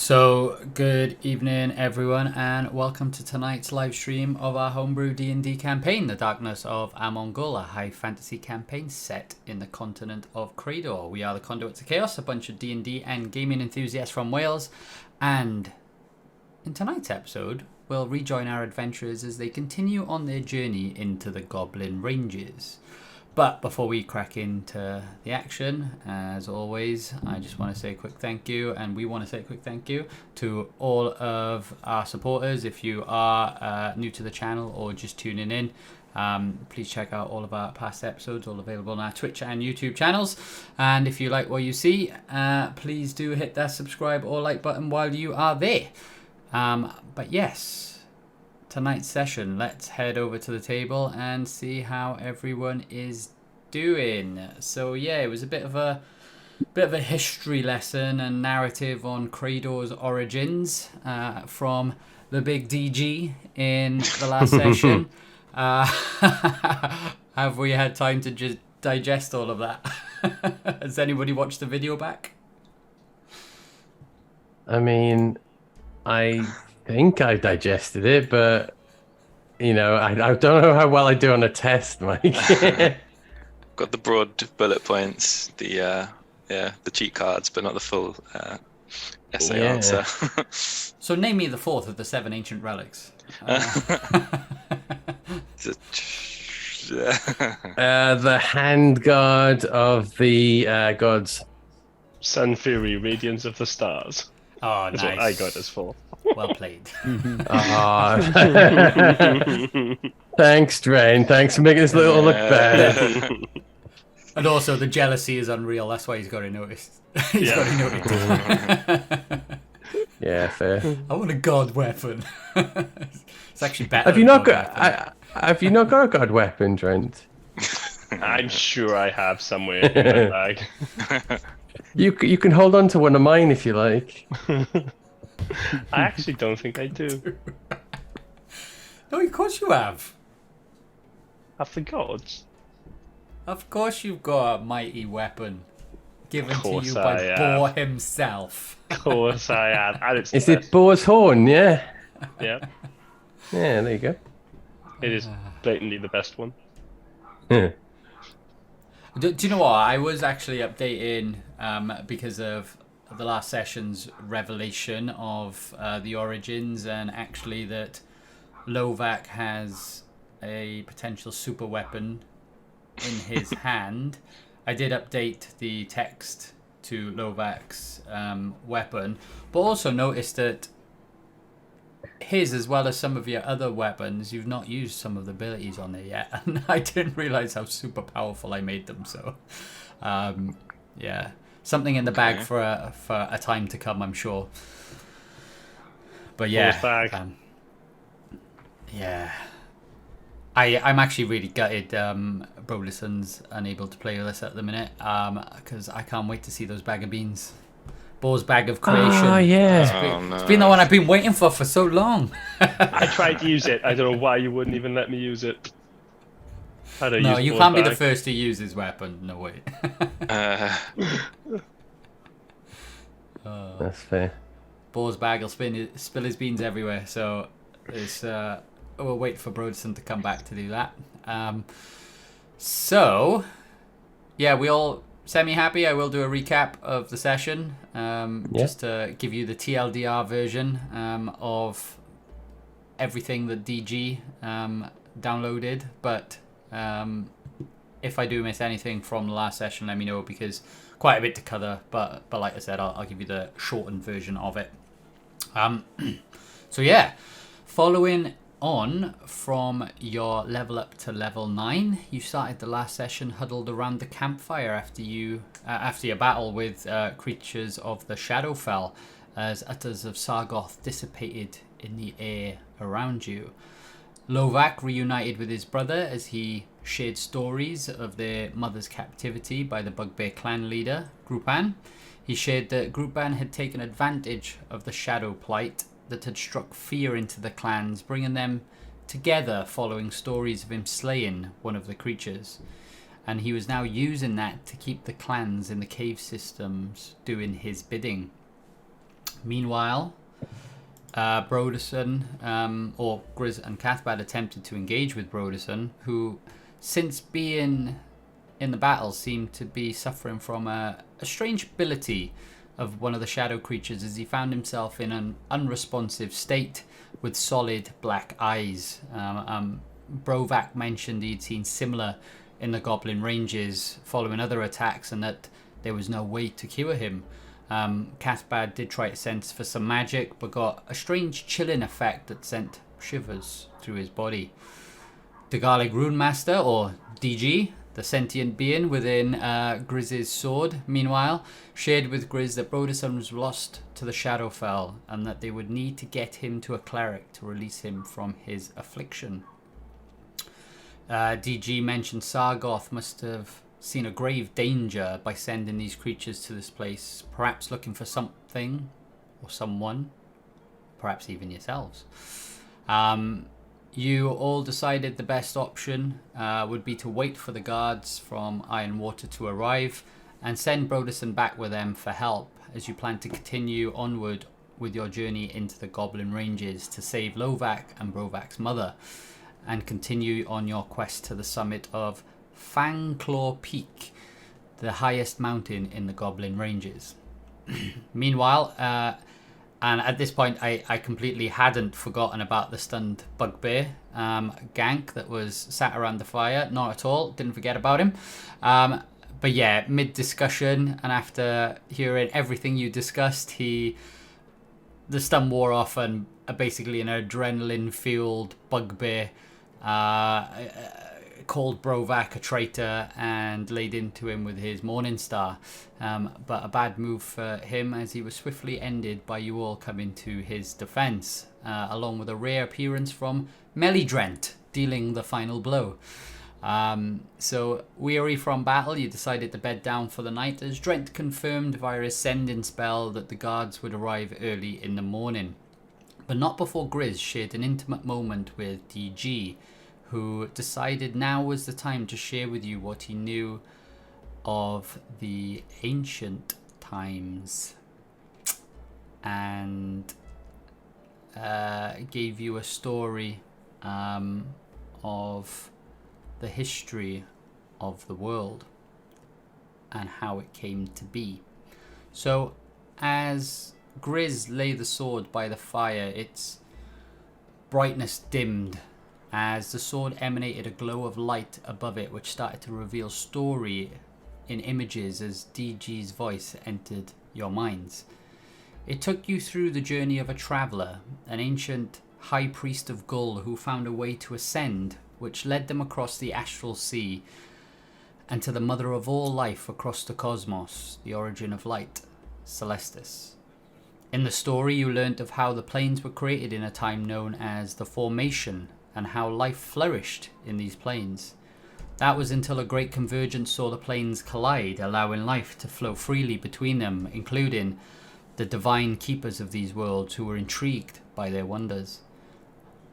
So, good evening everyone and welcome to tonight's live stream of our homebrew D&D campaign, The Darkness of Amon'Gul, a high fantasy campaign set in the continent of Creydor. We are the Conduits of Chaos, a bunch of D&D and gaming enthusiasts from Wales, and in tonight's episode we'll rejoin our adventurers as they continue on their journey into the Goblin Ranges. But before we crack into the action, as always, I just want to say a quick thank you, and we want to say a quick thank you to all of our supporters. If you are new to the channel or just tuning in, please check out all of our past episodes, all available on our Twitch and YouTube channels. And if you like what you see, please do hit that subscribe or like button while you are there. But yes, tonight's session, let's head over to the table and see how everyone is doing. So yeah, it was a bit of a history lesson and narrative on Creydor's origins from the big DG in the last session. Have we had time to just digest all of that? Has anybody watched the video back? I mean, I think I digested it, but you know, I don't know how well I do on a test, Mike. Got the broad bullet points, the cheat cards, but not the full essay answer. So name me the fourth of the 7 ancient relics. The hand guard of the gods. Sun Fury, Radiance of the Stars. Oh, That's nice. what I got as for. Well played. Thanks, Drain. Thanks for making this little look bad. And also, the jealousy is unreal. That's why he's got it noticed. He's got it noted. Yeah, fair. I want a god weapon. It's actually better. Have you not got? Have you not got a god weapon, Trent? I'm sure I have somewhere in my bag. You can hold on to one of mine if you like. I actually don't think I do. No, of course you have. Have the gods? Of course you've got a mighty weapon given to you I by have. Boar himself. Of course I have. And it's Is the it Boar's Horn? Yeah. best. Yeah, Yeah, there you go. it is blatantly the best one. Yeah. Do you know what? I was actually updating because of the last session's revelation of the origins, and actually that Lovak has a potential super weapon in his hand. I did update the text to Lovak's weapon, but also noticed that his, as well as some of your other weapons, you've not used some of the abilities on there yet, and I didn't realize how super powerful I made them. So yeah, something in the bag for a time to come, I'm sure. But yeah, yeah, I'm actually really gutted Brolison's unable to play with us at the minute, because I can't wait to see those bag of beans. Boar's Bag of Creation. Oh, yeah. It's been the one I've been waiting for so long. I tried to use it. I don't know why you wouldn't even let me use it. No, you can't be the first to use his weapon. No way. That's fair. Boar's Bag will spill his beans everywhere. So it's, we'll wait for Broderson to come back to do that. So, yeah, we all semi-happy. I will do a recap of the session, just to give you the TLDR version of everything that DG downloaded. But if I do miss anything from the last session, let me know, because quite a bit to cover. But like I said, I'll give you the shortened version of it. So yeah, following on from your level up to level 9, you started the last session huddled around the campfire after your battle with creatures of the Shadowfell, as utters of Sargoth dissipated in the air around you. Lovak reunited with his brother as he shared stories of their mother's captivity by the Bugbear clan leader, Grupan. He shared that Grupan had taken advantage of the shadow plight that had struck fear into the clans, bringing them together following stories of him slaying one of the creatures. And he was now using that to keep the clans in the cave systems doing his bidding. Meanwhile, Broderson, or Grizz and Cathbad attempted to engage with Broderson, who, since being in the battle, seemed to be suffering from a strange ability of one of the shadow creatures, as he found himself in an unresponsive state with solid black eyes. Brovak mentioned he'd seen similar in the Goblin Ranges following other attacks, and that there was no way to cure him. Cathbad did try to sense for some magic, but got a strange chilling effect that sent shivers through his body. The Garlic Rune Master, or DG, the sentient being within Grizz's sword, meanwhile, shared with Grizz that Broderson was lost to the Shadowfell, and that they would need to get him to a cleric to release him from his affliction. DG mentioned Sargoth must have seen a grave danger by sending these creatures to this place, perhaps looking for something or someone, perhaps even yourselves. You all decided the best option would be to wait for the guards from Ironwater to arrive and send Broderson back with them for help, as you plan to continue onward with your journey into the Goblin Ranges to save Lovak and Brovak's mother, and continue on your quest to the summit of Fangclaw Peak, the highest mountain in the Goblin Ranges. Meanwhile, and at this point I completely hadn't forgotten about the stunned bugbear gank that was sat around the fire. Not at all, didn't forget about him. But yeah, mid-discussion, and after hearing everything you discussed, the stun wore off, and basically an adrenaline-fueled bugbear called Brovak a traitor and laid into him with his Morningstar. But a bad move for him, as he was swiftly ended by you all coming to his defense, along with a rare appearance from Melidrent, dealing the final blow. So, weary from battle, you decided to bed down for the night, as Drent confirmed via his sending spell that the guards would arrive early in the morning. But not before Grizz shared an intimate moment with DG, who decided now was the time to share with you what he knew of the ancient times, and gave you a story of the history of the world and how it came to be. So, as Grizz lay the sword by the fire, its brightness dimmed as the sword emanated a glow of light above it, which started to reveal story in images as DG's voice entered your minds. It took you through the journey of a traveller, an ancient high priest of Gul who found a way to ascend, which led them across the astral sea and to the mother of all life across the cosmos, the origin of light, Celestis. In the story, you learnt of how the planes were created in a time known as the Formation, and how life flourished in these planes. That was until a great convergence saw the planes collide, allowing life to flow freely between them, including the divine keepers of these worlds who were intrigued by their wonders.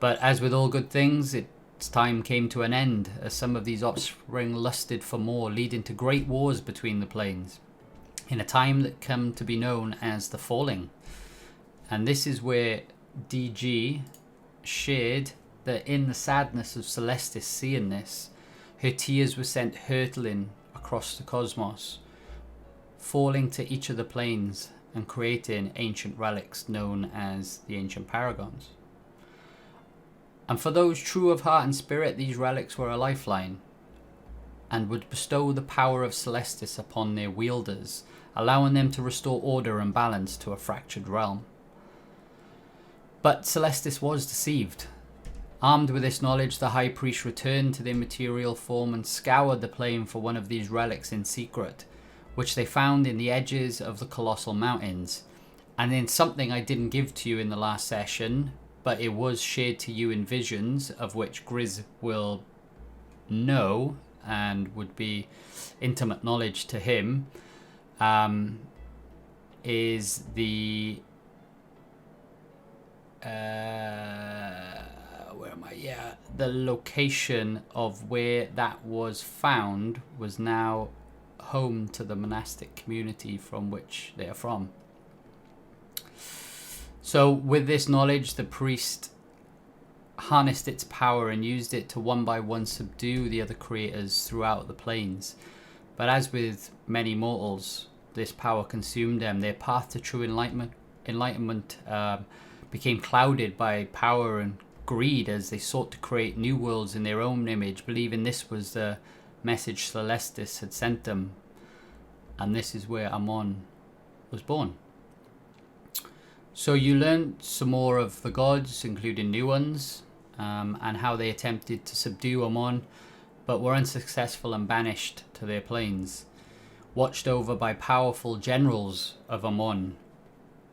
But as with all good things, its time came to an end, as some of these offspring lusted for more, leading to great wars between the planes, in a time that came to be known as the Falling. And this is where DG shared that in the sadness of Celestis seeing this, her tears were sent hurtling across the cosmos, falling to each of the planes and creating ancient relics known as the Ancient Paragons. And for those true of heart and spirit, these relics were a lifeline, and would bestow the power of Celestis upon their wielders, allowing them to restore order and balance to a fractured realm. But Celestis was deceived. Armed with this knowledge, the High Priest returned to their material form and scoured the plane for one of these relics in secret, which they found in the edges of the Colossal Mountains, and in something I didn't give to you in the last session, but it was shared to you in visions, of which Grizz will know and would be intimate knowledge to him, is the... the location of where that was found was now home to the monastic community from which they are from. So with this knowledge, the priest harnessed its power and used it to one by one subdue the other creators throughout the planes. But as with many mortals, this power consumed them. Their path to true enlightenment became clouded by power and greed as they sought to create new worlds in their own image, believing this was the message Celestis had sent them. And this is where Amon was born. So you learned some more of the gods, including new ones, and how they attempted to subdue Amon, but were unsuccessful and banished to their planes, watched over by powerful generals of Amon.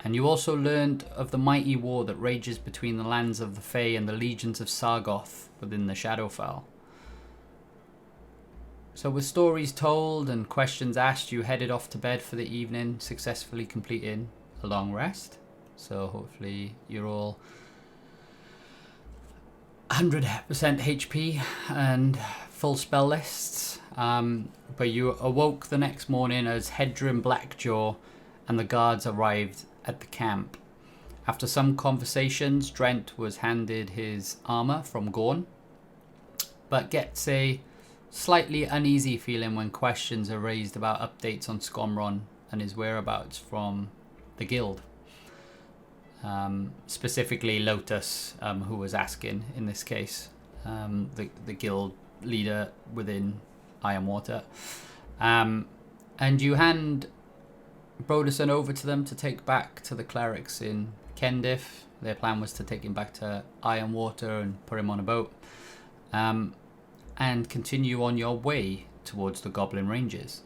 And you also learned of the mighty war that rages between the lands of the Fae and the legions of Sargoth within the Shadowfell. So with stories told and questions asked, you headed off to bed for the evening, successfully completing a long rest. So hopefully you're all 100% HP and full spell lists. But you awoke the next morning as Hedrin Blackjaw and the guards arrived at the camp. After some conversations, Drent was handed his armor from Gorn, but gets a slightly uneasy feeling when questions are raised about updates on Skomron and his whereabouts from the guild. Specifically Lotus, who was asking in this case, the guild leader within Ironwater. And you hand Broderson over to them to take back to the clerics in Kendif. Their plan was to take him back to Ironwater and put him on a boat, and continue on your way towards the Goblin Ranges.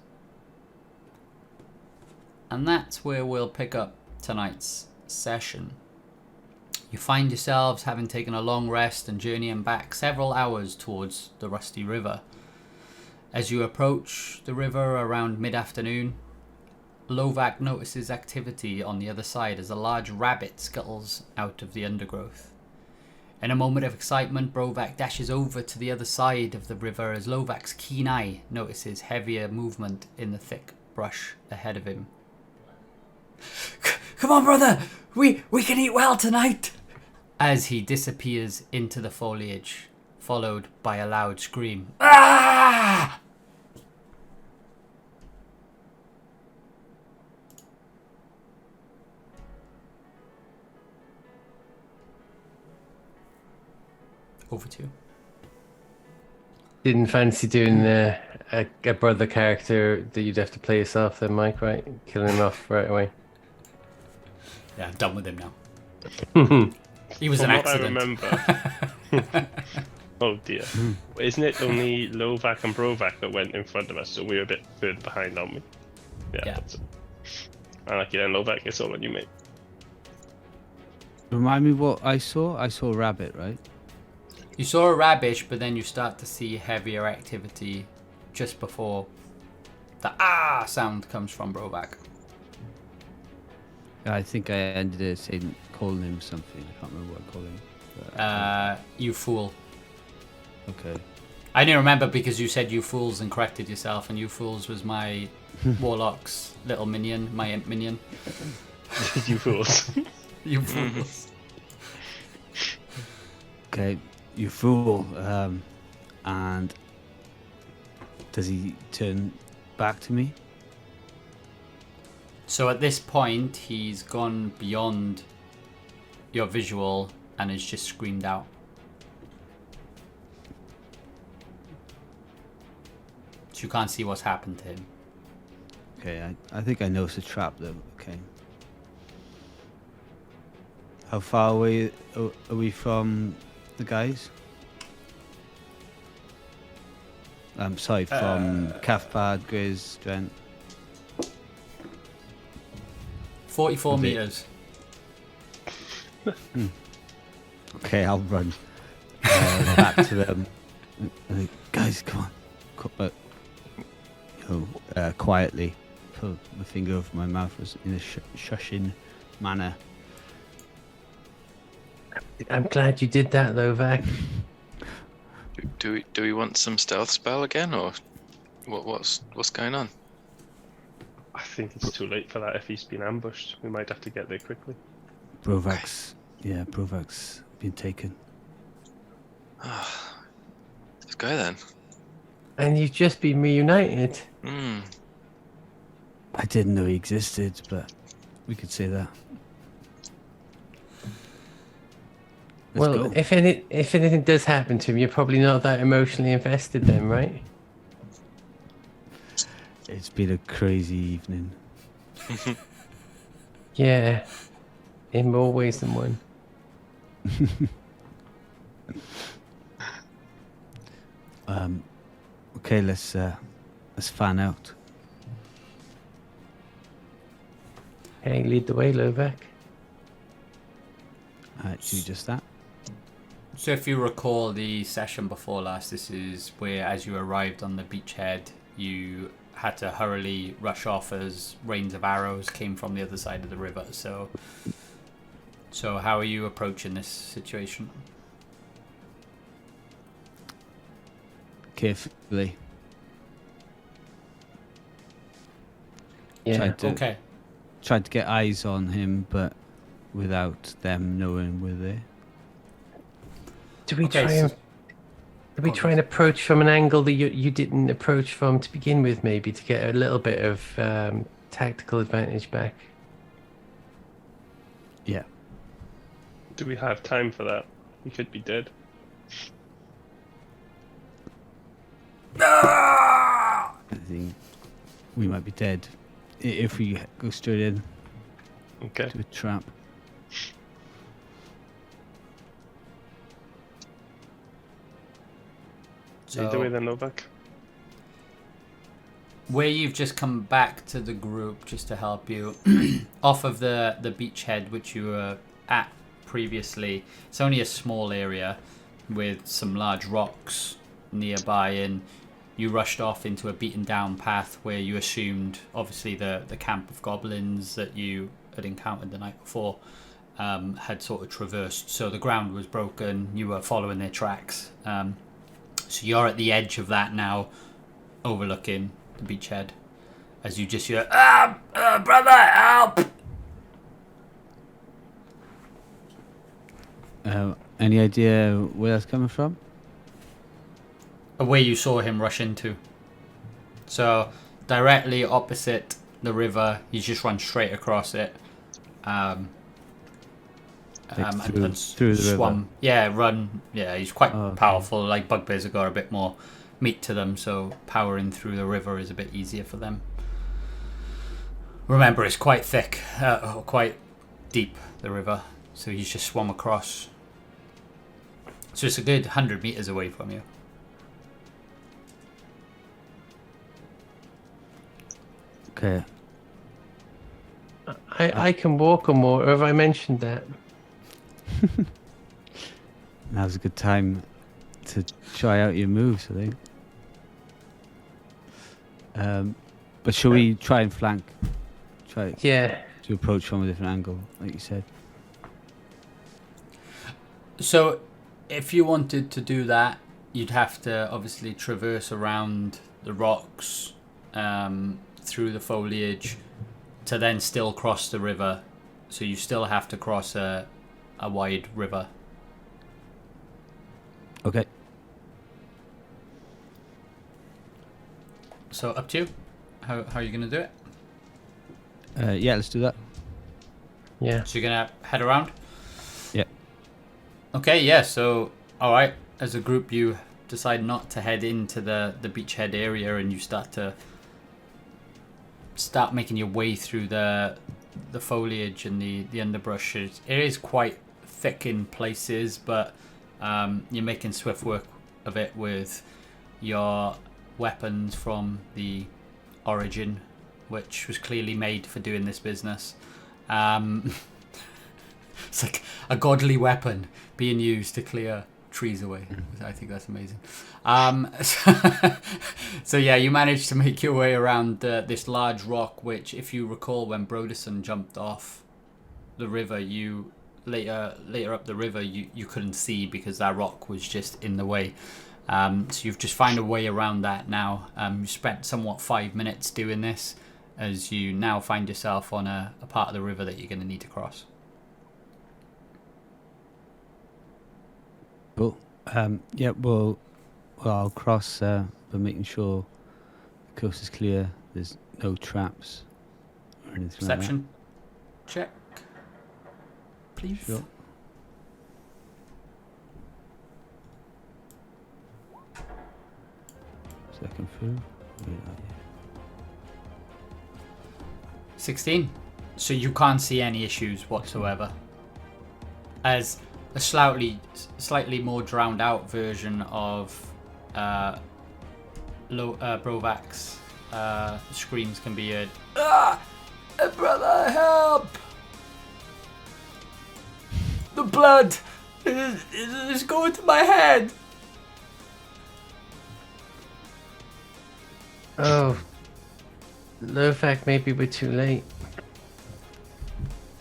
And that's where we'll pick up tonight's session. You find yourselves having taken a long rest and journeying back several hours towards the Rusty River. As you approach the river around mid-afternoon, Lovak notices activity on the other side as a large rabbit scuttles out of the undergrowth. In a moment of excitement, Brovak dashes over to the other side of the river as Lovak's keen eye notices heavier movement in the thick brush ahead of him. Come on, brother! We can eat well tonight! As he disappears into the foliage, followed by a loud scream. Ah! Over to you. Didn't fancy doing a brother character that you'd have to play yourself then, Mike, right? Killing him off right away. Yeah, I'm done with him now. He was From an what accident. I remember. Oh dear. Isn't it only Lovak and Brovak that went in front of us, so we were a bit further behind, aren't we? Yeah. That's it. I like it then, Lovak. It's all on you, mate. Remind me what I saw? I saw a rabbit, right? You saw a rabbish, but then you start to see heavier activity just before the ah sound comes from Brovak. I think I ended it saying, calling him something. I can't remember what I called him. But, You fool. okay. I didn't remember because you said you fools and corrected yourself, and you fools was my warlock's little minion, my imp minion. You fools. You fools. Okay, you fool. And does he turn back to me? So at this point, he's gone beyond your visual and has just screamed out. So you can't see what's happened to him. Okay, I think I know it's a trap though. Okay. How far away are we from the guys? I'm sorry, from Cathpad, Grizz, Drent. 44 Okay. meters. Okay, I'll run back to them. Guys, come on. Quietly put my finger over my mouth in a shushing manner. I'm glad you did that, Lovak. Do we want some stealth spell again, or what's going on? I think it's too late for that if he's been ambushed. We might have to get there quickly. Brovak's been taken. Let's go then. And you've just been reunited. I didn't know he existed, but we could say that. Let's go. If anything does happen to him, you're probably not that emotionally invested then, right? It's been a crazy evening. Yeah. In more ways than one. Okay, let's fan out. Hey, lead the way, Lovak. Do just that. So if you recall the session before last, this is where, as you arrived on the beachhead, you had to hurriedly rush off as rains of arrows came from the other side of the river. So how are you approaching this situation? Carefully. Yeah. Okay. Tried to get eyes on him, but without them knowing we're there. Do we Okay, try and approach from an angle that you didn't approach from to begin with, maybe to get a little bit of tactical advantage back? Yeah. Do we have time for that? He could be dead. I think we might be dead if we go straight in Okay. to a trap. Lead the way then, Novak. Where you've just come back to the group, just to help you, off of the beachhead which you were at previously, it's only a small area with some large rocks nearby, and you rushed off into a beaten down path where you assumed obviously the camp of goblins that you had encountered the night before had sort of traversed. So the ground was broken, you were following their tracks. So you're at the edge of that now, overlooking the beachhead, as you just hear, brother, help! Any idea where that's coming from? Where you saw him rush into. So directly opposite the river, he's just run straight across it. Like through the swum. river? Yeah, run. Yeah, he's quite Oh, okay. powerful. Like bugbears have got a bit more meat to them, so powering through the river is a bit easier for them. Remember, it's quite thick, quite deep, the river, so he's just swum across. So it's a good 100 meters away from you. Okay. I can walk or more. Or have I mentioned that? Now's a good time to try out your moves, I think. But shall we try and flank? Try Yeah. to approach from a different angle, like you said. So, if you wanted to do that, you'd have to obviously traverse around the rocks, through the foliage, to then still cross the river. So you still have to cross a wide river. Okay. So up to you. How are you going to do it? Yeah, let's do that. Yeah. So you're going to head around? Yeah. Okay, yeah, so, alright, as a group you decide not to head into the beachhead area, and you start making your way through the foliage and the underbrush. It is quite thick in places, but you're making swift work of it with your weapons from the Origin, which was clearly made for doing this business. It's like a godly weapon being used to clear trees away. I think that's amazing. So yeah, you managed to make your way around this large rock, which, if you recall, when Broderson jumped off the river, you later up the river, you couldn't see because that rock was just in the way. So you've just found a way around that now. You spent somewhat 5 minutes doing this, as you now find yourself on a part of the river that you're going to need to cross. But yeah, well, I'll cross, but making sure the coast is clear. There's no traps or anything Perception check, please. like that. Sure. Second through. Yeah. 16. So you can't see any issues whatsoever. As a slightly more drowned out version of Brovac's screams can be heard. Ah! Brother, help! The blood is going to my head. Oh, Lovac, maybe we're too late.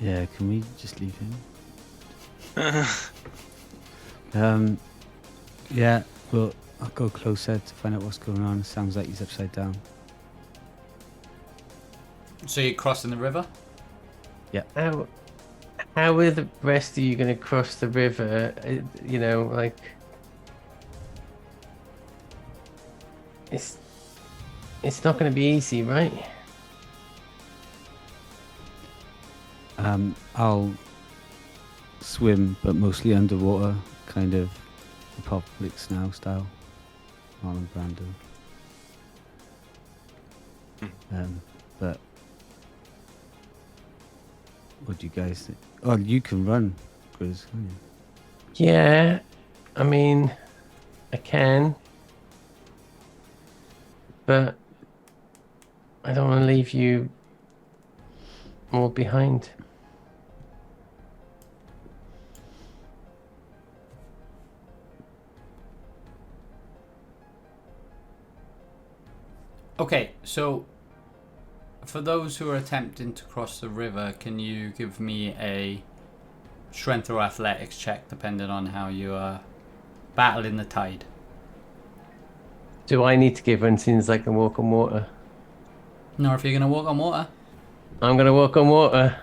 Yeah, can we just leave him? Yeah, well, I'll go closer to find out what's going on. Sounds like he's upside down. So you're crossing the river? How are the rest of you going to cross the river? You know, like it's not going to be easy, right? I'll swim, but mostly underwater, kind of Apocalypse Now style. Marlon Brando. But what do you guys think? Oh, you can run, Grizz, can't you? Yeah, I mean, I can, but I don't want to leave you all behind. Okay, so for those who are attempting to cross the river, can you give me a strength or athletics check, depending on how you are battling the tide? Do I need to give one since I can walk on water? No, if you're going to walk on water. I'm going to walk on water.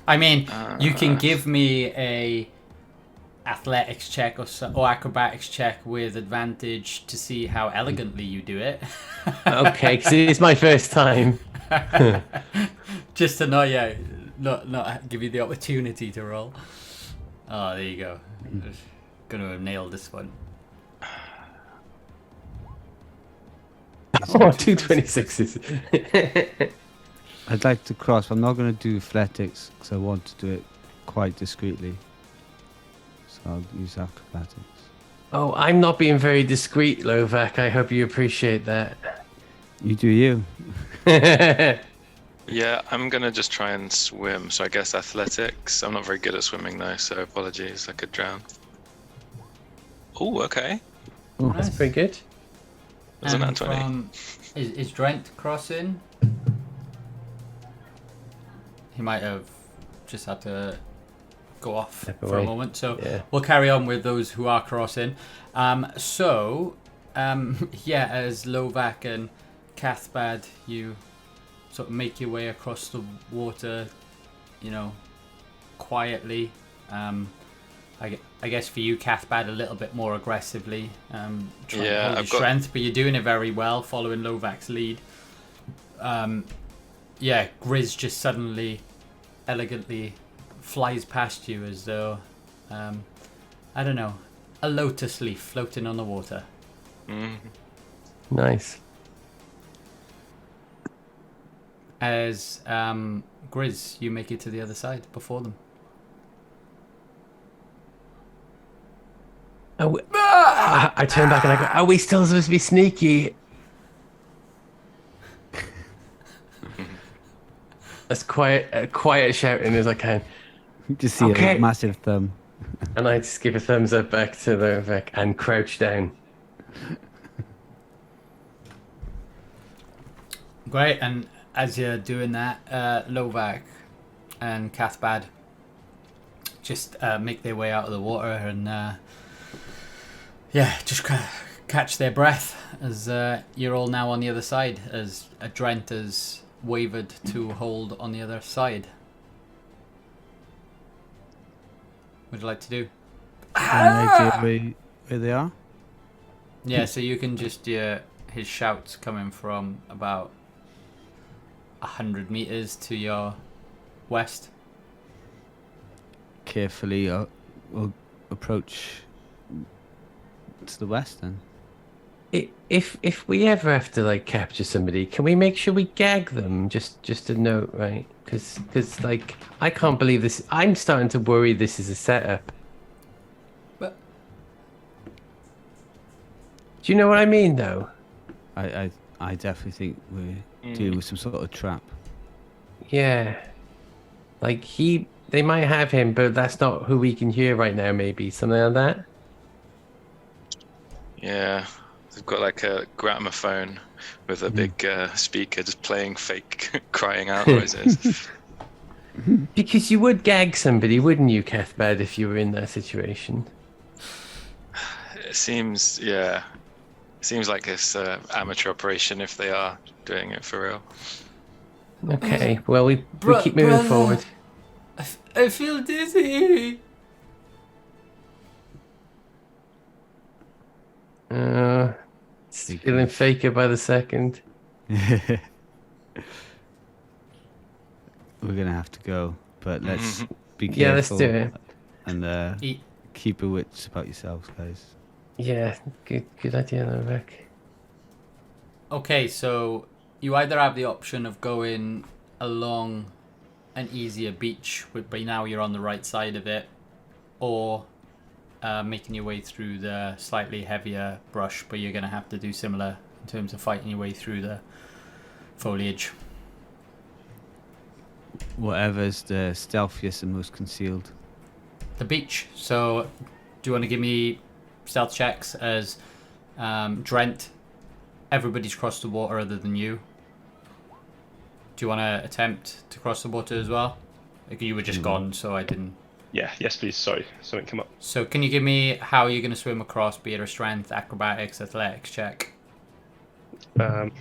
I mean, you can give me a athletics check or acrobatics check with advantage to see how elegantly you do it. Okay, because it's my first time. Just to know, yeah, not give you the opportunity to roll. Oh, there you go. Gonna have nailed this one. Oh, 226s. I'd like to cross. I'm not going to do athletics because I want to do it quite discreetly. So I'll use acrobatics. Oh, I'm not being very discreet, Lovac. I hope you appreciate that. You do you. Yeah, I'm gonna just try and swim. So I guess athletics. I'm not very good at swimming though, so apologies. I could drown. Oh, okay. Oh, That's pretty good. Wasn't that 20? Is Drent crossing? He might have just had to go off Step for away. a moment, so Yeah. we'll carry on with those who are crossing. Yeah, as Lovac and Cathbad, you sort of make your way across the water, you know, quietly. I guess for you, Cathbad, a little bit more aggressively. Trying to hold your strength, but you're doing it very well, following Lovac's lead. Yeah, Grizz just suddenly, elegantly flies past you as though, I don't know, a lotus leaf floating on the water. Nice. As Grizz, you make it to the other side before them. I turn back and I go, are we still supposed to be sneaky? As quiet shouting as I can. Just see Okay. a massive thumb. And I just give a thumbs up back to Lovac and crouch down. Great, and as you're doing that, Lovac and Cathbad just make their way out of the water and just catch their breath as you're all now on the other side, as Drent has wavered to hold on the other side. What would you like to do? idea where they are? Yeah, so you can just hear his shouts coming from about 100 meters to your west. Carefully, we'll approach to the west then. If we ever have to like capture somebody, can we make sure we gag them? Just a note, right? Because like I can't believe this. I'm starting to worry this is a setup. But Do you know what I mean, though? I definitely think we're dealing with some sort of trap. Yeah. Like they might have him, but that's not who we can hear right now. Maybe something like that. Yeah, they've got like a gramophone with a big speaker just playing fake crying out noises. Because you would gag somebody, wouldn't you, Cathbad, if you were in that situation? It seems like it's amateur operation if they are doing it for real. Okay, well we keep moving forward. I feel dizzy. It's feeling faker by the second. We're gonna have to go, but let's be careful. Yeah, let's do it. And keep your wits about yourselves, guys. Yeah, good idea, Novak. Okay, so you either have the option of going along an easier beach, but by now you're on the right side of it, or making your way through the slightly heavier brush, but you're going to have to do similar in terms of fighting your way through the foliage. Whatever's the stealthiest and most concealed. The beach. So do you want to give me stealth checks as Drent? Everybody's crossed the water other than you. Do you want to attempt to cross the water as well? Like, you were just gone, so I didn't. Yeah, yes please, sorry, something came up. So can you give me how you're going to swim across, be it a strength, acrobatics, athletics check? Let's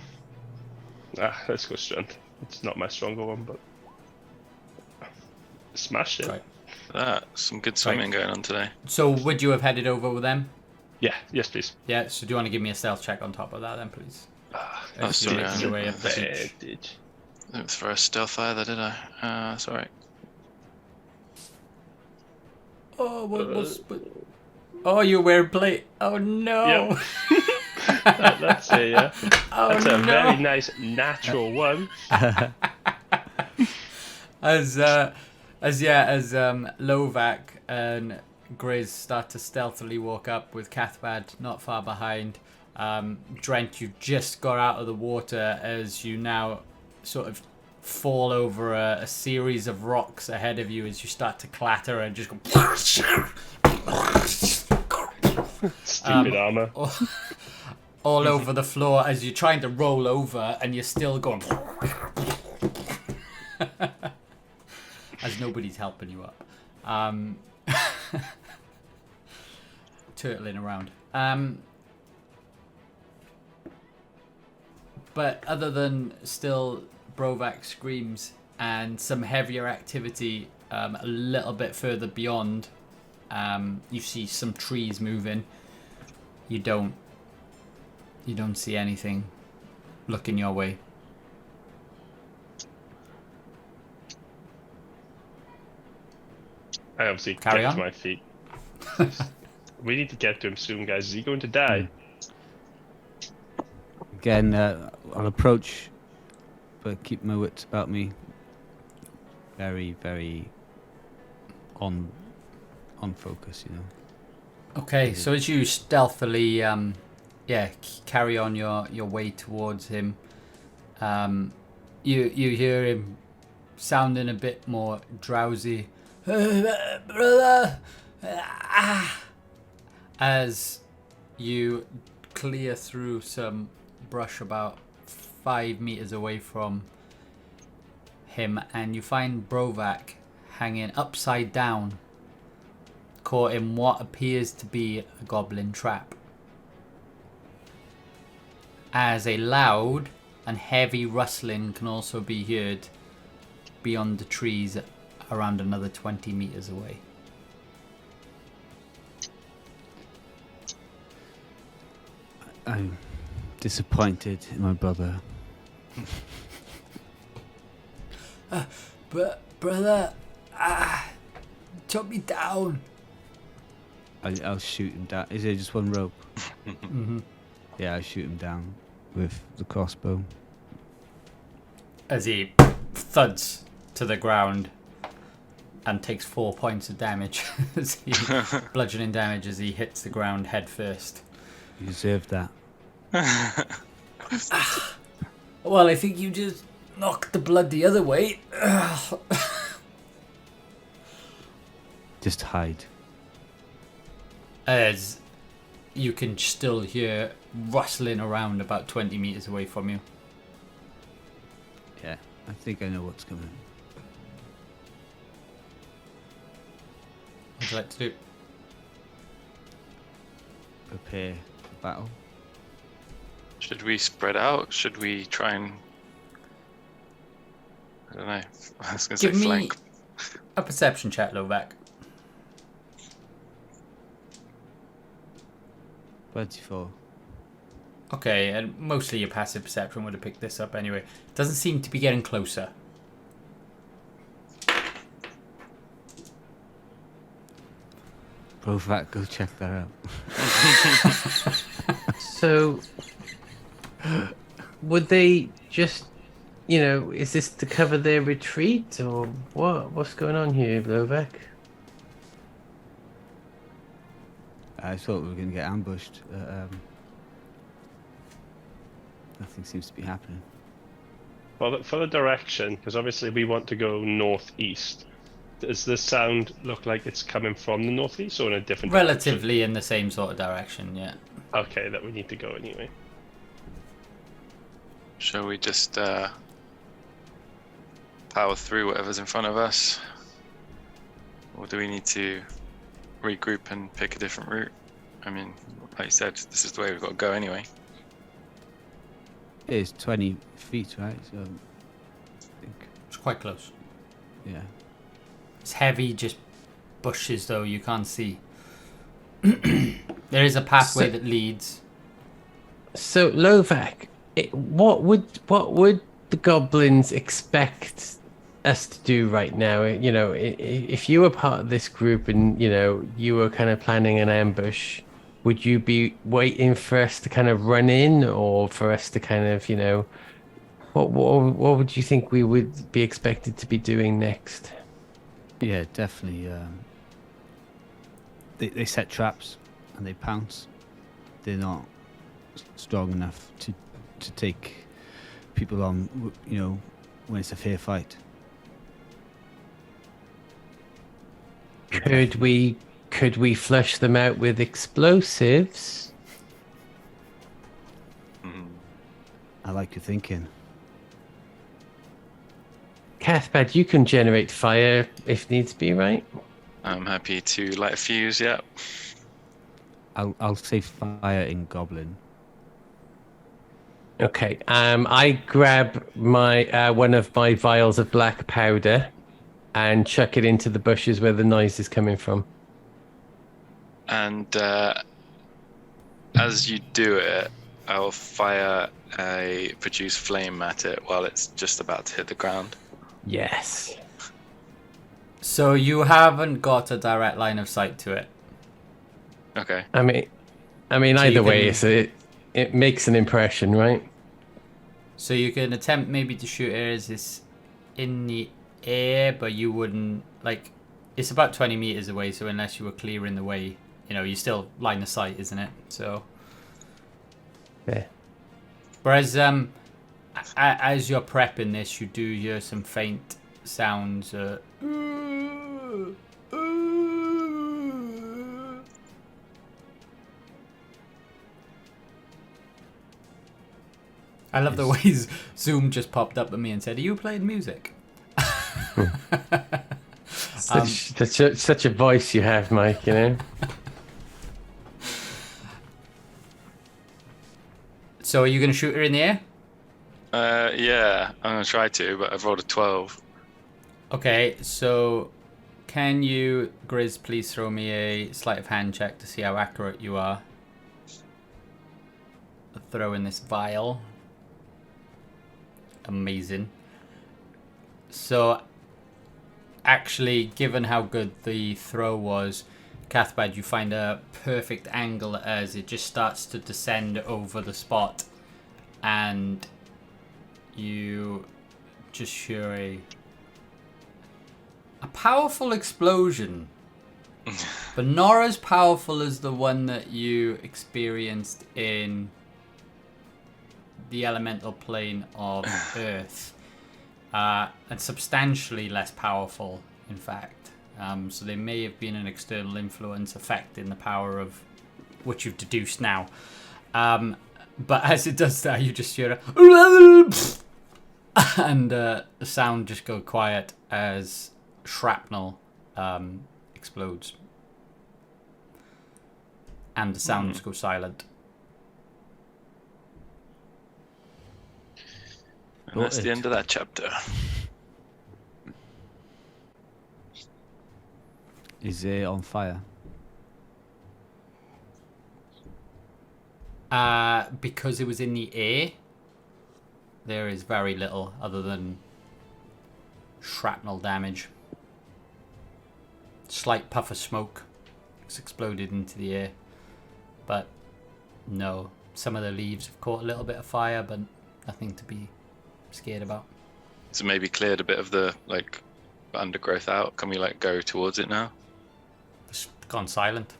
go strength. It's not my stronger one, but smashed it. Right. Some good swimming going on today. So would you have headed over with them? Yeah, yes please. Yeah, so do you want to give me a stealth check on top of that then, please? Sorry, Making your way up the beach. Advantage. I didn't throw a stealth either, did I? Sorry. Oh, oh, you're wearing plate. Oh no. Yep. That's a that's a very nice natural one. As Lovac and Grizz start to stealthily walk up with Cathbad not far behind, Drent, you just got out of the water as you now sort of fall over a series of rocks ahead of you as you start to clatter and just go Stupid armor. all over the floor as you're trying to roll over and you're still going as nobody's helping you up. Turtling around. But other than still Brovac screams and some heavier activity a little bit further beyond, you see some trees moving. You don't see anything looking your way. I obviously Carry get on. to my feet. We need to get to him soon, guys. Is he going to die? Again, I'll approach, but keep my wits about me. Very, very on focus, you know. Okay, so as you stealthily, carry on your way towards him, you hear him sounding a bit more drowsy, brother, as you clear through some brush about 5 meters away from him, and you find Brovac hanging upside down, caught in what appears to be a goblin trap, as a loud and heavy rustling can also be heard beyond the trees around another 20 meters away. I'm disappointed in my brother. Brother, chop me down. I'll shoot him down. Is there just one rope? Mm-hmm. Yeah, I'll shoot him down with the crossbow. As he thuds to the ground and takes 4 points of damage, bludgeoning damage as he hits the ground head first. You deserve that. Well, I think you just knocked the blood the other way. Just hide. As you can still hear rustling around about 20 meters away from you. Yeah, I think I know what's coming. What would you like to do? Prepare for battle. Should we spread out? Should we try and... I don't know. I was going to say Give me flank. a perception check, Lovak. 24. Okay, and mostly your passive perception would have picked this up anyway. Doesn't seem to be getting closer. Provac, go check that out. So, would they just, is this to cover their retreat or what? What's going on here, Lovak? I thought we were going to get ambushed. Nothing seems to be happening. Well, for the direction, because obviously we want to go northeast. Does the sound look like it's coming from the northeast or in a different Relatively in the same sort of direction, yeah. direction? Okay, that we need to go anyway. Shall we just power through whatever's in front of us? Or do we need to regroup and pick a different route? I mean, like you said, this is the way we've got to go anyway. It's 20 feet, right? So, I think, It's quite close. yeah. It's heavy, just bushes though, you can't see. There is a pathway that leads. So, Lovak, what would the goblins expect us to do right now? If you were part of this group and you were kind of planning an ambush, would you be waiting for us to kind of run in, or for us to kind of what would you think we would be expected to be doing next? Yeah, definitely. They set traps and they pounce. They're not strong enough to take people on, when it's a fair fight. Could we flush them out with explosives? I like your thinking. Cathbad, you can generate fire if needs be, right? I'm happy to light a fuse, yeah. I'll say fire in goblin. Okay. I grab my one of my vials of black powder and chuck it into the bushes where the noise is coming from. And as you do it, I'll fire a produce flame at it while it's just about to hit the ground. Yes. So you haven't got a direct line of sight to it. Okay. I mean, So either you way, can- it makes an impression, right? So you can attempt maybe to shoot it as it's in the air, but you wouldn't, it's about 20 meters away, so unless you were clearing the way, you still line of sight, isn't it? So. Yeah. Whereas, as you're prepping this, you do hear some faint sounds. I love the way Zoom just popped up at me and said, "Are you playing music?" Such a voice you have, Mike. So are you going to shoot her in the air? Yeah, I'm going to try to, but I've rolled a 12. Okay, so can you, Grizz, please throw me a sleight of hand check to see how accurate you are? throw in this vial. Amazing. So, actually, given how good the throw was, Cathbad, you find a perfect angle as it just starts to descend over the spot, and you just hear a powerful explosion, but not as powerful as the one that you experienced in the elemental plane of Earth, and substantially less powerful, in fact. So there may have been an external influence affecting the power of what you've deduced now. But as it does that, you just hear and the sound just go quiet as shrapnel explodes. And the sounds go silent. And that's the end of that chapter. Is it on fire? Because it was in the air, there is very little other than shrapnel damage. Slight puff of smoke. It's exploded into the air. But no, some of the leaves have caught a little bit of fire, but nothing to be scared about. So maybe cleared a bit of the undergrowth out. Can we go towards it now? It's gone silent.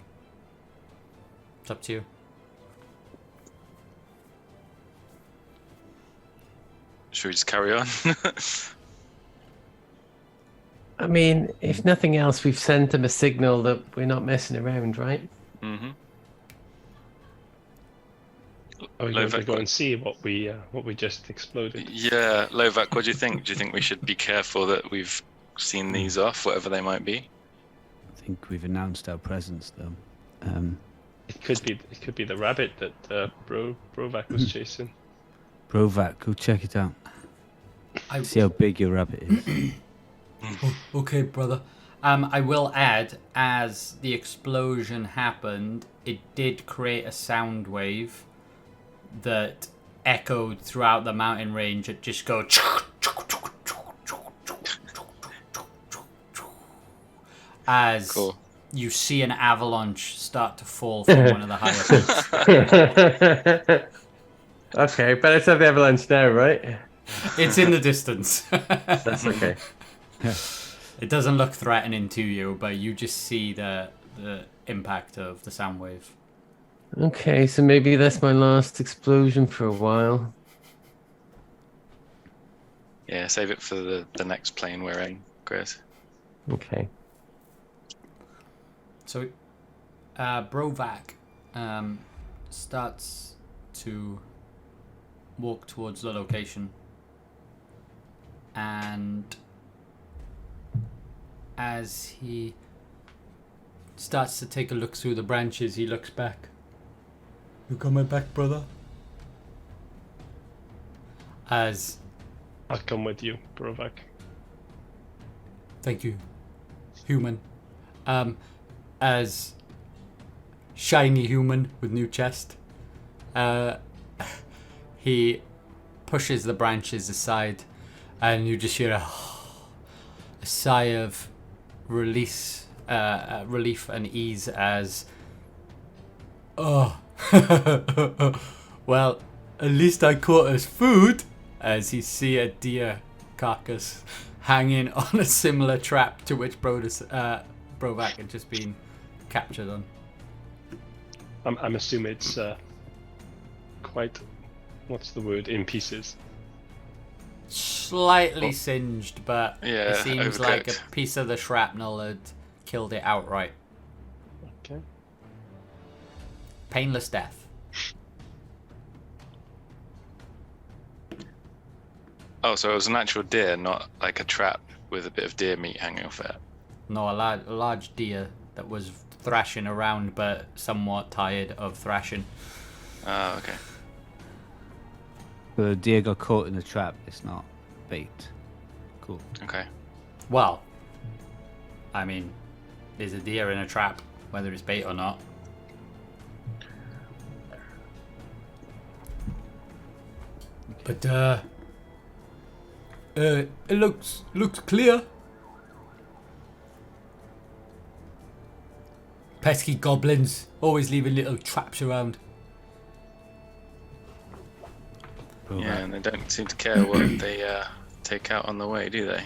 It's up to you. Should we just carry on? I mean, if nothing else, we've sent them a signal that we're not messing around, right? Mm-hmm. Are we going to go and see what we just exploded? Yeah, Lovac, what do you think? Do you think we should be careful that we've seen these off, whatever they might be? I think we've announced our presence, though. It could be the rabbit that Brovac was chasing. Brovac, go check it out. See how big your rabbit is. Okay, brother. I will add, as the explosion happened, it did create a sound wave that echoed throughout the mountain range. It just go as Cool. You see an avalanche start to fall from one of the higher peaks. Okay, but let's have the avalanche now, right? It's in the distance. That's okay. It doesn't look threatening to you, but you just see the impact of the sound wave. Okay, so maybe that's my last explosion for a while. Yeah, save it for the next plane we're in, Chris. Okay. So, Brovac starts to walk towards the location, and as he starts to take a look through the branches, he looks back. You got my back, brother? As... I'll come with you, Brovac. Thank you, human. As shiny human with new chest, he pushes the branches aside, and you just hear a sigh of relief and ease as, oh, well, at least I caught us food. As you see a deer carcass hanging on a similar trap to which Brovac had just been captured on. I'm assuming it's quite, what's the word, in pieces. Slightly singed, but Yeah, it seems like a overcooked. piece of the shrapnel had killed it outright. Okay. Painless death. Oh, so it was an actual deer, not like a trap with a bit of deer meat hanging off it. No, a large deer that was thrashing around, but somewhat tired of thrashing. Oh, okay. The deer got caught in the trap. It's not bait. Cool. Okay. Well, I mean, there's a deer in a trap, whether it's bait or not. But it looks clear. Pesky goblins always leaving little traps around. Yeah, and they don't seem to care what they take out on the way, do they?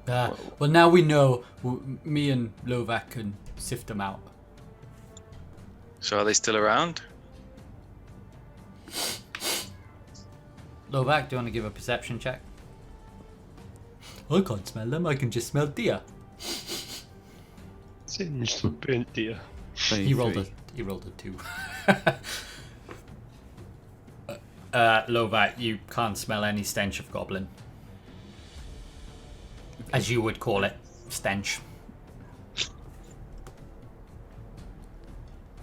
Well, now we know. Me and Lovac can sift them out. So are they still around? Lovac, do you want to give a perception check? I can't smell them. I can just smell deer. Singed and burnt deer. He rolled a 2. Lovac, you can't smell any stench of goblin. As you would call it, stench.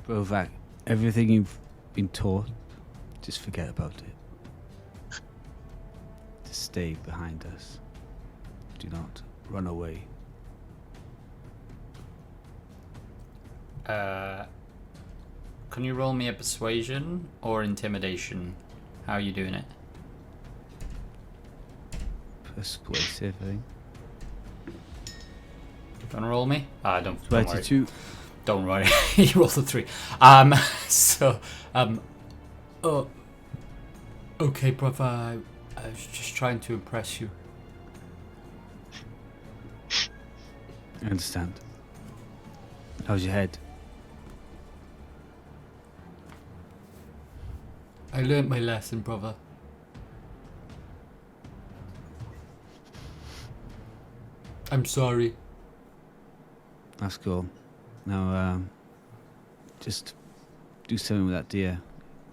Brovac, everything you've been taught, just forget about it. Just stay behind us. Do not run away. Can you roll me a persuasion or intimidation? How are you doing it? Persuasive, I think. Do you want to roll me? Don't worry. 22. Don't worry. You rolled a 3. Okay, brother. I was just trying to impress you. I understand. How's your head? I learnt my lesson, brother. I'm sorry. That's cool. Now, just do something with that deer.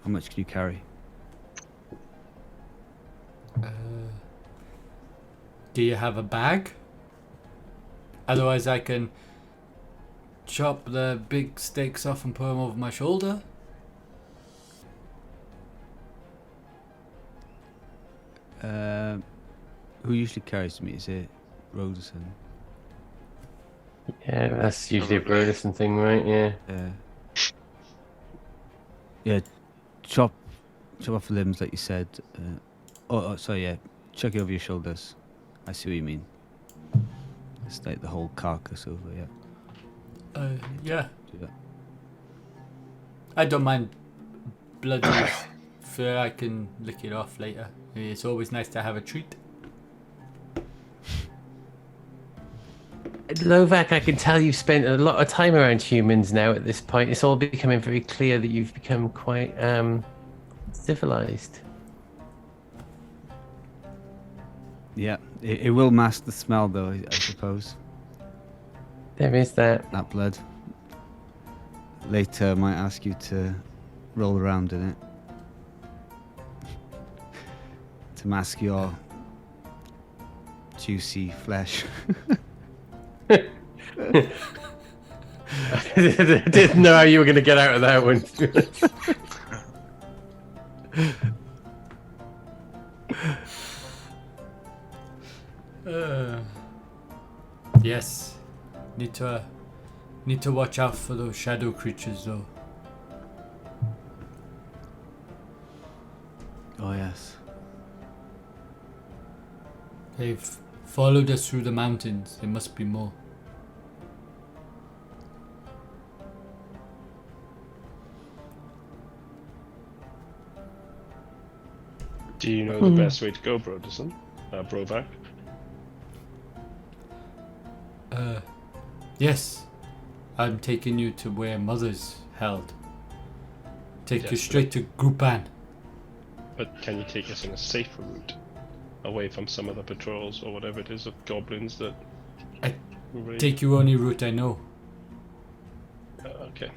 How much can you carry? Do you have a bag? Otherwise I can chop the big steaks off and put them over my shoulder. Who usually carries me? Is it Roderson? Yeah, that's usually a Broderson thing, right? Yeah. Yeah, chop off the limbs like you said. Sorry, yeah. Chuck it over your shoulders. I see what you mean. It's like the whole carcass over, yeah. Yeah. Do that. I don't mind bloody fur. I can lick it off later. It's always nice to have a treat. Lovac, I can tell you've spent a lot of time around humans now at this point. It's all becoming very clear that you've become quite civilized. Yeah, it will mask the smell though, I suppose. There is that. That blood. Later, I might ask you to roll around in it. To mask your juicy flesh. I didn't know how you were going to get out of that one. Yes. Need to watch out for those shadow creatures though. Oh yes. They've followed us through the mountains. There must be more. Do you know the best way to go, Broderson? Brovac? Yes. I'm taking you to where Mother's held. Take you Yes, straight to Grupan. But can you take us on a safer route? Away from some of the patrols or whatever it is of goblins that... I raid? Take you only route I know. Okay.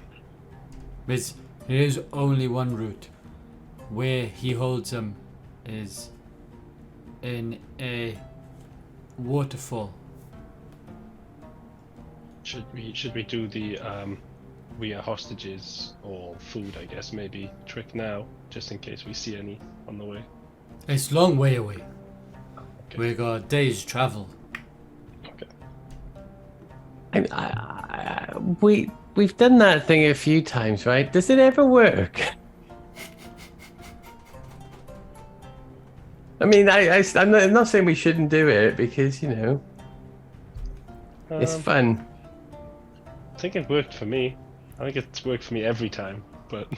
There's only one route. Where he holds them is in a waterfall. Should we do the we are hostages or food, I guess, maybe trick now, just in case we see any on the way? It's a long way away. Okay. We got a day's travel. Okay. We've done that thing a few times, right? Does it ever work? I mean, I'm not saying we shouldn't do it because it's Um, fun. I think it worked for me. I think it's worked for me every time, but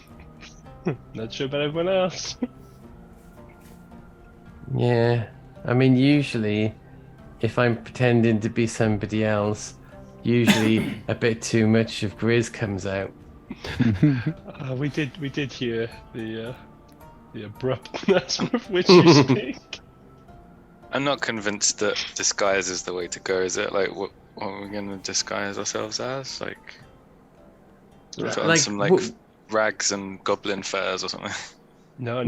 not sure about everyone else. Yeah. I mean, usually, if I'm pretending to be somebody else, usually a bit too much of Grizz comes out. We did hear the abruptness with which you speak. I'm not convinced that disguise is the way to go. Is it like what are we going to disguise ourselves as? Like put on some rags and goblin furs or something. No,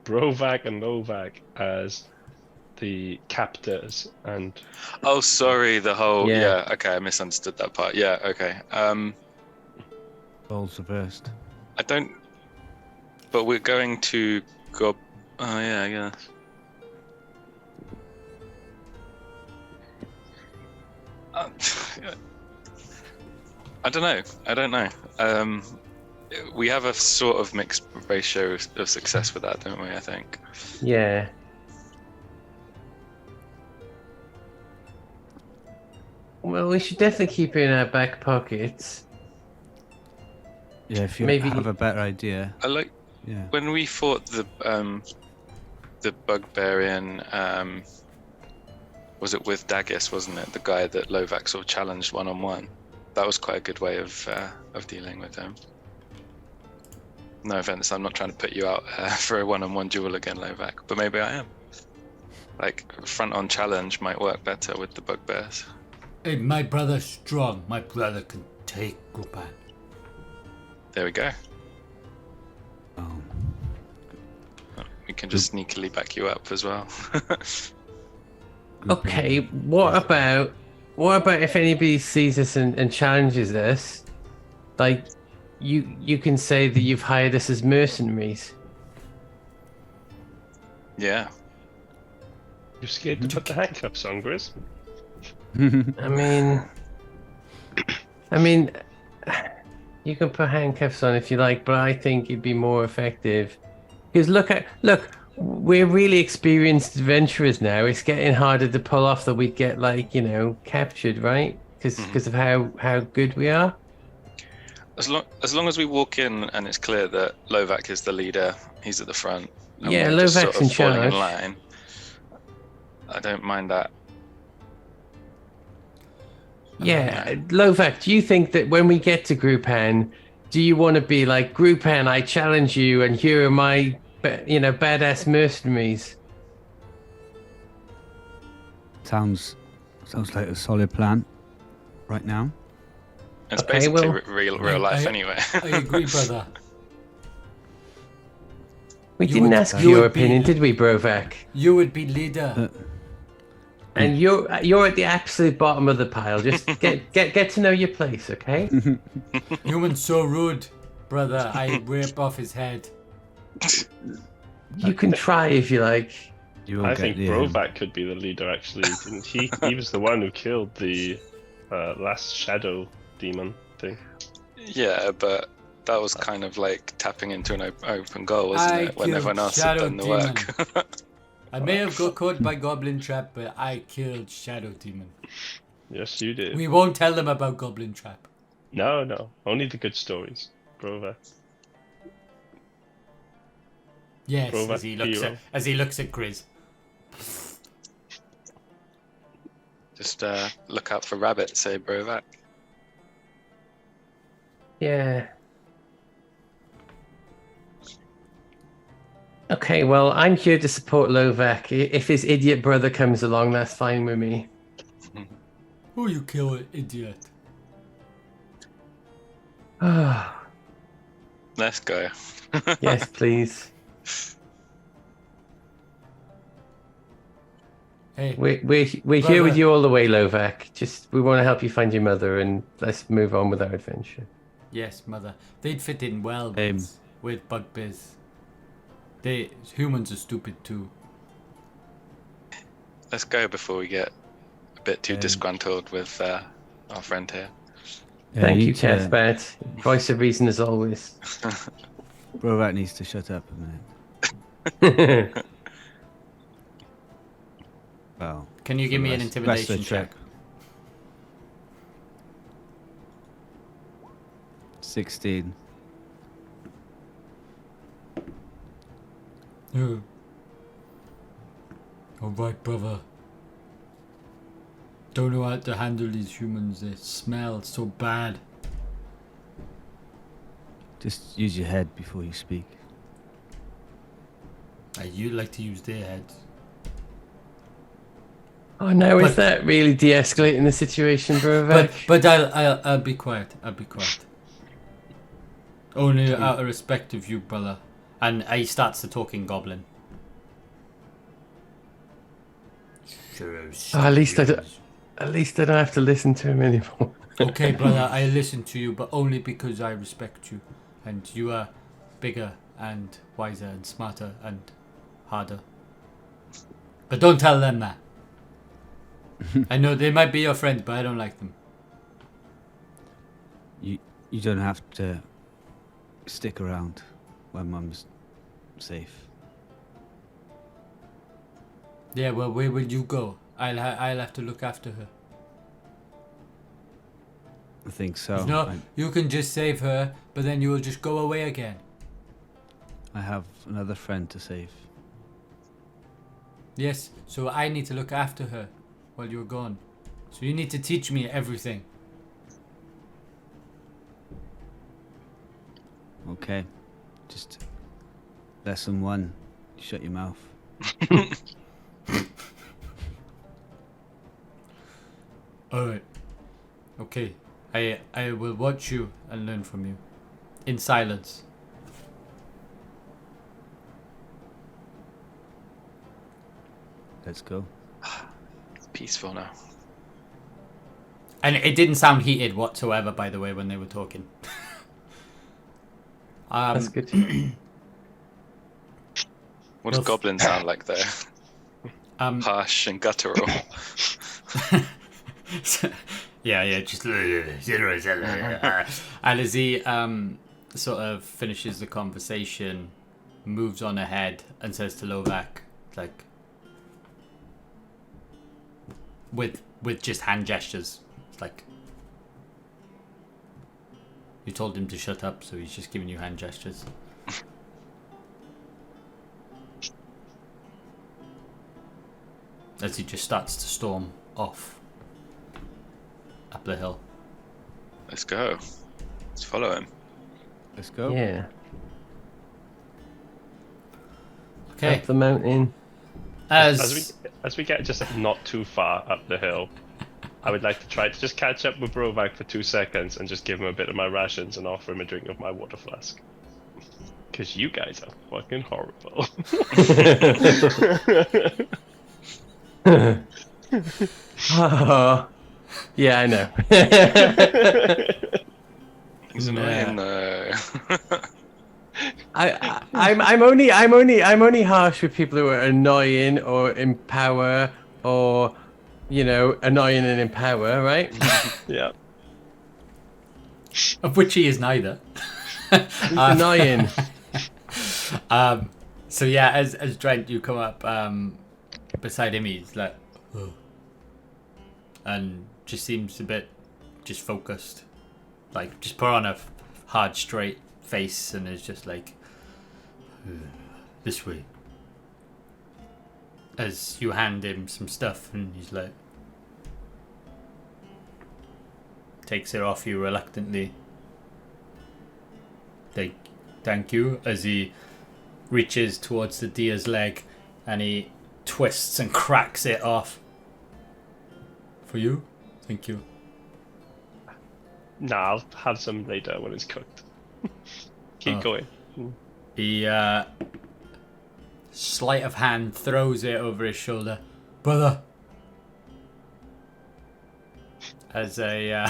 Brovac and Lovac as the captors and. Oh, sorry. The whole Yeah. Okay, I misunderstood that part. Yeah. Okay. Roles reversed. I don't. But we're going to go. Oh yeah, I guess. I don't know. We have a sort of mixed ratio of success with that, don't we? I think. Yeah. Well, we should definitely keep it in our back pockets. Yeah, if you Maybe- have a better idea. I like Yeah. when we fought the Bugbearian. Was it with Daggis? Wasn't it the guy that Lovac sort of challenged one-on-one? That was quite a good way of dealing with him. No offense, I'm not trying to put you out for a one-on-one duel again, Lovac, but maybe I am. Like front-on challenge might work better with the bugbears. Hey, my brother's strong. My brother can take Grupan. There we go. Oh. We can just sneakily back you up as well. Okay, what about if anybody sees us and challenges us? Like, you can say that you've hired us as mercenaries. Yeah. You're scared to put the handcuffs on, Grizz? I mean, you can put handcuffs on if you like, but I think it'd be more effective. Because look, we're really experienced adventurers now. It's getting harder to pull off that we'd get captured, right? Because of how good we are. As long as we walk in and it's clear that Lovac is the leader, he's at the front. And Yeah, we're just Lovac's sort of in falling in charge. line. I don't mind that. Yeah, Lovac, do you think that when we get to Grupan, do you want to be like, Grupan, I challenge you, and here are my, badass mercenaries? Sounds like a solid plan. Right now. It's Okay, basically well- real life anyway. I agree, brother. We You didn't would- ask you your would be- opinion, did we, Brovac? You would be leader. And you're at the absolute bottom of the pile. Just get to know your place, okay? Human's so rude, brother. I rip off his head. You can try if you like. You will I get think the, Brovac could be the leader, actually. Didn't he? He was the one who killed the last shadow demon thing. Yeah, but that was kind of like tapping into an open goal, wasn't I it? When killed everyone else Shadow had done the work. I may have got caught by Goblin Trap, but I killed Shadow Demon. Yes, you did. We won't tell them about Goblin Trap. No, only the good stories, Brovac. Yes, Brovac as he looks at Grizz. Just look out for rabbits, say Brovac. Yeah. Okay, well, I'm here to support Lovac. If his idiot brother comes along, that's fine with me. Oh, you kill an idiot. Let's go. Yes, please. Hey, We're here Brother. with you all the way, Lovac. Just we want to help you find your mother, and let's move on with our adventure. yes, mother. They'd fit in well Same. with Bugbears. Humans are stupid too. Let's go before we get a bit too Um, disgruntled with our friend here. Yeah, Thank you, need to- Cathbert. Voice of reason as always. Brovac needs to shut up a minute. Well, Can you give me an intimidation the check? 16. No. All right, brother. Don't know how to handle these humans. They smell so bad. Just use your head before you speak. You like to use their heads. Oh no, is But- that really de-escalating the situation, Brovak? But I'll be quiet. I'll be quiet. Only out of respect of you, brother. And he starts to talk in Goblin. Oh, at least I don't have to listen to him anymore. Okay, brother, I listen to you, but only because I respect you. And you are bigger and wiser and smarter and harder. But don't tell them that. I know they might be your friends, but I don't like them. You don't have to stick around when Mum's safe. Yeah, well, where will you go? I'll have to look after her. I think so. No, you can just save her, but then you will just go away again. I have another friend to save. Yes, so I need to look after her while you're gone. So you need to teach me everything. Okay. Just lesson 1. Shut your mouth. Alright. Okay. I will watch you and learn from you. In silence. Let's go. It's peaceful now. And it didn't sound heated whatsoever, by the way, when they were talking. That's good. What does Well, goblin sound like there? Harsh and guttural. yeah, just and as he sort of finishes the conversation, moves on ahead and says to Lovak, like, with just hand gestures, like, you told him to shut up, so he's just giving you hand gestures. As he just starts to storm off up the hill. Let's go. Let's follow him. Let's go. Yeah. Okay. Up the mountain. As As we get just not too far up the hill, I would like to try to just catch up with Brovak for 2 seconds and just give him a bit of my rations and offer him a drink of my water flask. Because you guys are fucking horrible. Oh, yeah, I know. He's annoying though. I'm only harsh with people who are annoying or in power or, you know, annoying and in power, right? Yeah. of which he is neither. He's annoying. So yeah, as Drent, you come up beside him, he's like, "Oh," and just seems a bit just focused, like just put on a hard straight face and is just like, this way. As you hand him some stuff and he's like, takes it off you reluctantly. Thank you, as he reaches towards the deer's leg and he twists and cracks it off. For you? Thank you. Nah, I'll have some later when it's cooked. Keep going. He, sleight of hand, throws it over his shoulder. Brother! As a,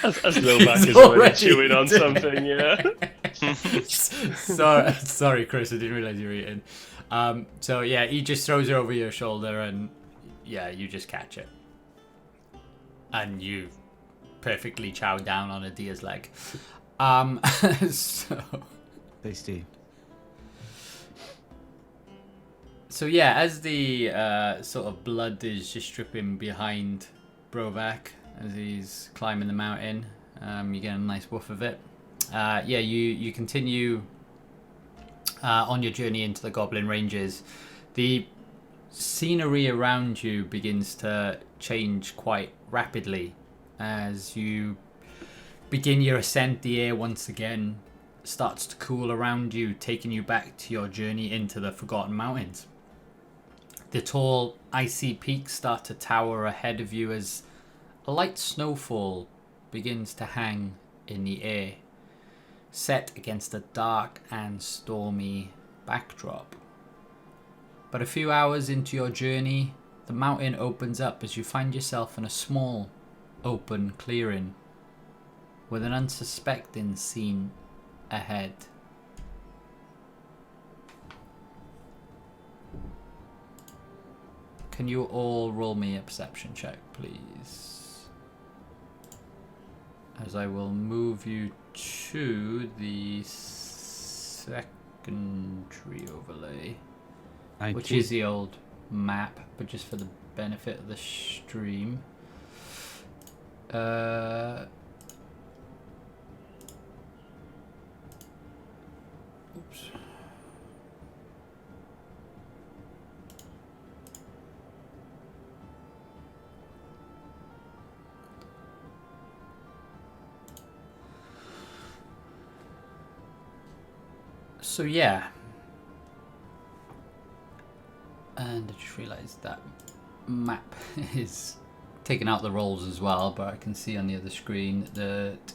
As Lilback He's is already already chewing on doing something, yeah. sorry, Chris, I didn't realize you were eating. So yeah, he just throws it over your shoulder and yeah, you just catch it. And you perfectly chow down on a deer's leg. So Tasty. So yeah, as the sort of blood is just dripping behind Brovak as he's climbing the mountain, you get a nice whiff of it. You continue on your journey into the Goblin Ranges. The scenery around you begins to change quite rapidly as you begin your ascent. The air once again starts to cool around you, taking you back to your journey into the Forgotten Mountains. The tall, icy peaks start to tower ahead of you as a light snowfall begins to hang in the air, set against a dark and stormy backdrop. But a few hours into your journey, the mountain opens up as you find yourself in a small, open clearing with an unsuspecting scene ahead. Can you all roll me a perception check, please? As I will move you to the secondary overlay, which is the old map, but just for the benefit of the stream. Oops. So yeah, and I just realised that map is taking out the rolls as well, but I can see on the other screen that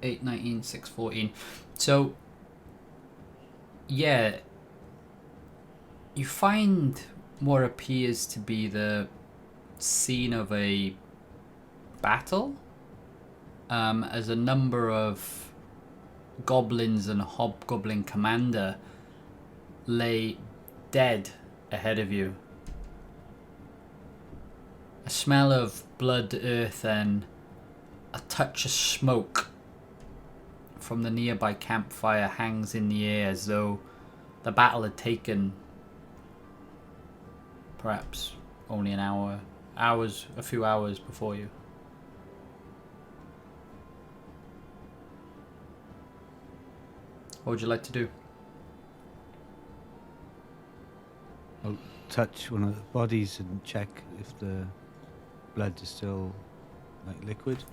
819, 614. So yeah, you find what appears to be the scene of a battle, as a number of goblins and hobgoblin commander lay dead ahead of you. A smell of blood, earth, and a touch of smoke from the nearby campfire hangs in the air as though the battle had taken perhaps only a few hours before you. What would you like to do? I'll touch one of the bodies and check if the blood is still like liquid.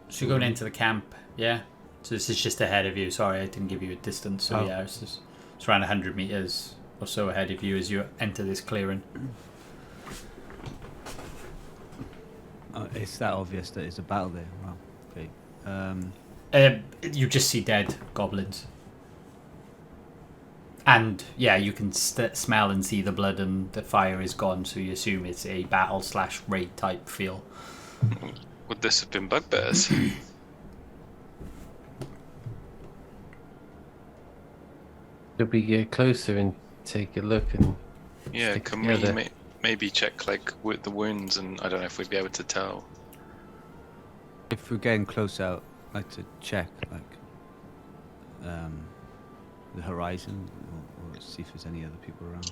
So you're going into the camp, yeah? So this is just ahead of you. Sorry, I didn't give you a distance. So yeah, it's around 100 meters or so ahead of you as you enter this clearing. It's that obvious that it's a battle there. Wow. Okay. You just see dead goblins. And yeah, you can smell and see the blood, and the fire is gone, so you assume it's a battle/raid type feel. Would this have been bugbears? Should we get closer and take a look and Yeah, stick can together? we maybe check like with the wounds, and I don't know if we'd be able to tell. If we're getting close out, I'd like to check like the horizon or see if there's any other people around.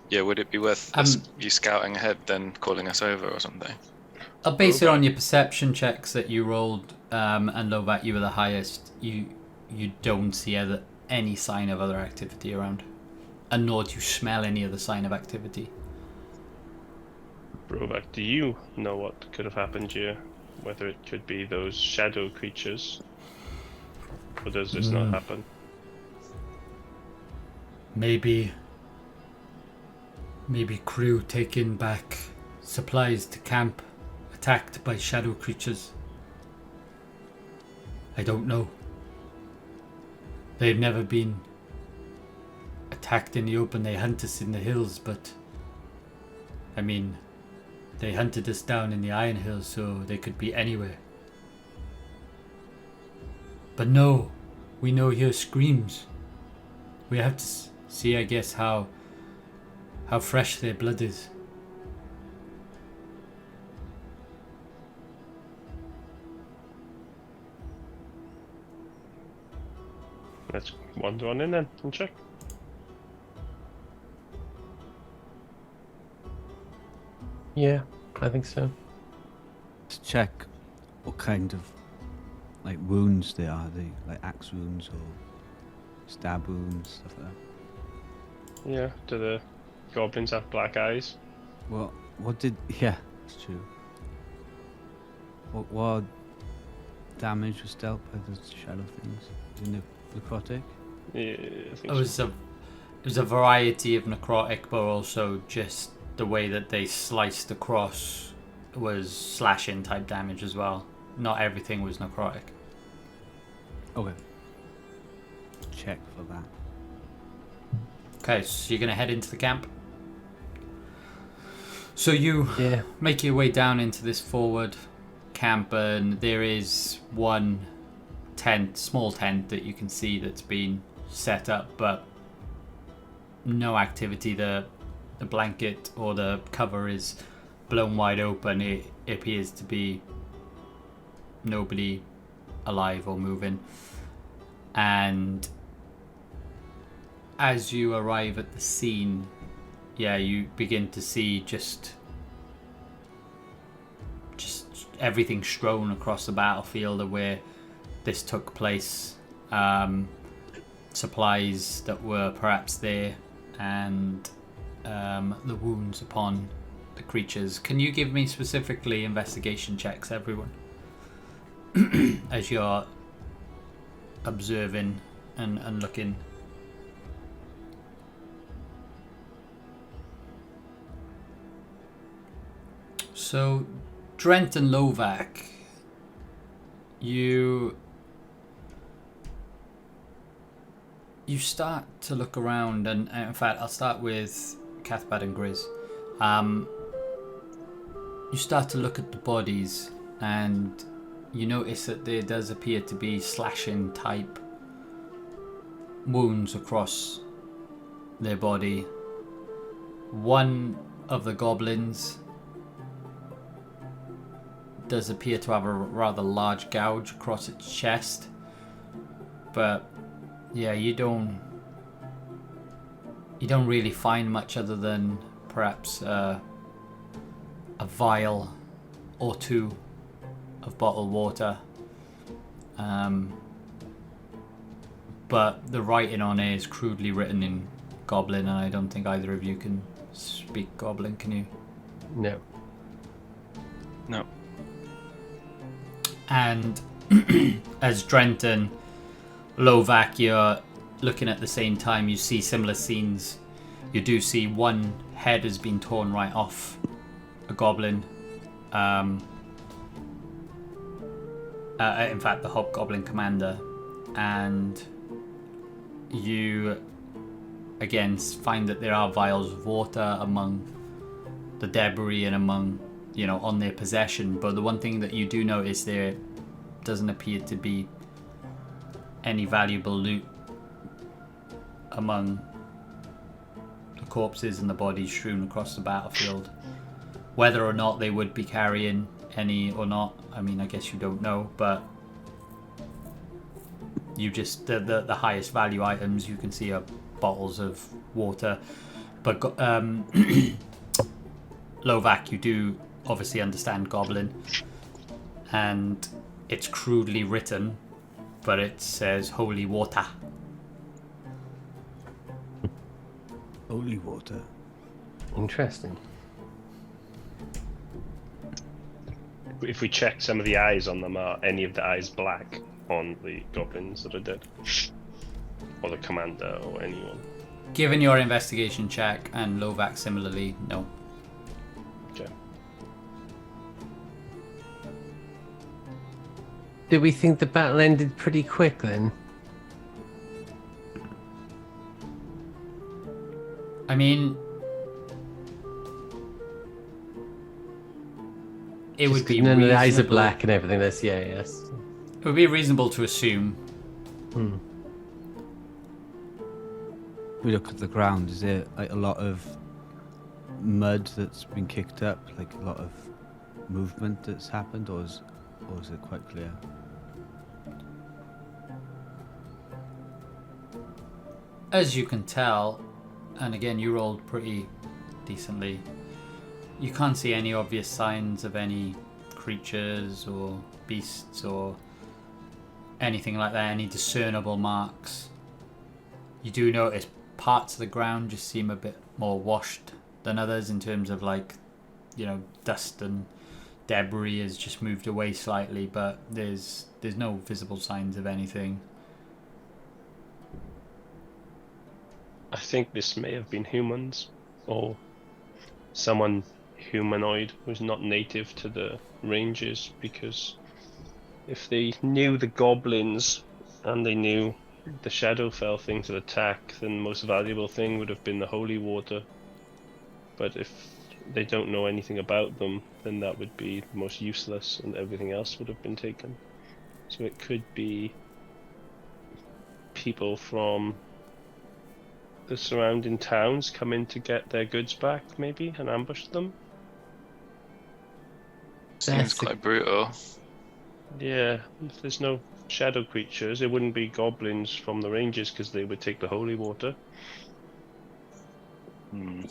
Yeah, would it be worth you scouting ahead, then calling us over or something? I'll base it on your perception checks that you rolled, and Lovat, you were the highest. You don't see any sign of other activity around, and nor do you smell any other sign of activity. Brovak, do you know what could have happened here? Whether it could be those shadow creatures, or does this not happen? Maybe crew taking back supplies to camp, attacked by shadow creatures. I don't know. They've never been attacked in the open. They hunt us in the hills, but I mean, they hunted us down in the Iron Hills, so they could be anywhere. But no, we know here screams. We have to see, I guess, how fresh their blood is. Let's wander on in then and check. Yeah, I think so. Let's check what kind of like wounds they are. Are they like axe wounds or stab wounds, stuff like that? Yeah. Do the goblins have black eyes? Well, what did? Yeah, that's true. What damage was dealt by the shadow things? In the necrotic? Yeah, I think It so. was a variety of necrotic, but also just the way that they sliced across was slashing type damage as well. Not everything was necrotic. Okay. Check for that. Okay, so you're going to head into the camp. So you Yeah. make your way down into this forward camp, and there is one tent, small tent that you can see that's been set up, but no activity. The blanket or the cover is blown wide open. It appears to be nobody alive or moving. And as you arrive at the scene, you begin to see just everything strewn across the battlefield of where this took place. Supplies that were perhaps there, and the wounds upon the creatures. Can you give me specifically investigation checks, everyone? As you're observing and looking. So, Drent and Lovac, you start to look around, and in fact, I'll start with Cathbad and Grizz. You start to look at the bodies, and you notice that there does appear to be slashing type wounds across their body. One of the goblins does appear to have a rather large gouge across its chest, but you don't really find much other than perhaps a vial or two of bottled water, but the writing on it is crudely written in Goblin, and I don't think either of you can speak Goblin. Can you? No. No. And as Drent and Lovac, you're looking at the same time, you see similar scenes. You do see one head has been torn right off a goblin. In fact, the hobgoblin commander. And you again find that there are vials of water among the debris and among, on their possession. But the one thing that you do notice, there doesn't appear to be any valuable loot among the corpses and the bodies strewn across the battlefield. Whether or not they would be carrying any or not, I mean, I guess you don't know, but you just, the highest value items you can see are bottles of water. But Lovac, you do obviously understand Goblin, and it's crudely written, but it says holy water. Holy water. Interesting. If we check some of the eyes on them, are any of the eyes black on the goblins that are dead? Or the commander or anyone? Given your investigation check, and Lovac similarly, no. Okay. Do we think the battle ended pretty quick then? I mean, it would be none of the eyes are reasonable- black and everything. That's yes. It would be reasonable to assume. We look at the ground. Is there like a lot of mud that's been kicked up, like a lot of movement that's happened, or is it quite clear? As you can tell, and again, you rolled pretty decently, You can't see any obvious signs of any creatures or beasts or anything like that, any discernible marks. You do notice parts of the ground just seem a bit more washed than others in terms of like, you know, dust and debris has just moved away slightly, but there's no visible signs of anything. I think this may have been humans, or someone humanoid who's not native to the ranges, because if they knew the goblins and they knew the Shadowfell thing to attack, then the most valuable thing would have been the holy water. But if they don't know anything about them, then that would be the most useless, and everything else would have been taken. So it could be people from the surrounding towns come in to get their goods back, maybe, and ambush them. Seems quite brutal. Yeah, if there's no shadow creatures, it wouldn't be goblins from the ranges because they would take the holy water.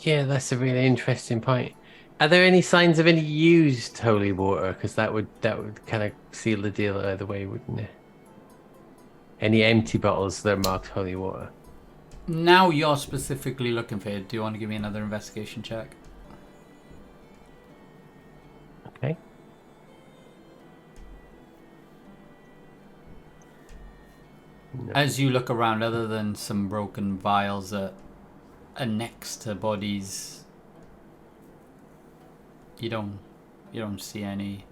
Yeah, that's a really interesting point. Are there any signs of any used holy water? Because that would kind of seal the deal either way, wouldn't it? Any empty bottles that are marked holy water? Now you're specifically looking for it. Do you want to give me another investigation check? Okay. No. As you look around, other than some broken vials that are next to bodies, you don't see any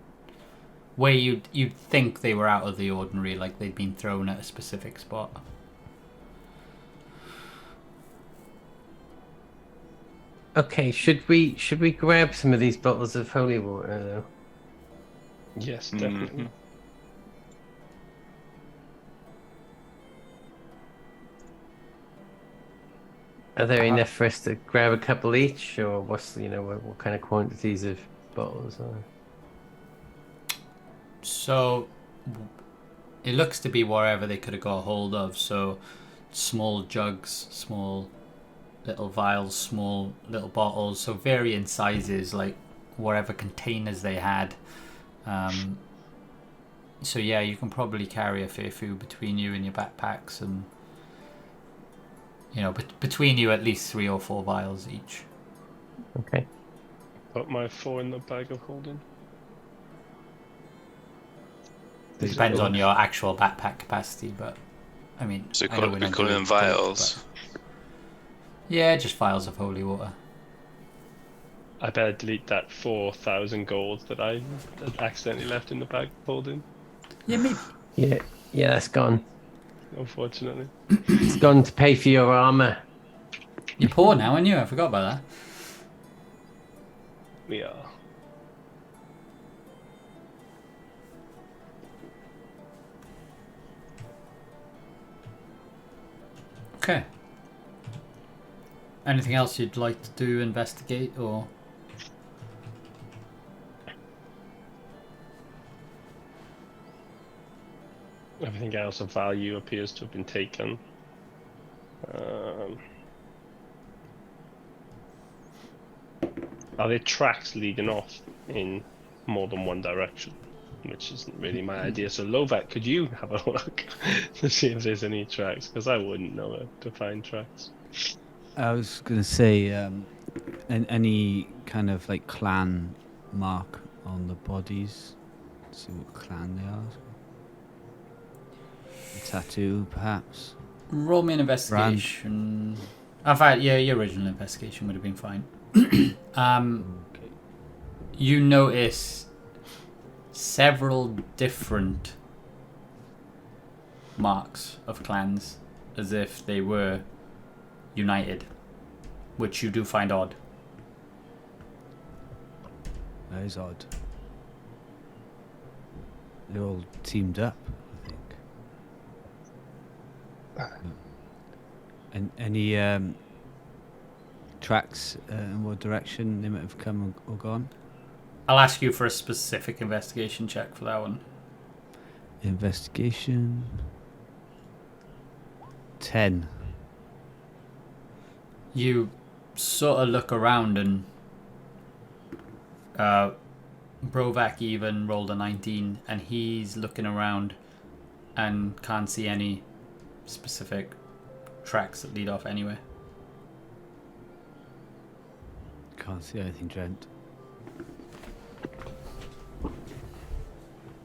where you'd think they were out of the ordinary, like they'd been thrown at a specific spot. Okay, should we grab some of these bottles of holy water though? Yes, definitely. Are there enough for us to grab a couple each, or what's what kind of quantities of bottles are? So it looks to be wherever they could have got a hold of. So small jugs, small little vials, small little bottles, so varying sizes, like whatever containers they had. So yeah, you can probably carry a fair few between you and your backpacks, and between you at least 3 or 4 vials each. Okay. Put my 4 in the bag of holding. It depends on your actual backpack capacity, but I mean, So I know we don't call do them it, vials. but yeah, just vials of holy water. I better delete that 4,000 gold that I accidentally left in the bag of holding. Yeah, maybe. Yeah, that's gone. Unfortunately. It's gone to pay for your armor. You're poor now, aren't you? I forgot about that. We are. Okay. Anything else you'd like to do, investigate, or? Everything else of value appears to have been taken. Are there tracks leading off in more than one direction? Which isn't really my idea. So Lovat, could you have a look to see if there's any tracks? Because I wouldn't know where to find tracks. I was gonna say, any kind of like clan mark on the bodies. See what clan they are. A tattoo, perhaps. Roll me an investigation. In fact, yeah, your original investigation would have been fine. Okay. You notice several different marks of clans, as if they were united, which you do find odd. That is odd. They're all teamed up, I think. And any tracks in what direction they might have come or gone? I'll ask you for a specific investigation check for that one. Investigation. 10. You sort of look around and Brovak even rolled a 19, and he's looking around and can't see any specific tracks that lead off anywhere. Can't see anything, Trent.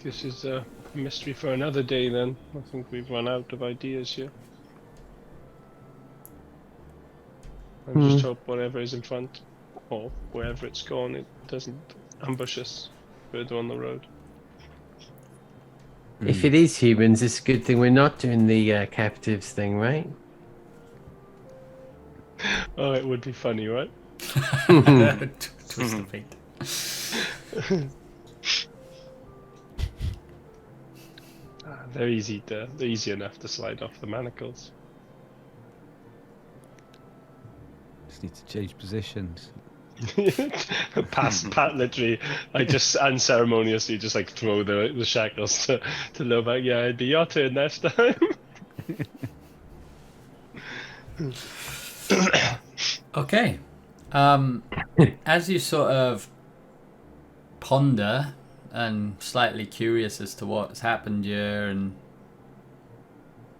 This is a mystery for another day then. I think we've run out of ideas here. I just hope whatever is in front, or wherever it's gone, it doesn't ambush us further on the road. If it is humans, it's a good thing we're not doing the captives thing, right? Oh, it would be funny, right? Twist of fate. They're easy enough to slide off the manacles. Just need to change positions. Pat literally, I just unceremoniously just like throw the shackles to Lovak. Yeah, it'd be your turn next time. Okay. As you sort of ponder and slightly curious as to what's happened here, and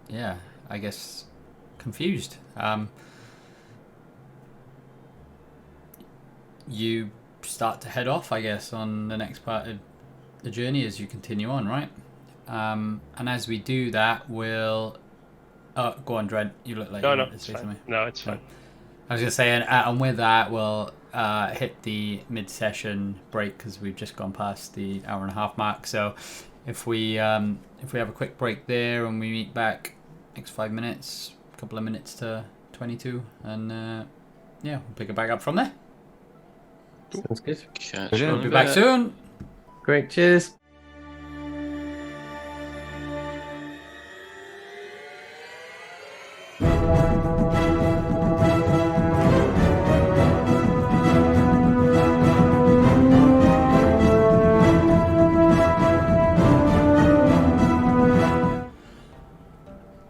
yeah, I guess confused. You start to head off, I guess, on the next part of the journey as you continue on, right? And as we do that, we'll... Oh, go on, Dredd. You look like you No, want to it's say fine. something. No, it's fine. I was going to say, and with that, we'll hit the mid-session break because we've just gone past the hour-and-a-half mark. So if we have a quick break there and we meet back next 5 minutes, a couple of minutes to 22, and yeah, we'll pick it back up from there. Sounds good. Catch Brilliant. you We'll in be a back bit. soon. Great, cheers.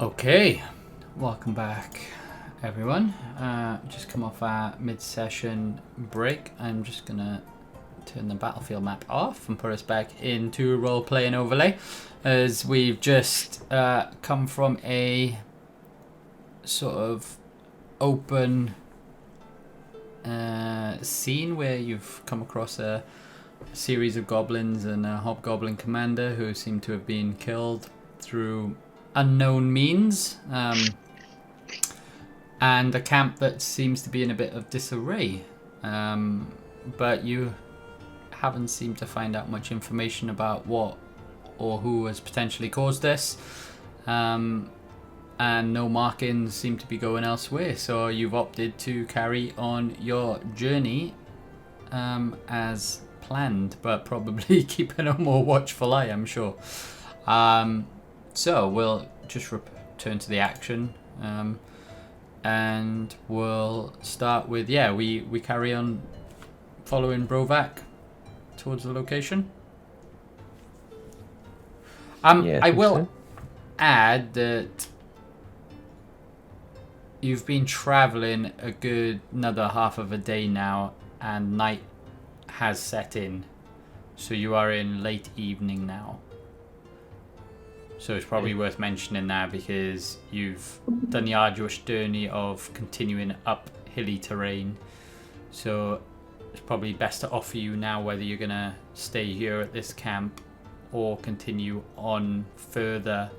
Okay, welcome back, everyone. Just come off our mid-session break. I'm just gonna turn the battlefield map off and put us back into role-playing overlay, as we've just come from a sort of open scene where you've come across a series of goblins and a hobgoblin commander who seem to have been killed through unknown means, and a camp that seems to be in a bit of disarray, but you haven't seemed to find out much information about what or who has potentially caused this, and no markings seem to be going elsewhere, so you've opted to carry on your journey as planned, but probably keeping a more watchful eye, I'm sure. So we'll just return to the action, and we'll start with, we carry on following Brovak towards the location. Yeah, I think will so. add that you've been traveling a good another half of a day now, and night has set in, so you are in late evening now. So it's probably worth mentioning now, because you've done the arduous journey of continuing up hilly terrain. So it's probably best to offer you now whether you're going to stay here at this camp or continue on further.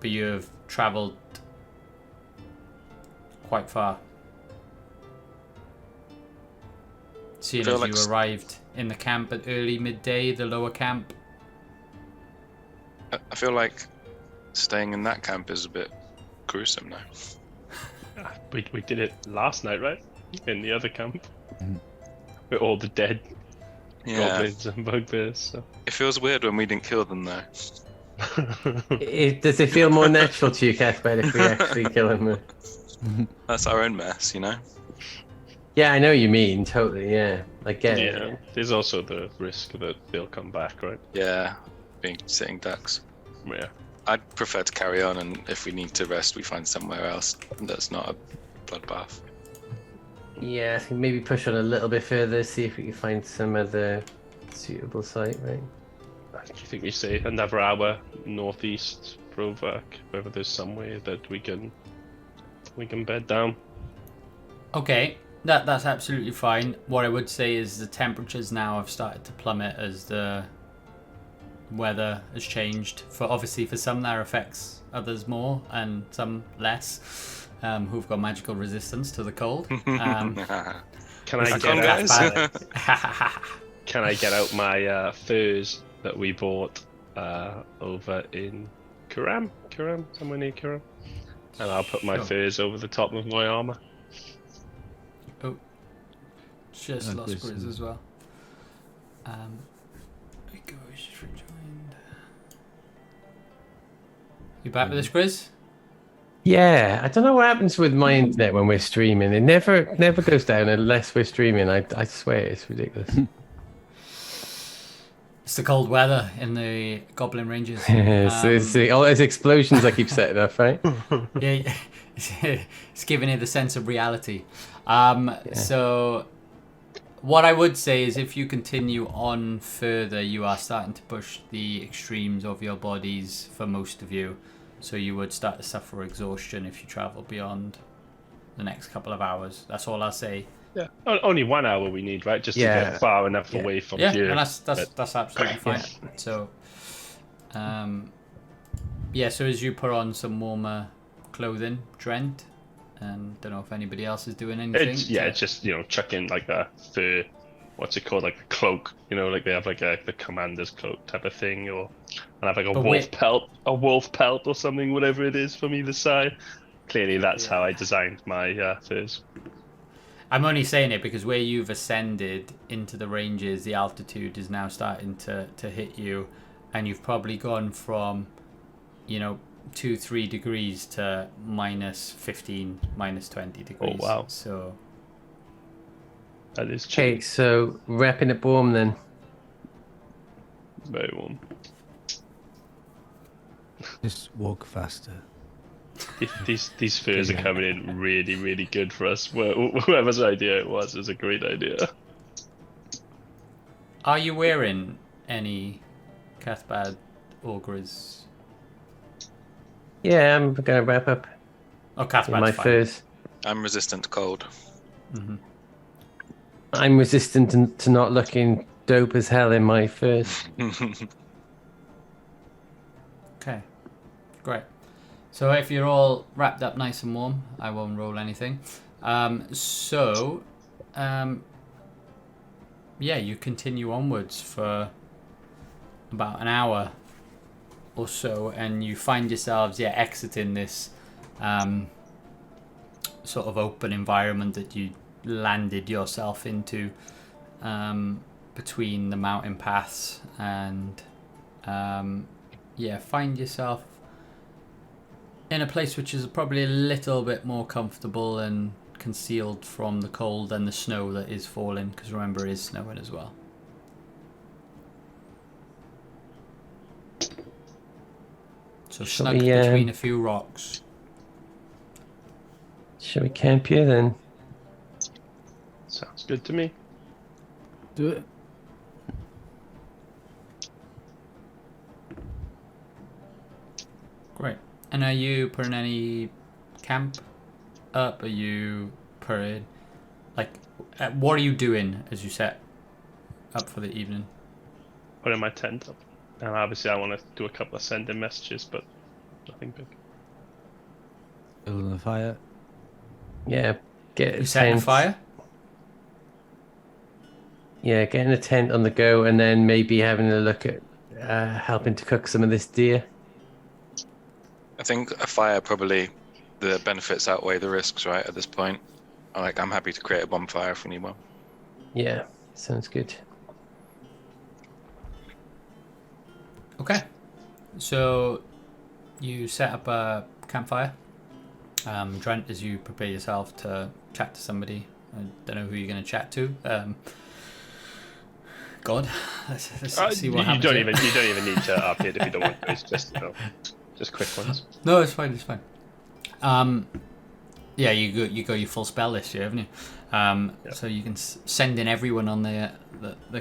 But you've travelled quite far. Seeing Feel as like you arrived in the camp at early midday, the lower camp. I feel like staying in that camp is a bit gruesome now. We did it last night, right? In the other camp. With all the dead goblins and bugbears. So. It feels weird when we didn't kill them though. Does it feel more natural to you, Cathbad, if we actually kill him? That's our own mess, you know? Yeah, I know you mean, totally, yeah. I get Yeah, it. there's also the risk that they'll come back, right? Yeah, being sitting ducks. Yeah. I'd prefer to carry on, and if we need to rest, we find somewhere else that's not a bloodbath. Yeah, I think maybe push on a little bit further, see if we can find some other suitable site, right? Do you think we say another hour northeast Provac, whether there's somewhere that we can bed down? Okay, that's absolutely fine. What I would say is the temperatures now have started to plummet as the weather has changed. Obviously for some that affects others more and some less. Who've got magical resistance to the cold. Can I Come get guys. Can I get out my furs that we bought over in Kuram, somewhere near Kuram, and I'll put my Sure. furs over the top of my armor. Just lost Grizz. Grizz as well. There we go, he's just rejoined. You back with us, Grizz? Yeah, I don't know what happens with my internet when we're streaming. It never goes down unless we're streaming. I swear it's ridiculous. It's the cold weather in the Goblin Ranges. It's all those explosions I keep setting up, right? Yeah, it's giving you the sense of reality. So what I would say is if you continue on further, you are starting to push the extremes of your bodies for most of you. So you would start to suffer exhaustion if you travel beyond the next couple of hours. That's all I'll say. Yeah, only 1 hour we need, right? Just to Yeah. get far enough Yeah. away from Yeah, here. and that's absolutely fine. So, so as you put on some warmer clothing, Trent, and don't know if anybody else is doing anything. It's just chuck in like a fur, what's it called, like a cloak, like they have like the commander's cloak type of thing, and have like a But wolf pelt or something, whatever it is from either side. Clearly, that's how I designed my furs. I'm only saying it because where you've ascended into the ranges, the altitude is now starting to hit you, and you've probably gone from, 2-3 degrees to -15, -20 degrees. Oh, wow. So That is true. Okay, so wrapping it warm then. Very warm. Just walk faster. These furs are coming in really, really good for us. Whoever's idea it was a great idea. are you wearing any Cathbad Augurs? Yeah, I'm gonna wrap up Oh, in Cathbad's my fine. furs. I'm resistant to cold. Mm-hmm. I'm resistant to not looking dope as hell in my furs. Okay, great. So if you're all wrapped up nice and warm, I won't roll anything. You continue onwards for about an hour or so, and you find yourselves exiting this sort of open environment that you landed yourself into between the mountain paths, and find yourself in a place which is probably a little bit more comfortable and concealed from the cold and the snow that is falling, because remember, it is snowing as well. So snug between a few rocks. Shall we camp here then? Sounds good to me. Do it. Great. And are you putting any camp up? Are you putting, what are you doing as you set up for the evening? Putting my tent up. And obviously I want to do a couple of sending messages, but nothing big. Building a fire. Yeah, get You a setting a tent. fire? Yeah, getting a tent on the go, and then maybe having a look at helping to cook some of this deer. I think a fire probably the benefits outweigh the risks, right? At this point, I'm happy to create a bonfire if we need one. Yeah, sounds good. Okay. So you set up a campfire. Trent, as you prepare yourself to chat to somebody, I don't know who you're going to chat to. God, let's see what happens. You don't even need to update if you don't want to. It's just just quick ones. No, it's fine. It's fine. Yeah, you got your full spell list here, haven't you? So you can send in everyone on the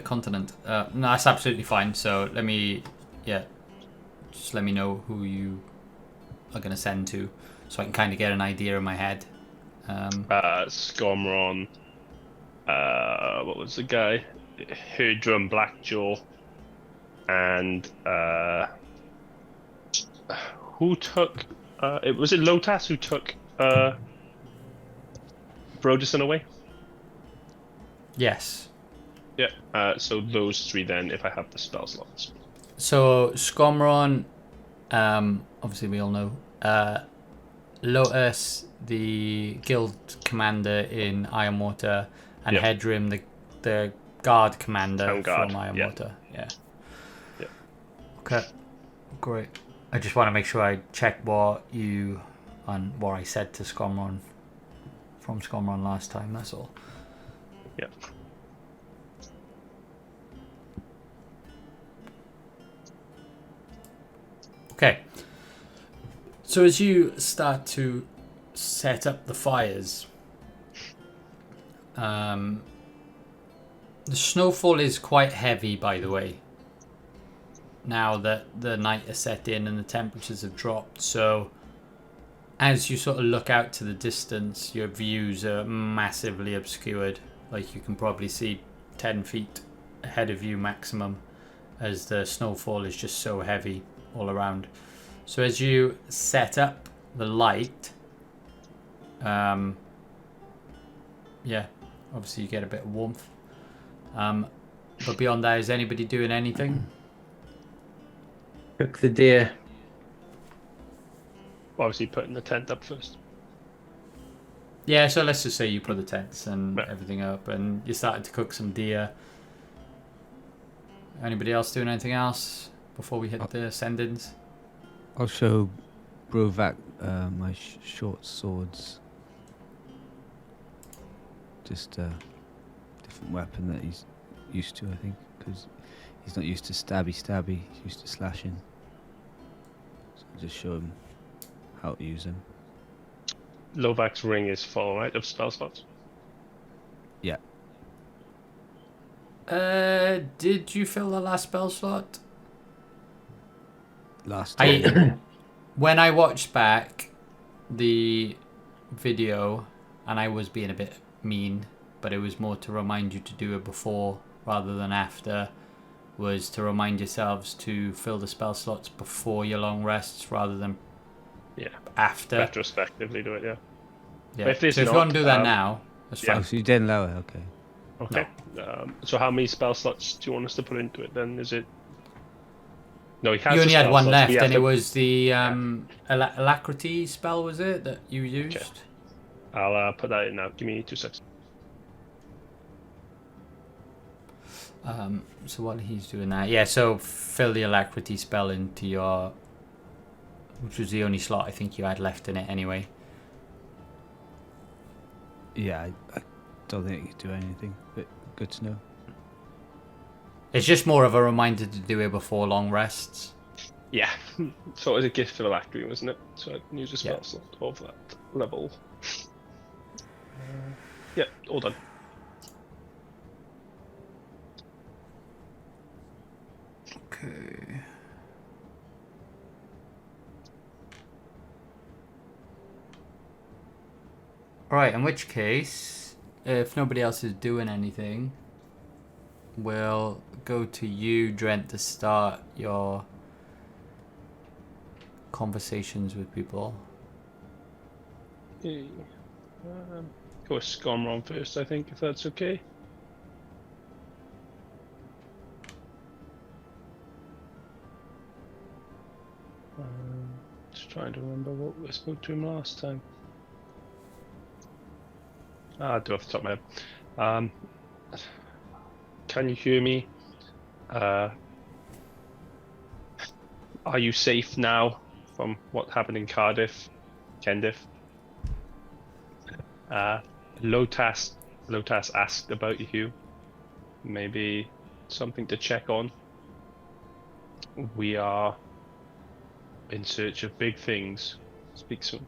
continent. No, that's absolutely fine. So just let me know who you are going to send to, so I can kind of get an idea in my head. Skomron. What was the guy? Herdrum Blackjaw. And who took? Was it Lotas who took Brodison away? Yes. Yeah. So those three then, if I have the spell slots. So Skomron, obviously we all know. Lotus, the guild commander in Ironwater, and Hedrim, the guard commander Town guard, from Ironwater. Yeah. Yep. Okay. Great. I just want to make sure I check what I said to Skomron from Skomron last time. That's all. Yeah. Okay. So as you start to set up the fires, the snowfall is quite heavy, by the way, now that the night has set in and the temperatures have dropped. So as you sort of look out to the distance, your views are massively obscured. Like you can probably see 10 feet ahead of you maximum, as the snowfall is just so heavy all around. So as you set up the light, obviously you get a bit of warmth. But beyond that, is anybody doing anything? Cook the deer. Obviously, putting the tent up first. Yeah, so let's just say you put the tents and Right. everything up, and you started to cook some deer. Anybody else doing anything else before we hit the send-ins? I'll show Brovak my short swords. Just a different weapon that he's used to, I think, because he's not used to stabby. He's used to slashing. So I'll just show him how to use them. Lovak's ring is full, right, of spell slots? Yeah. Did you fill the last spell slot? Last time. When I watched back the video, and I was being a bit mean, but it was more to remind you to do it before rather than after, was to remind yourselves to fill the spell slots before your long rests rather than after. Retrospectively do it, yeah. Yeah. If there's so if you not, want to do that now, that's yeah. fine. Oh, so you didn't lower, okay. Okay. So how many spell slots do you want us to put into it then? Is it... No, he has You only the had spell one slots, left, we have and it to- was the alacrity spell, was it, that you used? Okay. I'll put that in now. Give me 2 seconds. So while he's doing that, so fill the alacrity spell into your, which was the only slot I think you had left in it anyway. Yeah, I don't think it could do anything, but good to know. It's just more of a reminder to do it before long rests. Yeah. So it was a gift for the Lacry, wasn't it? So I can use a spell Yeah. slot of that level. Yeah, all done. Okay. Right, in which case, if nobody else is doing anything, we'll go to you, Drent, to start your conversations with people. Okay. Go with Skomron first, I think, if that's okay. Just trying to remember what we spoke to him last time. I do off the top of my head. Can you hear me? Are you safe now from what happened in Cardiff, Kendiff? Lotas asked about you. Maybe something to check on. We are in search of big things. Speak soon.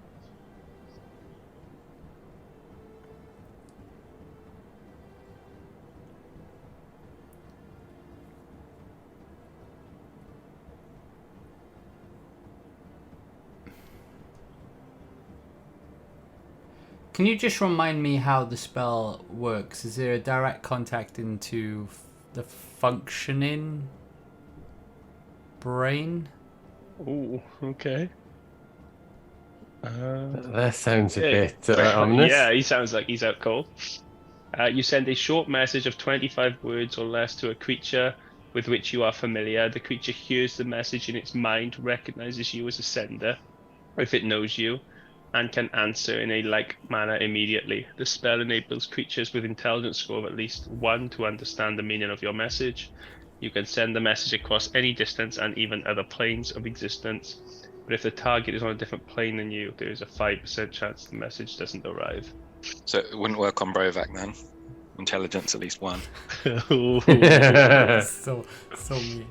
Can you just remind me how the spell works? Is there a direct contact into the functioning brain? Ooh, okay. That sounds a Yeah. bit ominous. Yeah, he sounds like he's out cold. You send a short message of 25 words or less to a creature with which you are familiar. The creature hears the message in its mind, recognizes you as a sender, if it knows you, and can answer in a like manner immediately. The spell enables creatures with intelligence score of at least 1 to understand the meaning of your message. You can send the message across any distance and even other planes of existence. But if the target is on a different plane than you, there is a 5% chance the message doesn't arrive. So it wouldn't work on Brovak then. Intelligence at least 1. So mean.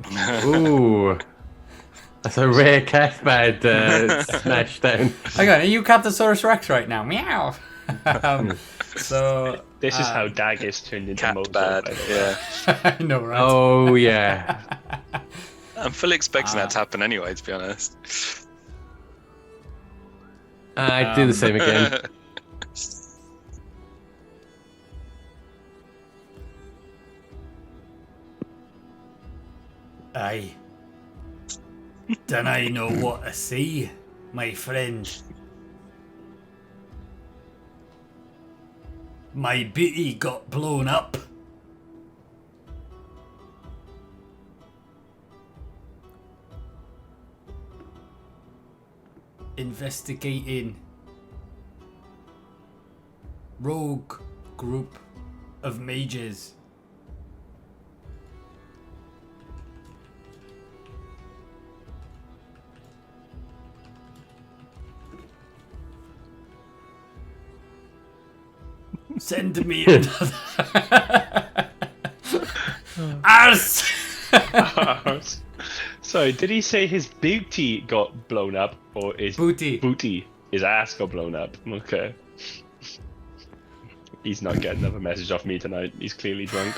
Ooh. That's a rare Cathbad smash down. Hang on, are you Captosaurus Rex right now? Meow. So This is how Daggers turned into Cat Mozo. bad, by the way. yeah. I know, right? Oh, yeah. I'm fully expecting that to happen anyway, to be honest. I'd do the same again. Aye. Then I know what to say, my friend. My booty got blown up. Investigating rogue group of mages. Send me another. Arse! Sorry, did he say his booty got blown up or his Booty. his ass got blown up? Okay. He's not getting another message off me tonight. He's clearly drunk.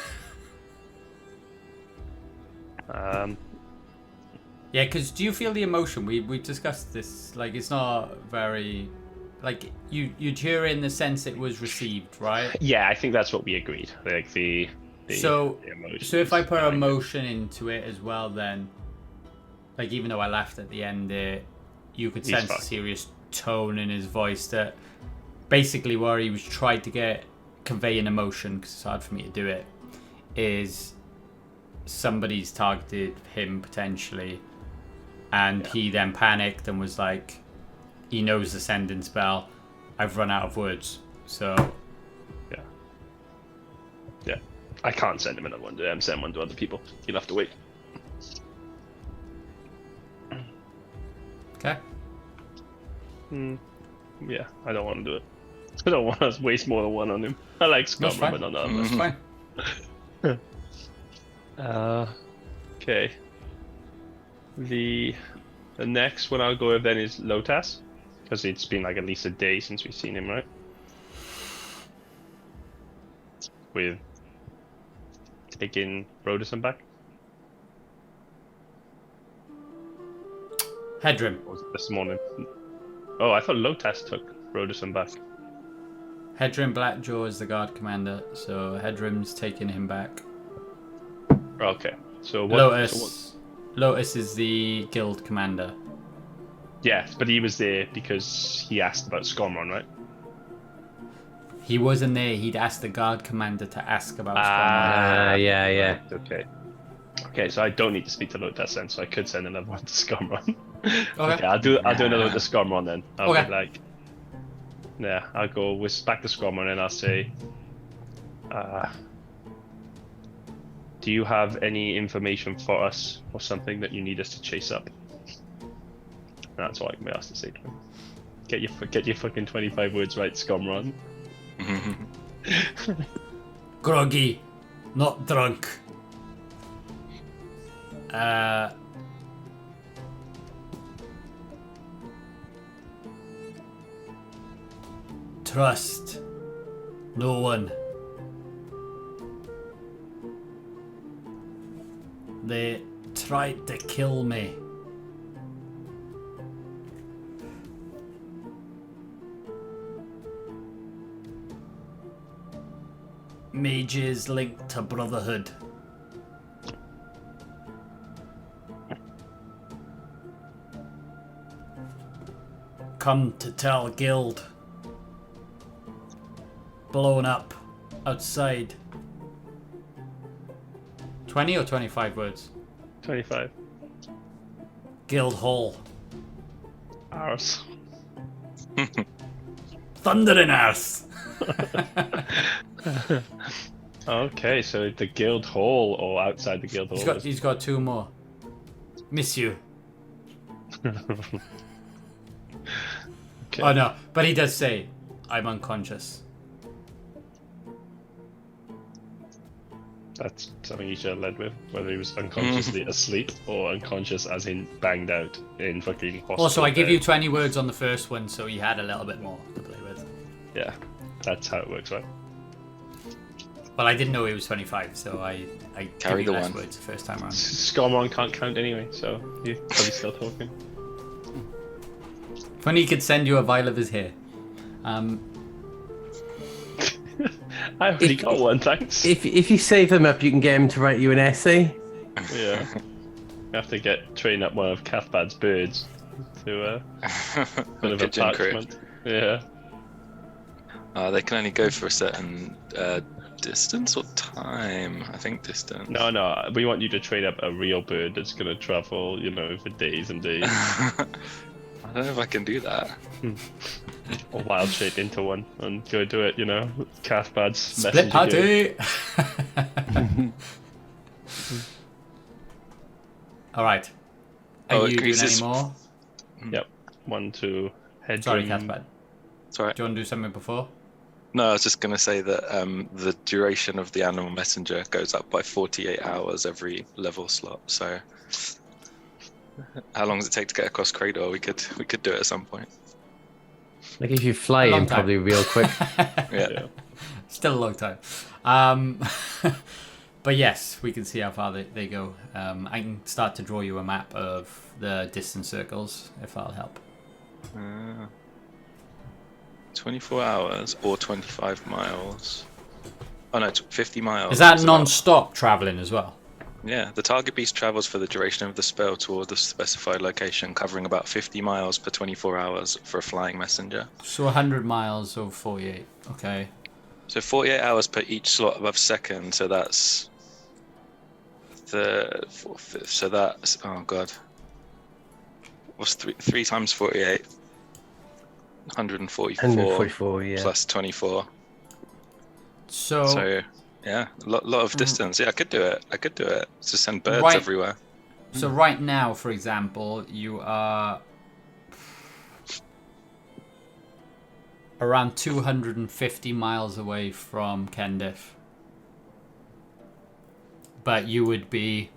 Yeah, because do you feel the emotion? We discussed this. Like, it's not very. Like, you'd hear in the sense it was received, right? Yeah, I think that's what we agreed. Like the emotion. So if I put emotion into it as well, then, like, even though I laughed at the end there, you could sense a serious tone in his voice that basically where he was trying to convey an emotion, because it's hard for me to do it, is somebody's targeted him potentially, and he then panicked and was like, he knows the sending spell, I've run out of words, so yeah, I can't send him another one to them. Send one to other people. He'll have to wait. okay. Yeah, I don't want to do it. I don't want to waste more than one on him. I like That's Scum, fine. but not that That's fine. Okay. The next one I'll go with then is Lotas, because it's been like at least a day since we've seen him, right? With taking Rhodison back. Hedrim. Or was it this morning? Oh, I thought Lotas took Rhodison back. Hedrim Blackjaw is the guard commander, so Hedrim's taking him back. Okay, so what? Lotus. Lotus is the guild commander. Yeah, but he was there because he asked about Scormon, right? He wasn't there. He'd asked the guard commander to ask about Scormon. Yeah. Okay. Okay, so I don't need to speak to Lotus then, so I could send another one to Scormon. Okay. I'll do another one to Scormon then. I'll Okay. be like, yeah, I'll go back to Scormon and I'll say, do you have any information for us or something that you need us to chase up? And that's all I can be asked to say to him. Get your fucking 25 words right, Scumron. Groggy, not drunk. Trust no one. They tried to kill me. Mages linked to Brotherhood. Come to tell guild. Blown up outside. 20 or 25 words? 25. Guild Hall. Ours. Thunder in Earth. Okay, so the guild hall or outside the guild hall? He's got 2 more. Miss you. Okay. Oh no, but he does say, I'm unconscious. That's something you should have led with, whether he was unconsciously asleep or unconscious as in banged out in fucking hospital. Also, I give bed. you 20 words on the first one, so you had a little bit more to play with. Yeah, that's how it works, right? Well, I didn't know he was 25, so I Carry gave you the less one. words the first time around. Scormon can't count anyway, so you're probably still talking. Funny he could send you a vial of his hair. I already got one, thanks. If you save him up, you can get him to write you an essay. Yeah. You have to train up one of Cathbad's birds to bit of Pigeon crew. attachment. Yeah. They can only go for a certain distance or time. I think distance. No, we want you to train up a real bird that's gonna travel, for days and days. I don't know if I can do that. Or wild shape into one and go do it, Cathbad's Split messenger party! Alright. Are you doing increases- any more? game. Yep. 1, 2, head Sorry, drum. Cathbad. Sorry. Do you want to do something before? No, I was just going to say that the duration of the animal messenger goes up by 48 hours every level slot. So, how long does it take to get across Creydor? We could do it at some point. Like if you fly A long in, time. probably real quick. Yeah. Still a long time. But yes, we can see how far they go. I can start to draw you a map of the distance circles, if that'll help. 24 hours or 25 miles. Oh no, it's 50 miles. Is that It's about- non-stop traveling as well? Yeah, the target beast travels for the duration of the spell toward the specified location, covering about 50 miles per 24 hours for a flying messenger. So 100 miles over 48. Okay. So 48 hours per each slot above second, so that's so that's, oh god. What's 3 times 48? 144 144, yeah. plus 24. So, So yeah, a lot of distance. Yeah, I could do it. Just send birds Right. everywhere. so right now, for example, you are around 250 miles away from Kendif. But you would be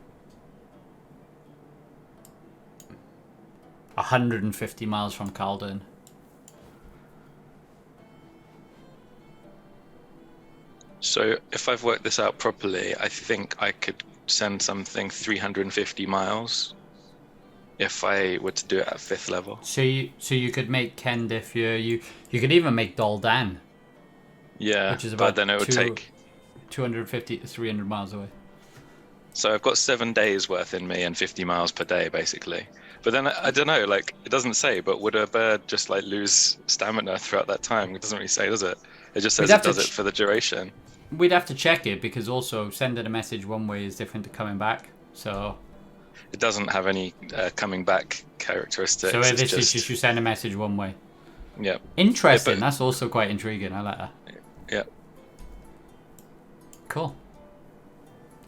150 miles from Caldern. So if I've worked this out properly, I think I could send something 350 miles if I were to do it at 5th level. So you could make Kendif here. You could even make Daldan, Yeah, which is about but then it would take. 250 to 300 miles away. So I've got 7 days worth in me and 50 miles per day, basically. But then I don't know, like it doesn't say. But would a bird just like lose stamina throughout that time? It doesn't really say, does it? It just says We'd have it does to it for the duration. We'd have to check it because also sending a message one way is different to coming back. So It doesn't have any coming back characteristics. so it's this is just you send a message one way. Yeah, Interesting. Yeah, but- That's also quite intriguing. I like that. yeah. Cool.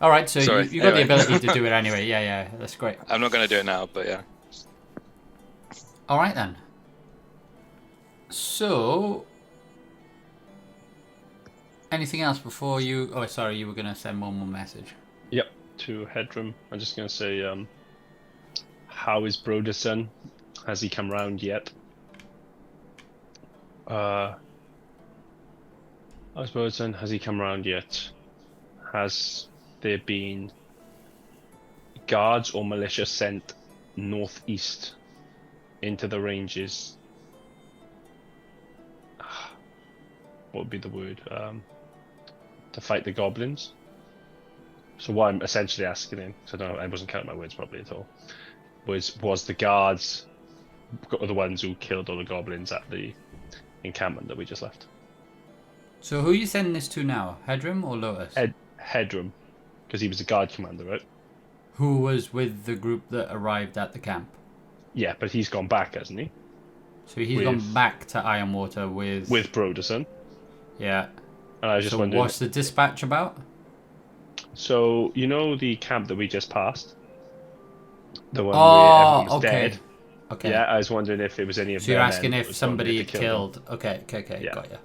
All right. So Sorry, you got the anyway. ability to do it anyway. Yeah. That's great. I'm not going to do it now, but yeah. All right then. So, anything else before you? Oh, sorry, you were gonna send one more message. Yep, to Headroom. I'm just gonna say, how is Broderson? Has he come round yet? How's Broderson? Has he come round yet? Has there been guards or militia sent northeast into the ranges? What would be the word? to fight the goblins. So what I'm essentially asking him, so I wasn't counting my words properly at all, was the guards the ones who killed all the goblins at the encampment that we just left? So who are you sending this to now? Hedrum or Lotus? Hedrum, because he was the guard commander, right? Who was with the group that arrived at the camp? Yeah, but he's gone back, hasn't he? So he's gone back to Ironwater with Broderson. Yeah. And I was just so wondering. What's the dispatch about? So you know the camp that we just passed, the one where everyone was dead. Okay. Yeah, I was wondering if it was any of. So you're asking if somebody had killed. Okay. Yeah. Got you.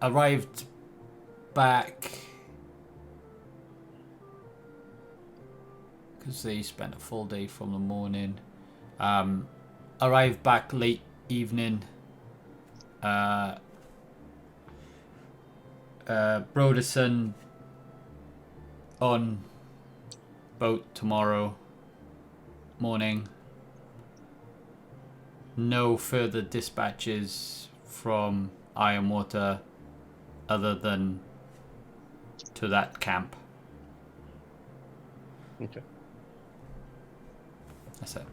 Arrived back because they spent a full day from the morning. Arrived back late evening. Broderson on boat tomorrow morning. No further dispatches from Ironwater other than to that camp. Okay. That's it.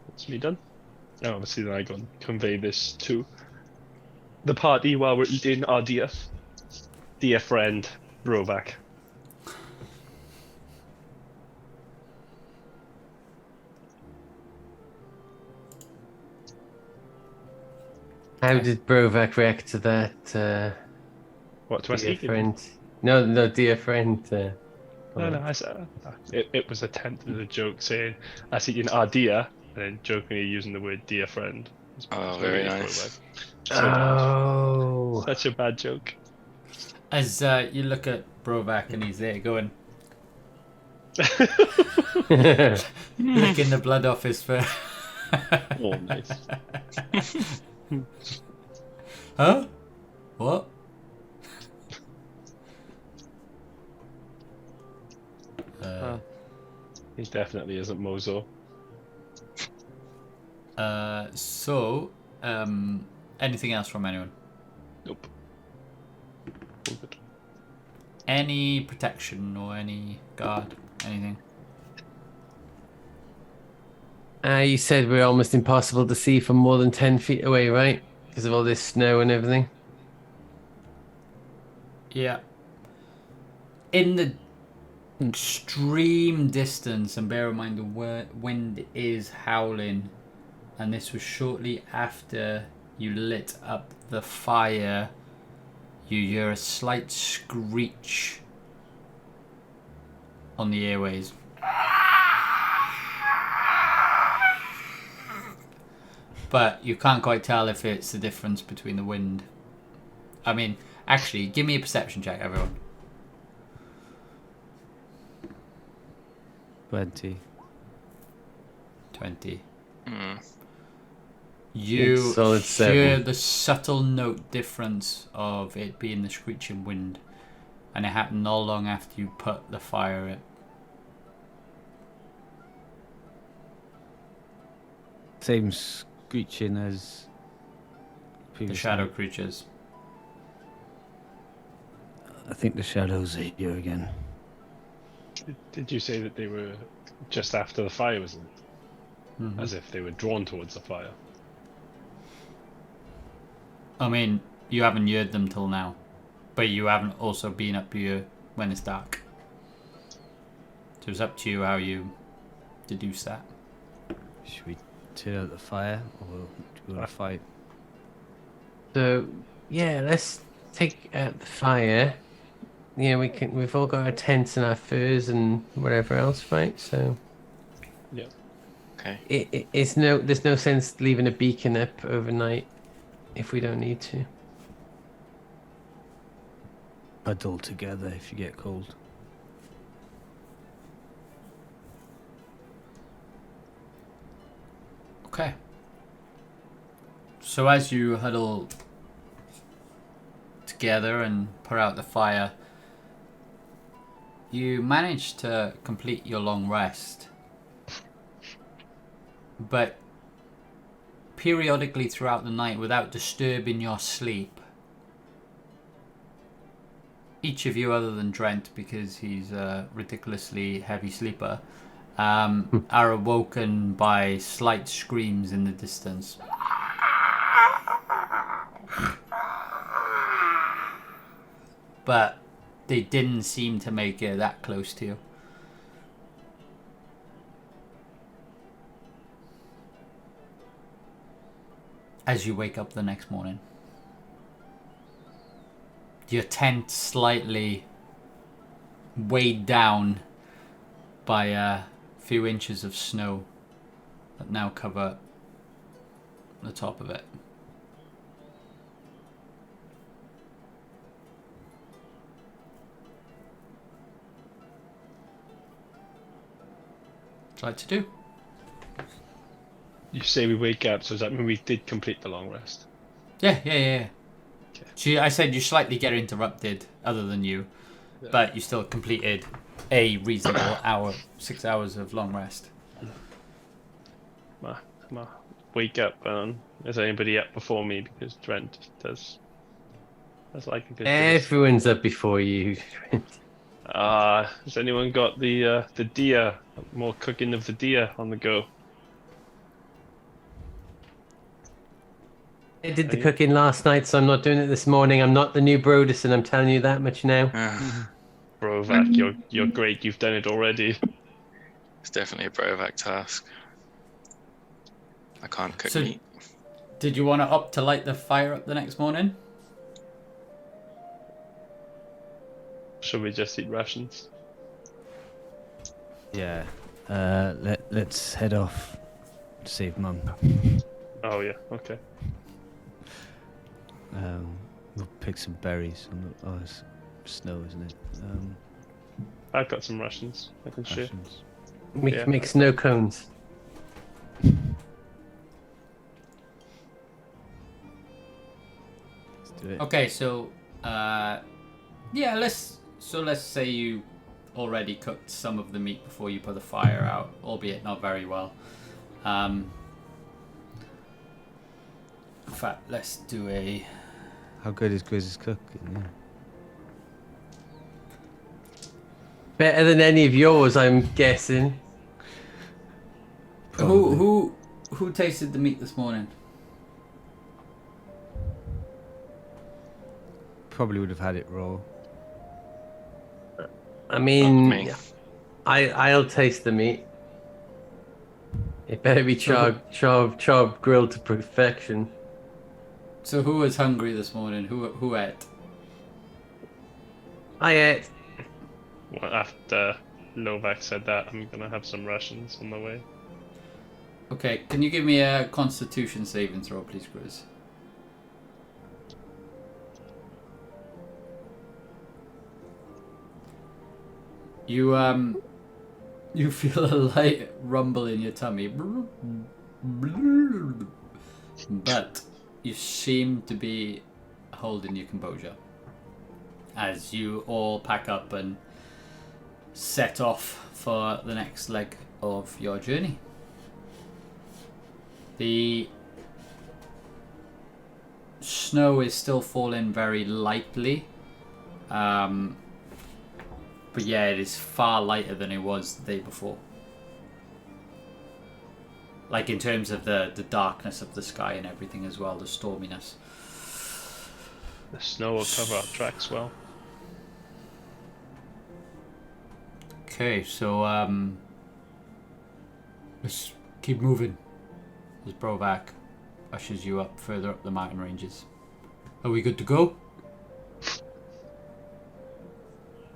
That's me done. Now obviously then I go and convey this to the party while we're eating our dear friend Rovak. How did Brovak react to that? What, to us dear eating? friend? No, dear friend. No, I said it was attempted as a joke, saying us eating our dear, and then jokingly using the word dear friend. Oh, very nice. Such a bad joke. As you look at Brovak and he's there going, licking the blood off his fur. Oh, nice. Huh? What? He definitely isn't Mozo. Anything else from anyone? Nope. All good. Any protection or any guard? Anything? You said we're almost impossible to see from more than 10 feet away, right? Because of all this snow and everything. Yeah. In the extreme distance, and bear in mind the wind is howling, and this was shortly after you lit up the fire, you hear a slight screech on the airways. But you can't quite tell if it's the difference between the wind. I mean, actually, give me a perception check, everyone. 20. You Solid hear 7. the subtle note difference of it being the screeching wind, and it happened not long after you put the fire in. Same screeching as The previous shadow night. creatures. I think the shadows are here again. Did you say that they were just after the fire was lit? Mm-hmm. As if they were drawn towards the fire? I mean, you haven't heard them till now, but you haven't also been up here when it's dark. So it's up to you how you deduce that. Should we turn out the fire or do we want to fight? So, yeah, let's take out the fire. Yeah, we've all got our tents and our furs and whatever else, right? So, Yeah. Okay. there's no sense leaving a beacon up overnight if we don't need to. Huddle together if you get cold. Okay. So as you huddle together and put out the fire, you manage to complete your long rest. But periodically throughout the night without disturbing your sleep. Each of you, other than Drent, because he's a ridiculously heavy sleeper, are awoken by slight screams in the distance. But they didn't seem to make it that close to you. As you wake up the next morning, your tent slightly weighed down by a few inches of snow that now cover the top of it. What would you like to do? You say we wake up, so does that mean we did complete the long rest? Yeah. Okay. So I said you slightly get interrupted, other than you, but you still completed a reasonable 6 hours of long rest. Wake up, is anybody up before me? Because Trent does like a good Everyone's up before you. Has anyone got the deer, more cooking of the deer on the go? I did the cooking last night, so I'm not doing it this morning. I'm not the new Brodus, I'm telling you that much now. Brovac, you're great. You've done it already. It's definitely a Brovac task. I can't cook So, meat. did you want to opt to light the fire up the next morning? Should we just eat rations? Yeah. Let's head off to save Mum. Oh yeah, okay. We'll pick some berries. It's snow, isn't it? I've got some rations. I can share. Rations. We Yeah. can make snow cones. Let's do it. Okay, so let's say you already cooked some of the meat before you put the fire out, albeit not very well. In fact, let's do a. How good is Grizz's cooking? Yeah. Better than any of yours, I'm guessing. Probably. Who tasted the meat this morning? Probably would have had it raw. I mean, Me. I'll taste the meat. It better be char grilled to perfection. So who was hungry this morning? Who ate? I ate. Well, after Lovac said that, I'm gonna have some rations on the way. Okay, can you give me a Constitution saving throw, please, Grizz? You feel a light rumble in your tummy, but you seem to be holding your composure as you all pack up and set off for the next leg of your journey. The snow is still falling very lightly, but yeah, it is far lighter than it was the day before. Like in terms of the darkness of the sky and everything as well, the storminess. The snow will cover our tracks well. Okay, so let's keep moving. As Brovac ushers you up further up the mountain ranges. Are we good to go?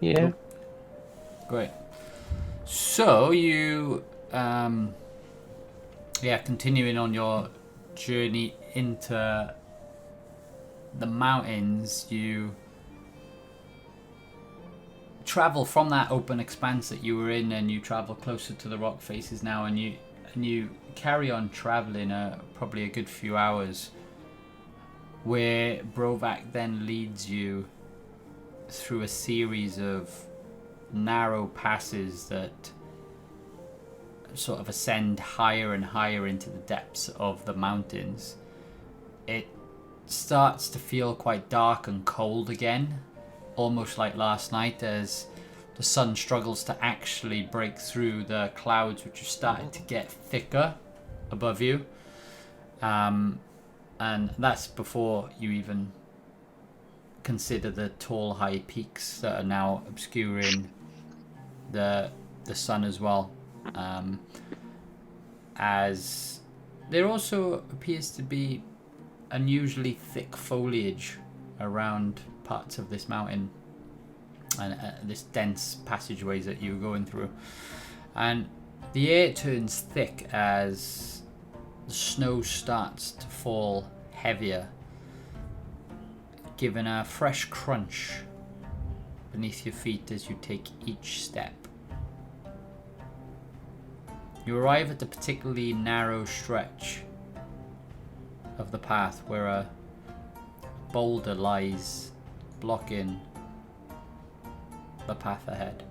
Yeah. Great. So you, continuing on your journey into the mountains, you travel from that open expanse that you were in, and you travel closer to the rock faces now, and you carry on traveling probably a good few hours, where Brovac then leads you through a series of narrow passes that sort of ascend higher and higher into the depths of the mountains, it starts to feel quite dark and cold again, almost like last night, as the sun struggles to actually break through the clouds, which are starting to get thicker above you. And that's before you even consider the tall, high peaks that are now obscuring the sun as well. As there also appears to be unusually thick foliage around parts of this mountain and this dense passageways that you're going through, and the air turns thick as the snow starts to fall heavier, giving a fresh crunch beneath your feet as you take each step. You arrive at the particularly narrow stretch of the path where a boulder lies blocking the path ahead.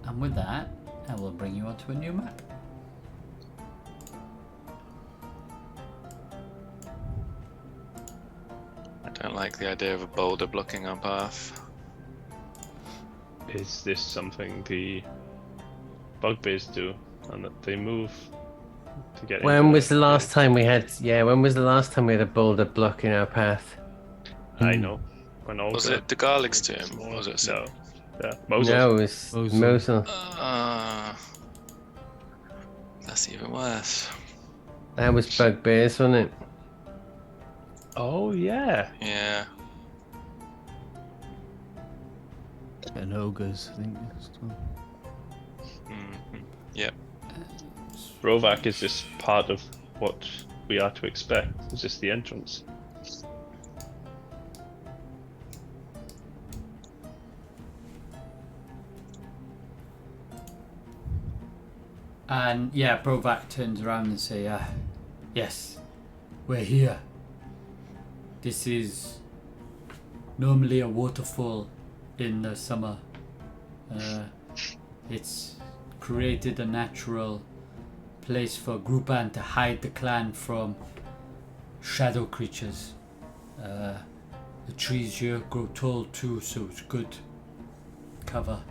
And with that, I will bring you onto a new map. I don't like the idea of a boulder blocking our path. Is this something the bugbears do, and that they move to get? When was the last time we had? Yeah, when was the last time we had a boulder blocking our path? I know. When all Was it the Garlic's tomb? Or was it no? Yeah, Moses. No, it was Mosul. Mosul. That's even worse. That was bugbears, wasn't it? Oh yeah. Yeah. And ogres, I think. As well. Yep. Rovak is just part of what we are to expect. It's just the entrance. And yeah, Brovak turns around and say, yes, we're here. This is normally a waterfall in the summer. It's created a natural place for Grupan to hide the clan from shadow creatures. The trees here grow tall too, so it's good cover.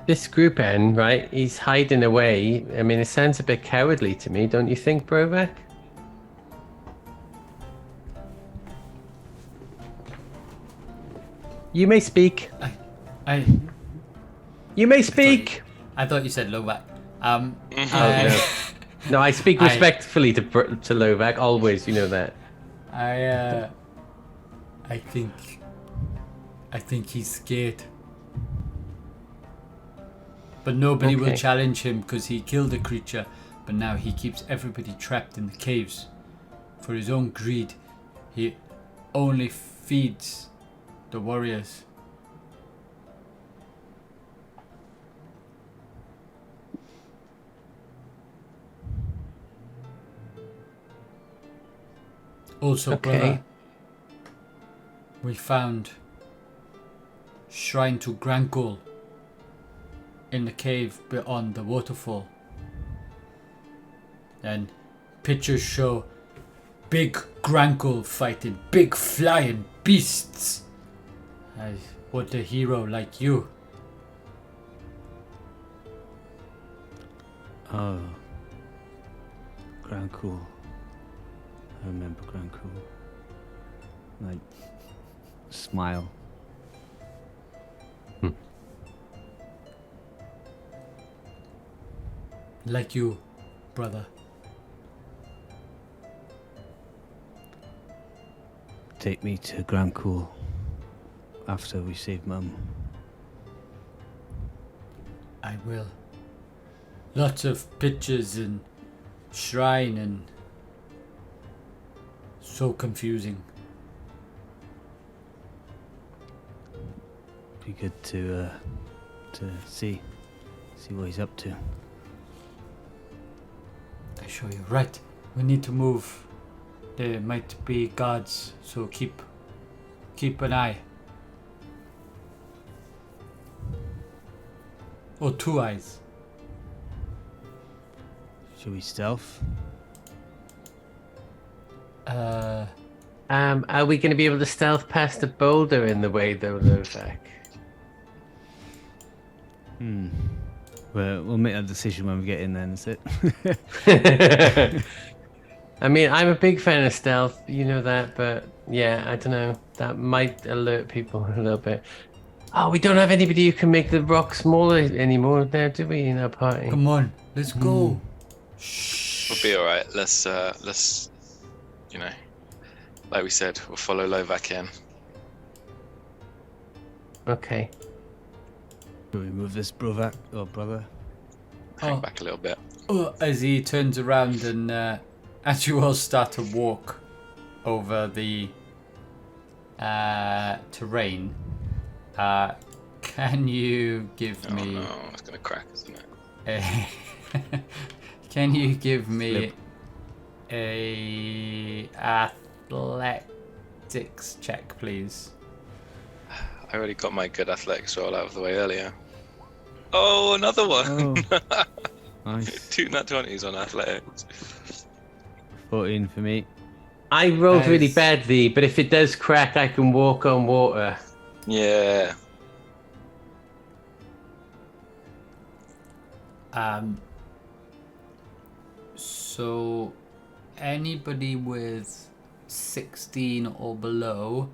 This group N, right? He's hiding away. I mean, it sounds a bit cowardly to me, don't you think, Brovak? You may speak. You may speak. I thought you said Lovak. Oh, no. No, I speak respectfully to Lovak, always, you know that. I think he's scared. But nobody will Okay. challenge him because he killed a creature, but now he keeps everybody trapped in the caves. For his own greed, he only feeds the warriors. Also, Okay. brother, we found Shrine to Grankul in the cave beyond the waterfall. And pictures show big Grankul fighting big flying beasts. I want a hero like you. Oh. Grand Cool. I remember Grand Cool. Like, smile. Like you, brother. Take me to Grand Cool after we save Mum. I will. Lots of pictures and shrine and so confusing. Be good to see what he's up to. I show you. Right. We need to move. There might be guards, so keep an eye. Or 2 eyes. Should we stealth? Are we going to be able to stealth past a boulder in the way, though, Lovak? Well, we'll make that decision when we get in then, is it? I mean, I'm a big fan of stealth, you know that, but yeah, I don't know. That might alert people a little bit. Oh, we don't have anybody who can make the rock smaller anymore now, do we, in our party? Come on, let's go. We'll be all right. Let's, you know, like we said, we'll follow Lovak in. Okay. Should we move this brother? Hang back a little bit. As he turns around and as you all start to walk over the terrain, can you give me... Oh no, it's going to crack, isn't it? Can you give me a athletics check, please? I already got my good athletics roll out of the way earlier. Oh, another one! Oh, nice. 2 nat 20s on athletics. 14 for me. I rolled really badly, but if it does crack, I can walk on water. Yeah. So anybody with 16 or below,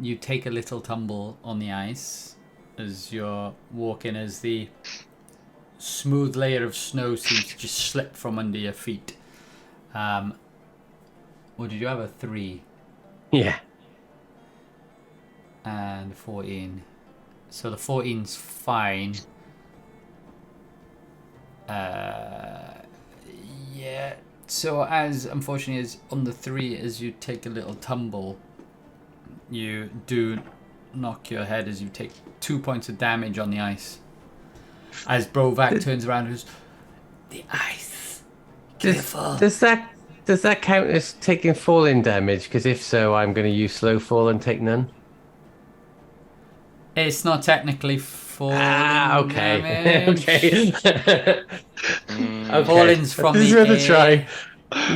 you take a little tumble on the ice as you're walking, as the smooth layer of snow seems to just slip from under your feet. Or did you have a 3? Yeah. And 14. So the 14's fine. Yeah. So as unfortunately as on the 3, as you take a little tumble, you do knock your head as you take 2 points of damage on the ice. As Brovak turns around and goes, "The ice. Careful." Does that count as taking falling damage? Because if so, I'm going to use slow fall and take none. It's not technically falling okay. damage. Okay. Falling's from this the is worth a air. try.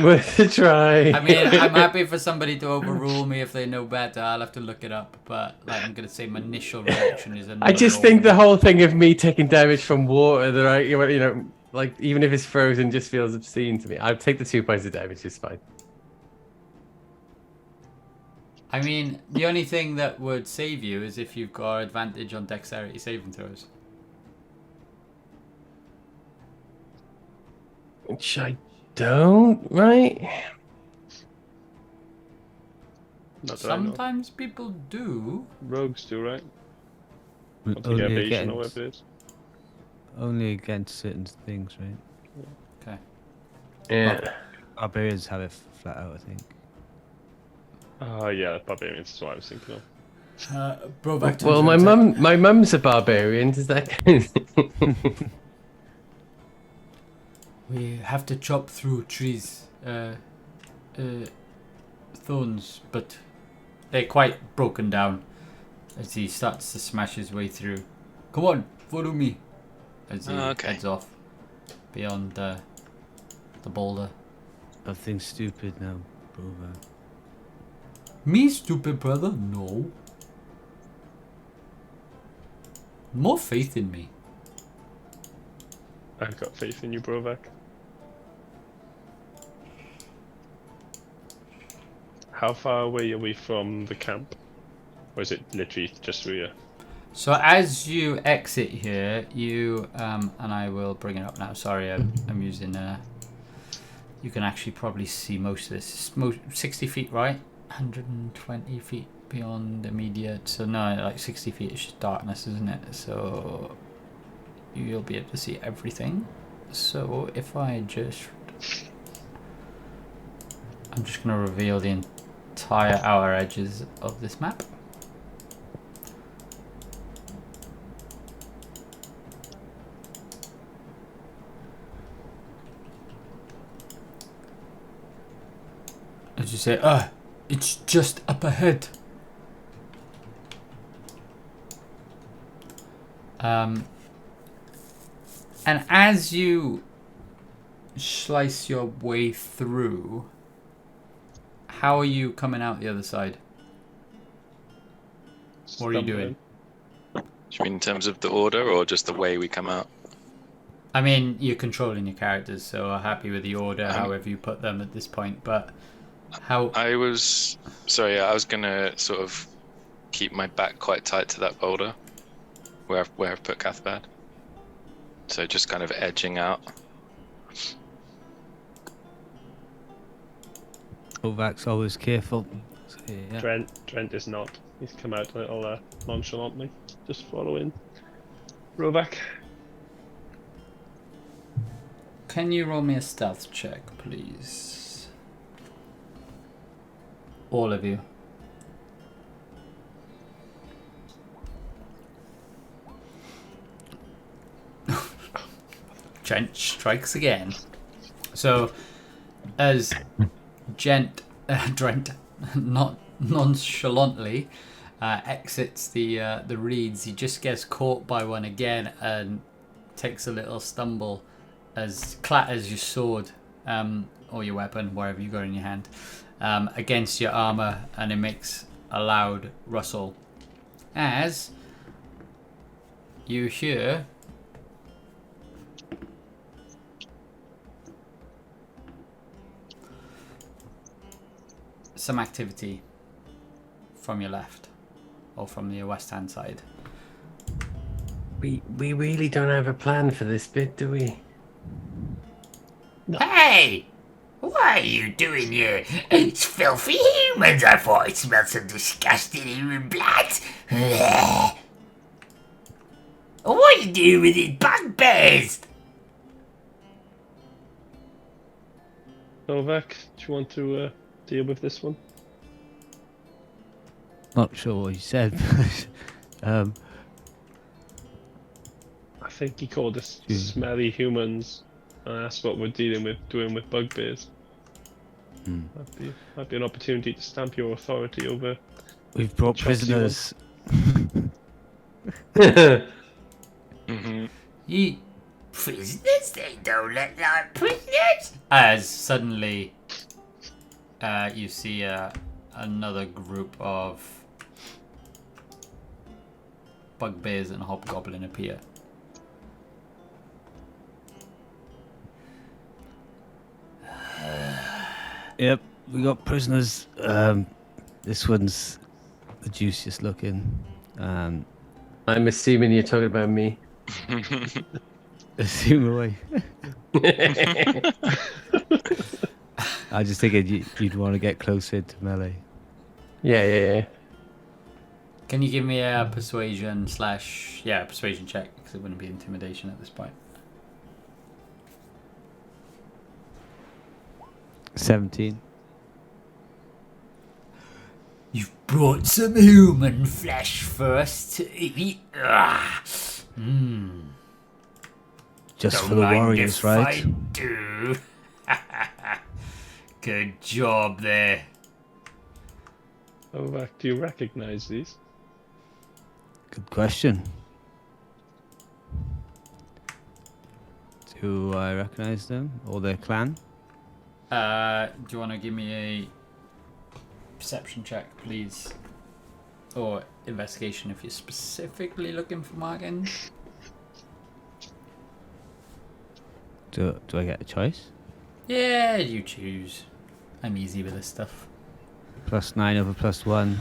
Worth a try. I mean, I'm happy for somebody to overrule me if they know better. I'll have to look it up, but like, I'm gonna say my initial reaction is a I just think the whole thing of me taking damage from water, that I, you know, like even if it's frozen, just feels obscene to me. I'll take the 2 points of damage. It's fine. I mean, the only thing that would save you is if you've got advantage on dexterity saving throws. Which I don't, right? Not that I know. Sometimes people do. Rogues do, right? Want to get Only evasion or against, whatever it is. only against certain things, right? Okay. Yeah. Barbarians have it flat out, I think. Yeah, barbarians is what I was thinking of. Brovak turns Well, around and my mum's a barbarian. Does that count? we have to chop through trees, thorns, but they're quite broken down as he starts to smash his way through. Come on, follow me. As he heads off beyond the boulder. Nothing stupid now, brother. Me, stupid brother? No. More faith in me. I've got faith in you, Brovak. How far away are we from the camp? Or is it literally just through here? So as you exit here, you and I will bring it up now. Sorry, I'm using. You can actually probably see most of this. It's 60 feet, right? 120 feet beyond immediate. So no, like 60 feet is just darkness, isn't it? So you'll be able to see everything. So if I just, I'm just going to reveal the entire outer edges of this map. As you say, it's just up ahead. And as you slice your way through, how are you coming out the other side? What are you doing? Do you mean in terms of the order or just the way we come out? I mean, you're controlling your characters, so I'm happy with the order, however you put them at this point. But how? I was gonna sort of keep my back quite tight to that boulder where I've put Cathbad. So just kind of edging out. Rovak's always careful. So, yeah. Trent is not. He's come out a little nonchalantly, just following Rovak. Can you roll me a stealth check, please? All of you. Trent strikes again. So, as Drent, not nonchalantly, exits the reeds, he just gets caught by one again and takes a little stumble as clatters your sword or your weapon, wherever you got in your hand, against your armor, and it makes a loud rustle as you hear some activity from your left or from the west hand side. We really don't have a plan for this bit, do we? Hey! What are you doing here? It's filthy humans. I thought it smelled so disgusting human blood. What are you doing with these bugbears? Rovak, do you want to deal with this one? Not sure what he said. But, I think he called us smelly humans, and that's what we're doing with bugbears. Might be an opportunity to stamp your authority over. we've brought Chelsea prisoners. Mm-hmm. Ye Prisoners? They don't look like prisoners. as suddenly you see another group of bugbears and hobgoblin appear. Yep, we got prisoners. This one's the juiciest looking. I'm assuming you're talking about me. Assume away. I just figured you'd want to get closer to melee. Yeah. Can you give me a persuasion persuasion check, because it wouldn't be intimidation at this point. 17. You've brought some human flesh for us to eat. Just Don't for the mind warriors, if right? I do. Good job there. Rovak, do you recognize these? Good question. Do I recognize them or their clan? Do you want to give me a perception check, please? Or investigation if you're specifically looking for markings? Do I get a choice? Yeah, you choose. I'm easy with this stuff. +9 over +1.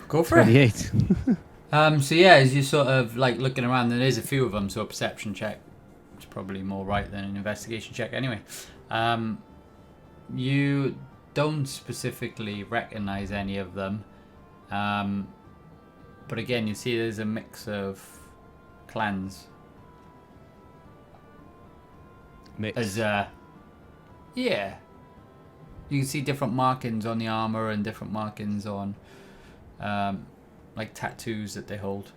Go for it. 28. So yeah, as you sort of like looking around, there is a few of them, so a perception check is probably more right than an investigation check anyway. You don't specifically recognize any of them, but again, you see there's a mix of clans. Mix. As yeah, you can see different markings on the armor and different markings on like tattoos that they hold.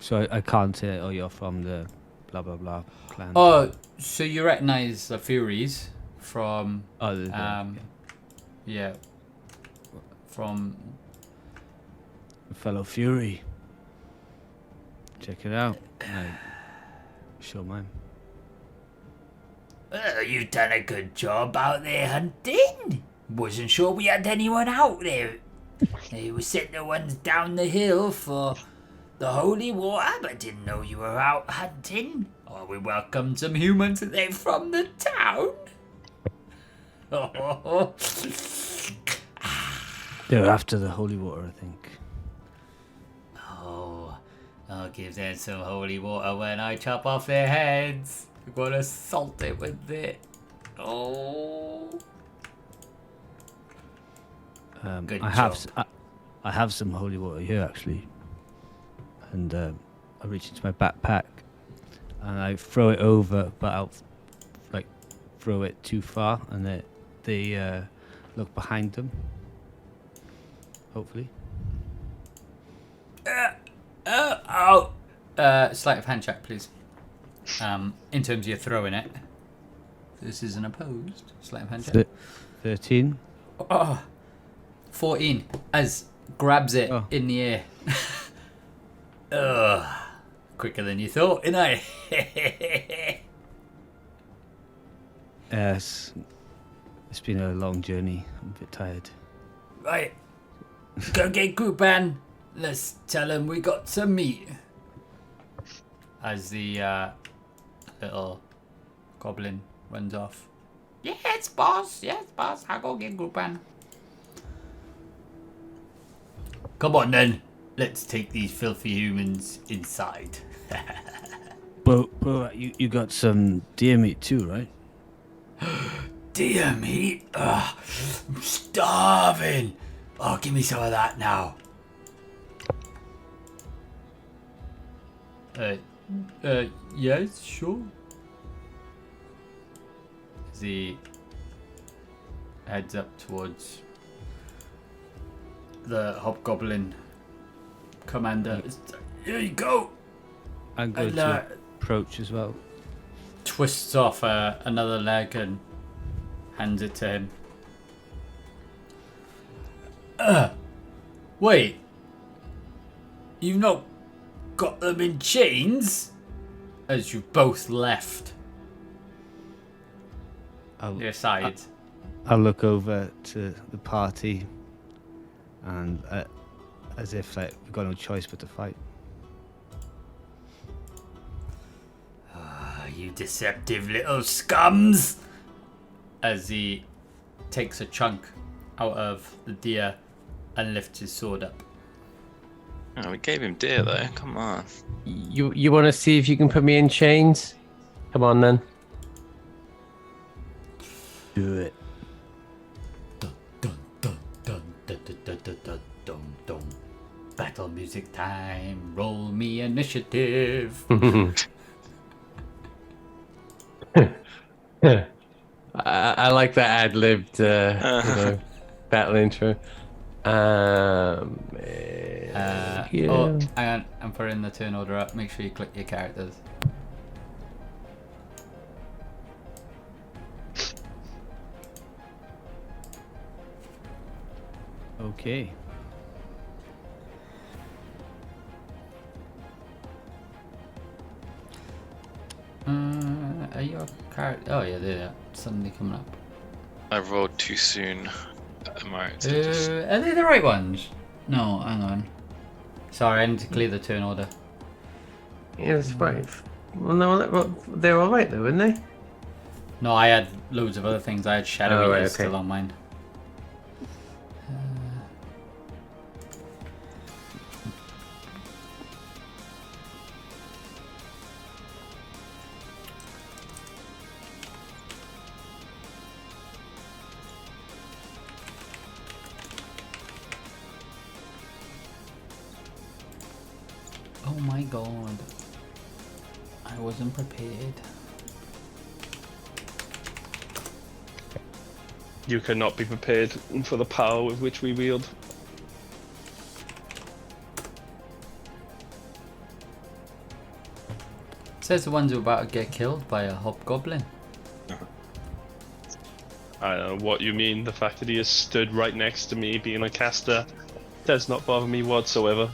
So I can't say, oh, you're from the blah blah blah clan. Oh, so you recognize the Furies from Oh, yeah, from fellow Fury. Check it out. Right. Sure, ma'am. You've done a good job out there hunting. Wasn't sure we had anyone out there. They were sent the ones down the hill for the holy water, but didn't know you were out hunting. Oh, we welcomed some humans there from the town. Oh, They're after the holy water, I think. Oh, I'll give them some holy water when I chop off their heads. I'm gonna salt it with it. Oh. Good I have job. I have some holy water here actually, and I reach into my backpack and I throw it over, but I'll like throw it too far, and they look behind them. Hopefully. Sleight of hand check, please. In terms of you throwing it. This is an opposed sleight of hand check. 13. Oh, 14 as grabs it Oh. in the air. Ugh. Quicker than you thought, innit? Yes. It's been a long journey. I'm a bit tired. Right. Go get Grupan. Let's tell him we got some meat. As the little goblin runs off. Yes, boss. Yes, boss. I'll go get Grupan. Come on, then. Let's take these filthy humans inside. But you got some deer meat too, right? Dear meat. Ugh, I'm starving. Oh, give me some of that now. Yes, sure. As he heads up towards the hobgoblin commander. Here you go. I'm going And, to approach as well. twists off another leg and hands it to him. Wait. You've not got them in chains? As you both left your side. I'll look over to the party, and as if like we've got no choice but to fight. You deceptive little scums! As he takes a chunk out of the deer and lifts his sword up. Oh, we gave him deer though. Come on. You want to see if you can put me in chains? Come on then. Do it. Dun dun dun dun dun dun dun dun dun dun. Battle music time. Roll me initiative. I like that ad-libbed battle intro. Yeah. Oh, hang on. I'm putting the turn order up. Make sure you click your characters. Okay. Are your character? Oh yeah, they're suddenly coming up. I rolled too soon. Am I right? Are they the right ones? No, hang on. Sorry, I need to clear the turn order. Yeah, that's right. Well, no, they're all right though, weren't they? No, I had loads of other things. I had Shadow Oh, right, Eaters okay. still on mine. Oh my god. I wasn't prepared. You cannot be prepared for the power with which we wield. Says the ones who are about to get killed by a hobgoblin. I don't know what you mean. The fact that he has stood right next to me being a caster does not bother me whatsoever.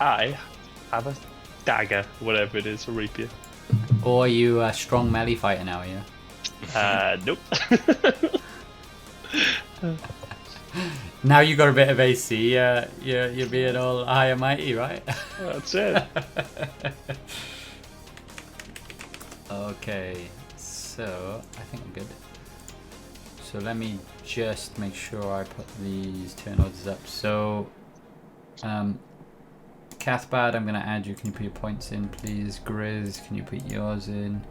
I have a dagger, whatever it is, a rapier. Or are you a strong melee fighter now, yeah? Nope. Now you got a bit of AC, you're being all high and mighty, right? That's it. Okay, so I think I'm good. So let me just make sure I put these turn orders up. So, Cathbad, I'm going to add you. Can you put your points in, please? Grizz, can you put yours in?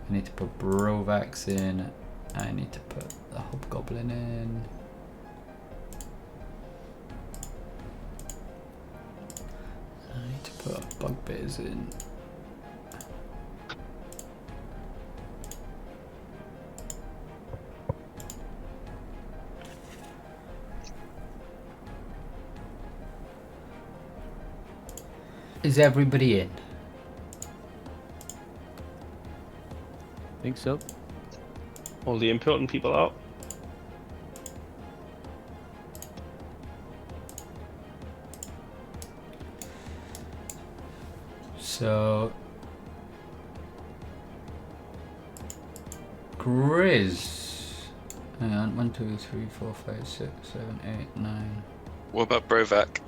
I need to put Brovax in. I need to put the Hobgoblin in. I need to put Bugbears in. Is everybody in? Think so. All the important people out. So, Grizz. Hang on, 1, 2, 3, 4, 5, 6, 7, 8, 9. What about Brovac?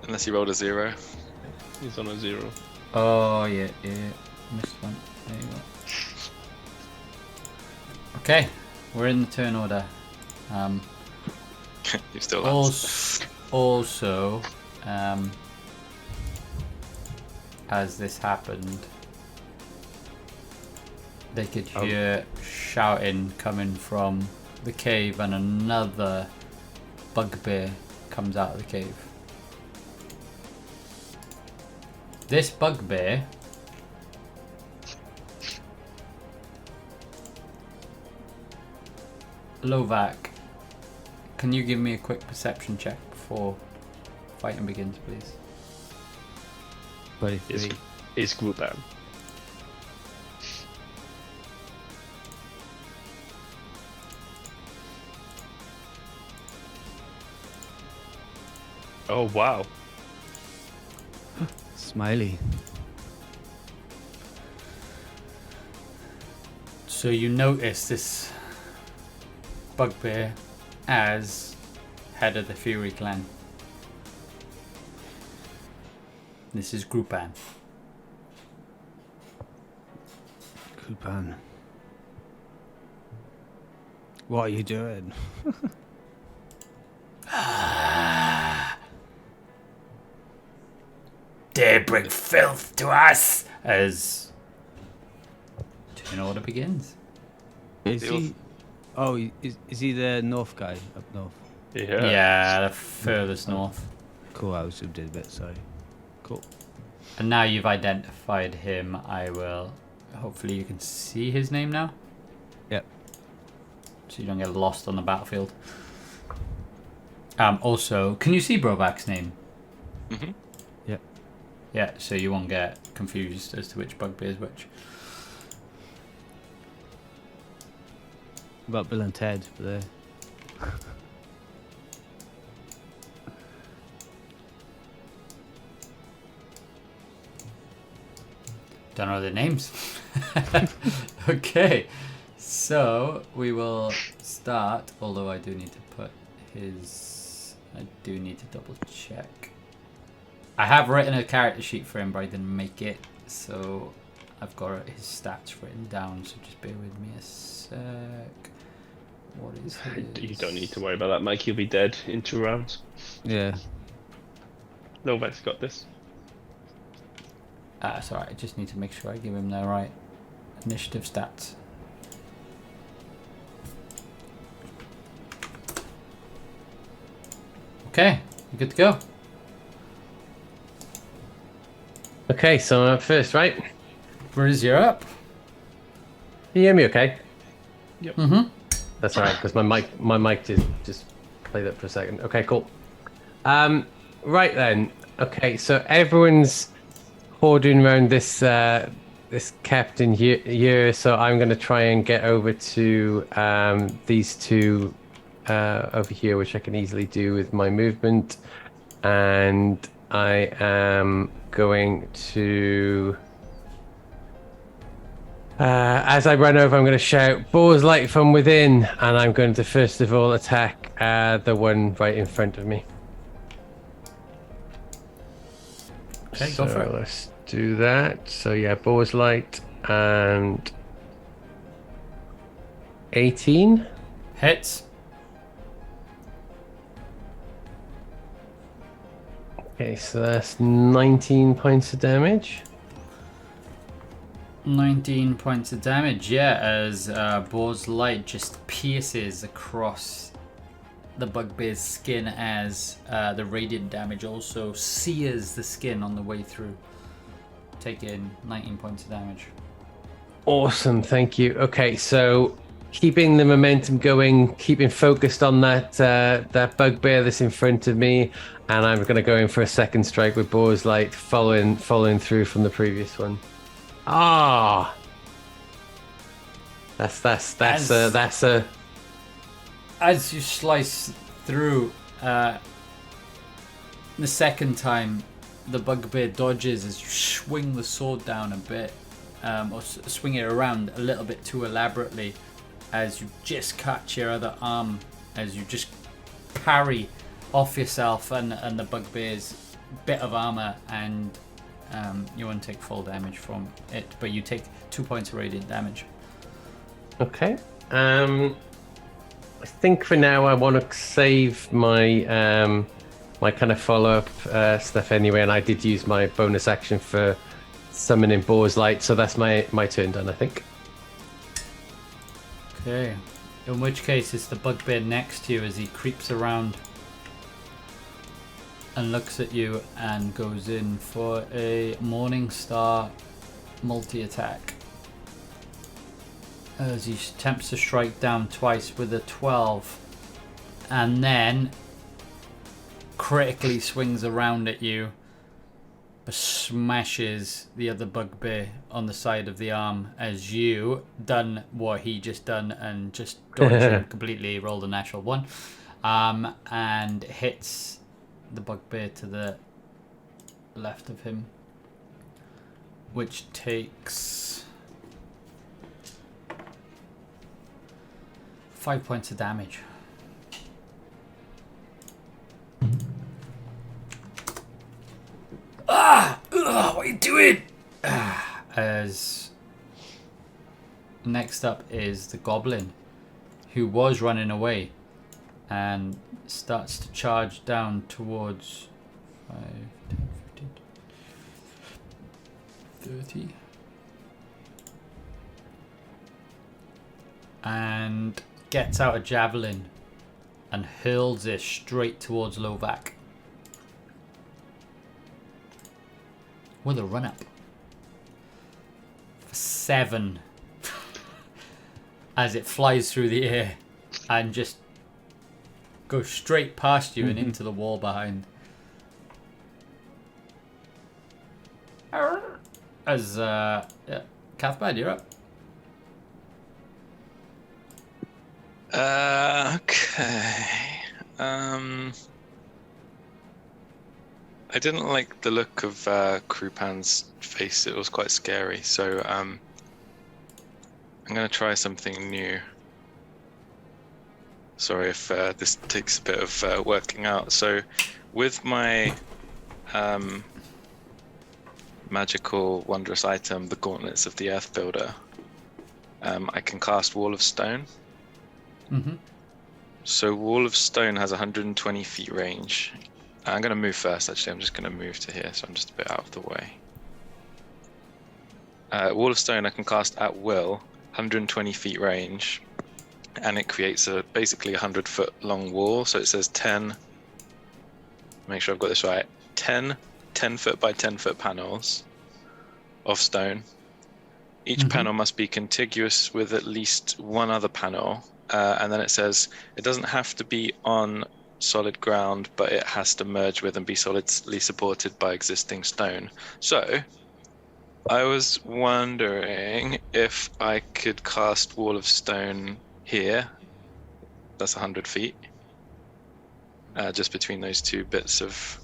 Unless he rolled a 0. He's on a 0. Oh, yeah, missed one. There you go. Okay, we're in the turn order. You still last. Also, as this happened, they could hear shouting coming from the cave, and another bugbear comes out of the cave. This bugbear Lovac, can you give me a quick perception check before fighting begins, please? 23. Is Gruban. Oh wow. Smiley. So you notice this bugbear as head of the Fury clan. This is Grupan. Kupan. What are you doing? Dare bring filth to us? As turn order begins. Is he? Oh, is he the north guy up north? Yeah. Yeah, the furthest north. Cool. I was did a bit. Sorry. Cool. And now you've identified him, I will. Hopefully, you can see his name now. Yep. So you don't get lost on the battlefield. Also, can you see Brovac's name? Mm-hmm. Yep. Yeah, so you won't get confused as to which bugbear is which. About Bill and Ted there. Don't know their names. Okay, so we will start, although I do need to put his... I do need to double check. I have written a character sheet for him, but I didn't make it, so I've got his stats written down, so just bear with me a sec. What is his... You don't need to worry about that, Mike. He'll be dead in 2 rounds. Yeah. Novak's got this. It's alright, I just need to make sure I give him the right initiative stats. Okay, you good to go? Okay, so I'm up first, right? Grizz, you're up. Can you hear me okay? Mm-hmm. That's alright, because my mic just played up for a second. Okay, cool. Right then. Okay, so everyone's hoarding around this this captain here, so I'm gonna try and get over to these two over here, which I can easily do with my movement, and I am going to... as I run over, I'm going to shout, "Balls light from within," and I'm going to first of all attack the one right in front of me. Okay, go for it. Let's do that. So yeah, balls light and 18. Hits. Okay, so that's 19 points of damage. 19 points of damage, yeah, as Boar's Light just pierces across the bugbear's skin as the radiant damage also sears the skin on the way through, taking 19 points of damage. Awesome, thank you. Okay, so keeping the momentum going, keeping focused on that bugbear that's in front of me, and I'm going to go in for a second strike with Boar's Light, following through from the previous one. Ah, that's a. As you slice through, the second time, the bugbear dodges as you swing the sword down a bit, or swing it around a little bit too elaborately, as you just catch your other arm, as you just parry off yourself and the bugbear's bit of armor, and you won't take full damage from it, but you take 2 points of radiant damage. Okay. I think for now I want to save my my kind of follow-up stuff anyway, and I did use my bonus action for summoning Boar's Light, so that's my turn done, I think. Okay. In which case, it's the bugbear next to you as he creeps around and looks at you and goes in for a Morning Star multi-attack. As he attempts to strike down twice with a 12, and then critically swings around at you, but smashes the other bugbear on the side of the arm as you done what he just done and just dodged him completely, rolled a natural 1, and hits the bugbear to the left of him, which takes 5 points of damage. What are you doing? As next up is the goblin, who was running away and starts to charge down towards 5, 10, 15, 30. And gets out a javelin and hurls it straight towards Lovac. With a run up. For 7. As it flies through the air and just goes straight past you and into the wall behind. As Cathbad, you're up. Okay. I didn't like the look of Krupan's face. It was quite scary. So I'm going to try something new. Sorry if this takes a bit of working out. So with my magical wondrous item, the Gauntlets of the Earth Builder, I can cast Wall of Stone. Mm-hmm. So Wall of Stone has 120 feet range. I'm going to move first, actually. I'm just going to move to here, so I'm just a bit out of the way. Wall of Stone I can cast at will, 120 feet range, and it creates basically 100-foot long wall. So it says 10, make sure I've got this right, 10 10-foot by 10-foot panels of stone. Each panel must be contiguous with at least one other panel. And then it says it doesn't have to be on solid ground, but it has to merge with and be solidly supported by existing stone. So I was wondering if I could cast Wall of Stone here. That's 100 feet. Just between those two bits of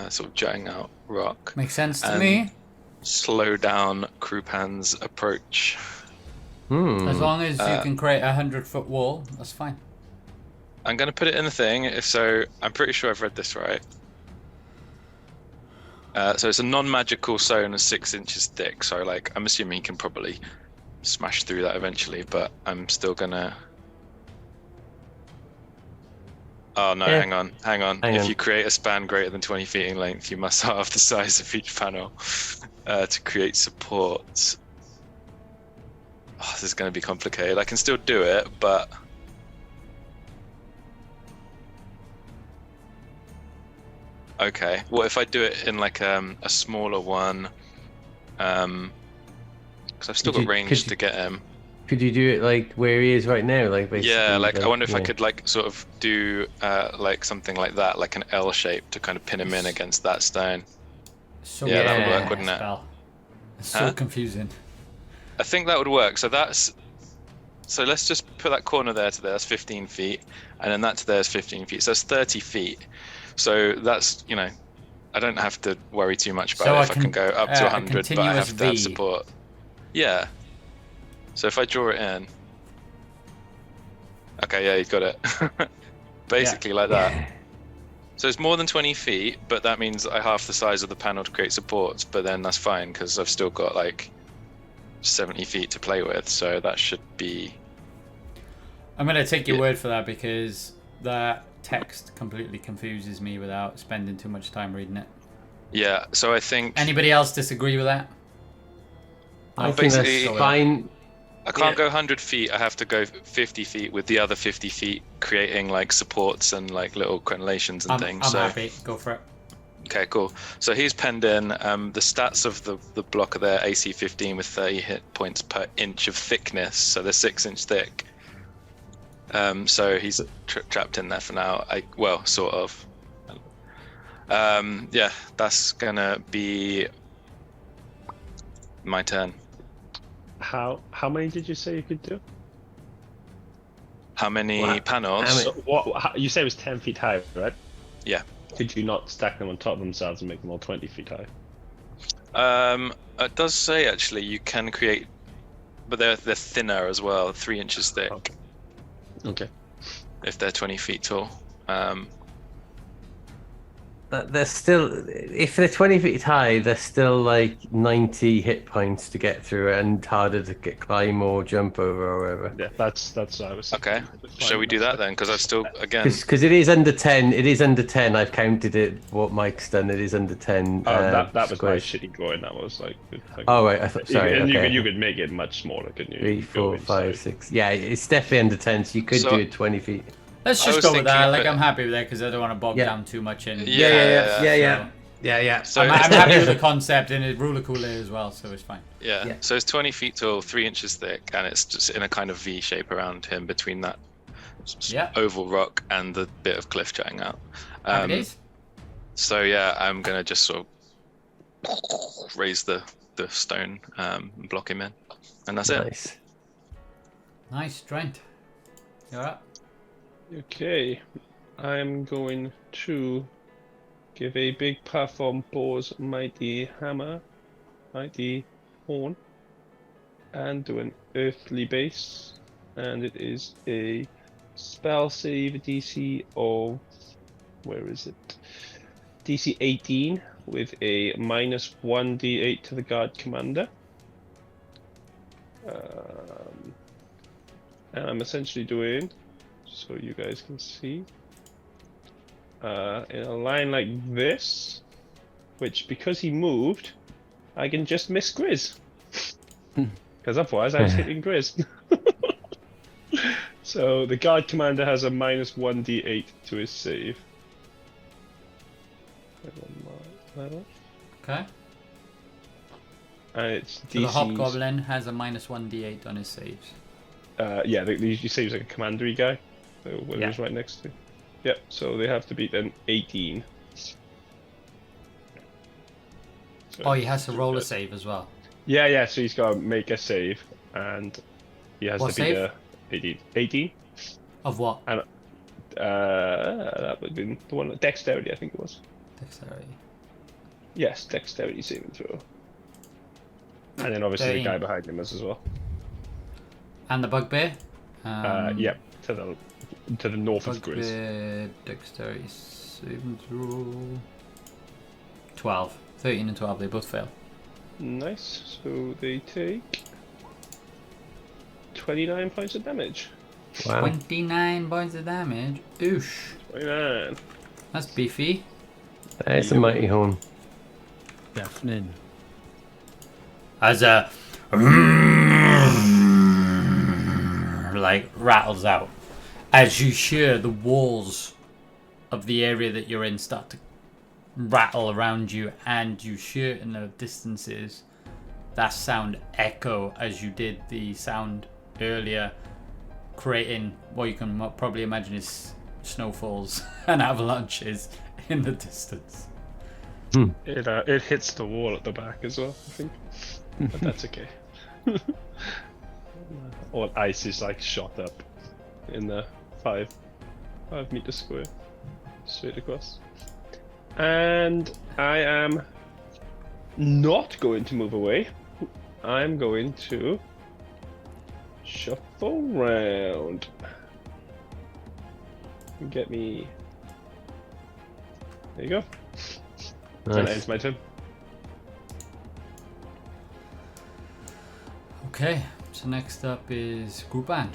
sort of jutting out rock. Makes sense to And me. slow down Krupan's approach. As long as you can create a 100-foot wall, that's fine. I'm going to put it in the thing. So I'm pretty sure I've read this right. So it's a non-magical zone of 6 inches thick. So like, I'm assuming he can probably smash through that eventually, but I'm still gonna. Oh no! Yeah. Hang on. If you create a span greater than 20 feet in length, you must halve the size of each panel to create support. Oh, this is going to be complicated. I can still do it, but. Okay. What if I do it in like a smaller one? Because I've still got range to get him. Could you do it like where he is right now? Like basically. Yeah, like I wonder if I could like sort of do like something like that, like an L shape to kind of pin him in against that stone. So Yeah, that would work, wouldn't it? spell. It's so Huh? confusing. I think that would work. So let's just put that corner there to there. That's 15 feet, and then that to there is 15 feet. So that's 30 feet. So that's, you know, I don't have to worry too much about it if I can go up to 100, but I have to have support. Yeah. So if I draw it in. Okay, yeah, you've got it. Basically like that. So it's more than 20 feet, but that means I half the size of the panel to create supports, but then that's fine because I've still got like 70 feet to play with, so that should be... I'm going to take your word for that because that text completely confuses me without spending too much time reading it. Yeah, so I think... Anybody else disagree with that? I think basically, that's fine. I can't go 100 feet, I have to go 50 feet with the other 50 feet creating like supports and like little crenellations and things. I'm happy, go for it. Okay, cool. So he's penned in. The stats of the block are there, AC 15 with 30 hit points per inch of thickness, so they're 6 inch thick. So he's trapped in there for now. Well, sort of. Yeah, that's gonna be my turn. How many did you say you could do? How many panels? So you say it was 10 feet high, right? Yeah. Could you not stack them on top of themselves and make them all 20 feet high? It does say actually you can create, but they're thinner as well, 3 inches thick. Okay. If they're 20 feet tall. They're still, if they're 20 feet high, they're still like 90 hit points to get through and harder to climb or jump over or whatever. Yeah, that's what I was thinking. Okay. Shall we do that then? Because I've still, again... Because it is under 10. It is under 10. I've counted it, what Mike's done. It is under 10. That was my squares. shitty drawing. That was like Oh, right. I thought, sorry. And okay. you could make it much smaller, couldn't you? 3, 4, 5, 6. Yeah, it's definitely under 10, so you could do it 20 feet. Let's I just was go with that. thinking Like, of I'm happy with that because I don't want to bog Yeah. down too much in. Yeah. So I'm happy with the concept and it's ruler cooler as well, so it's fine. Yeah. So it's 20 feet tall, 3 inches thick, and it's just in a kind of V shape around him between that oval rock and the bit of cliff jutting out. Happy days? So yeah, I'm gonna just sort of raise the stone and block him in, and that's it. Nice. Nice, Trent. You alright? Okay, I'm going to give a big puff on Boar's mighty hammer, mighty horn, and do an earthly base, and it is a spell save DC of, where is it? DC 18 with a minus 1d8 to the guard commander. And I'm essentially doing, so you guys can see, in a line like this, which because he moved, I can just miss Grizz. Because otherwise I was hitting Grizz. So the guard commander has a minus 1d8 to his save. Okay. And it's So the DC's, hobgoblin has a minus 1d8 on his saves. yeah, he saves like a commandery guy. So whatever's right next to. Yep, so they have to beat an 18. So Oh, he has to roll a save as well. Yeah, so he's got to make a save, and he has What to beat save? 18. 18? Of what? And that would have been the one, dexterity, I think it was. Dexterity. Yes, dexterity saving throw. And then obviously 13. the guy behind him as well. And the bugbear? Yep, to the north of Grizz. Bugbear, dexterity saving throw. 12. 13 and 12, they both fail. Nice. So they take 29 points of damage. Wow. 29 points of damage. Oosh. 29. That's beefy. There's a mighty horn. Deafening. As a like rattles out as you hear the walls of the area that you're in start to rattle around you, and you hear in the distances that sound echo as you did the sound earlier, creating what you can probably imagine is snowfalls and avalanches in the distance. It hits the wall at the back as well, I think. But that's okay. All ice is like shot up in the 5 meter square straight across. And I am not going to move away. I'm going to shuffle round. Get me. There you go. And that Nice. ends my turn. Okay, so next up is Gruban,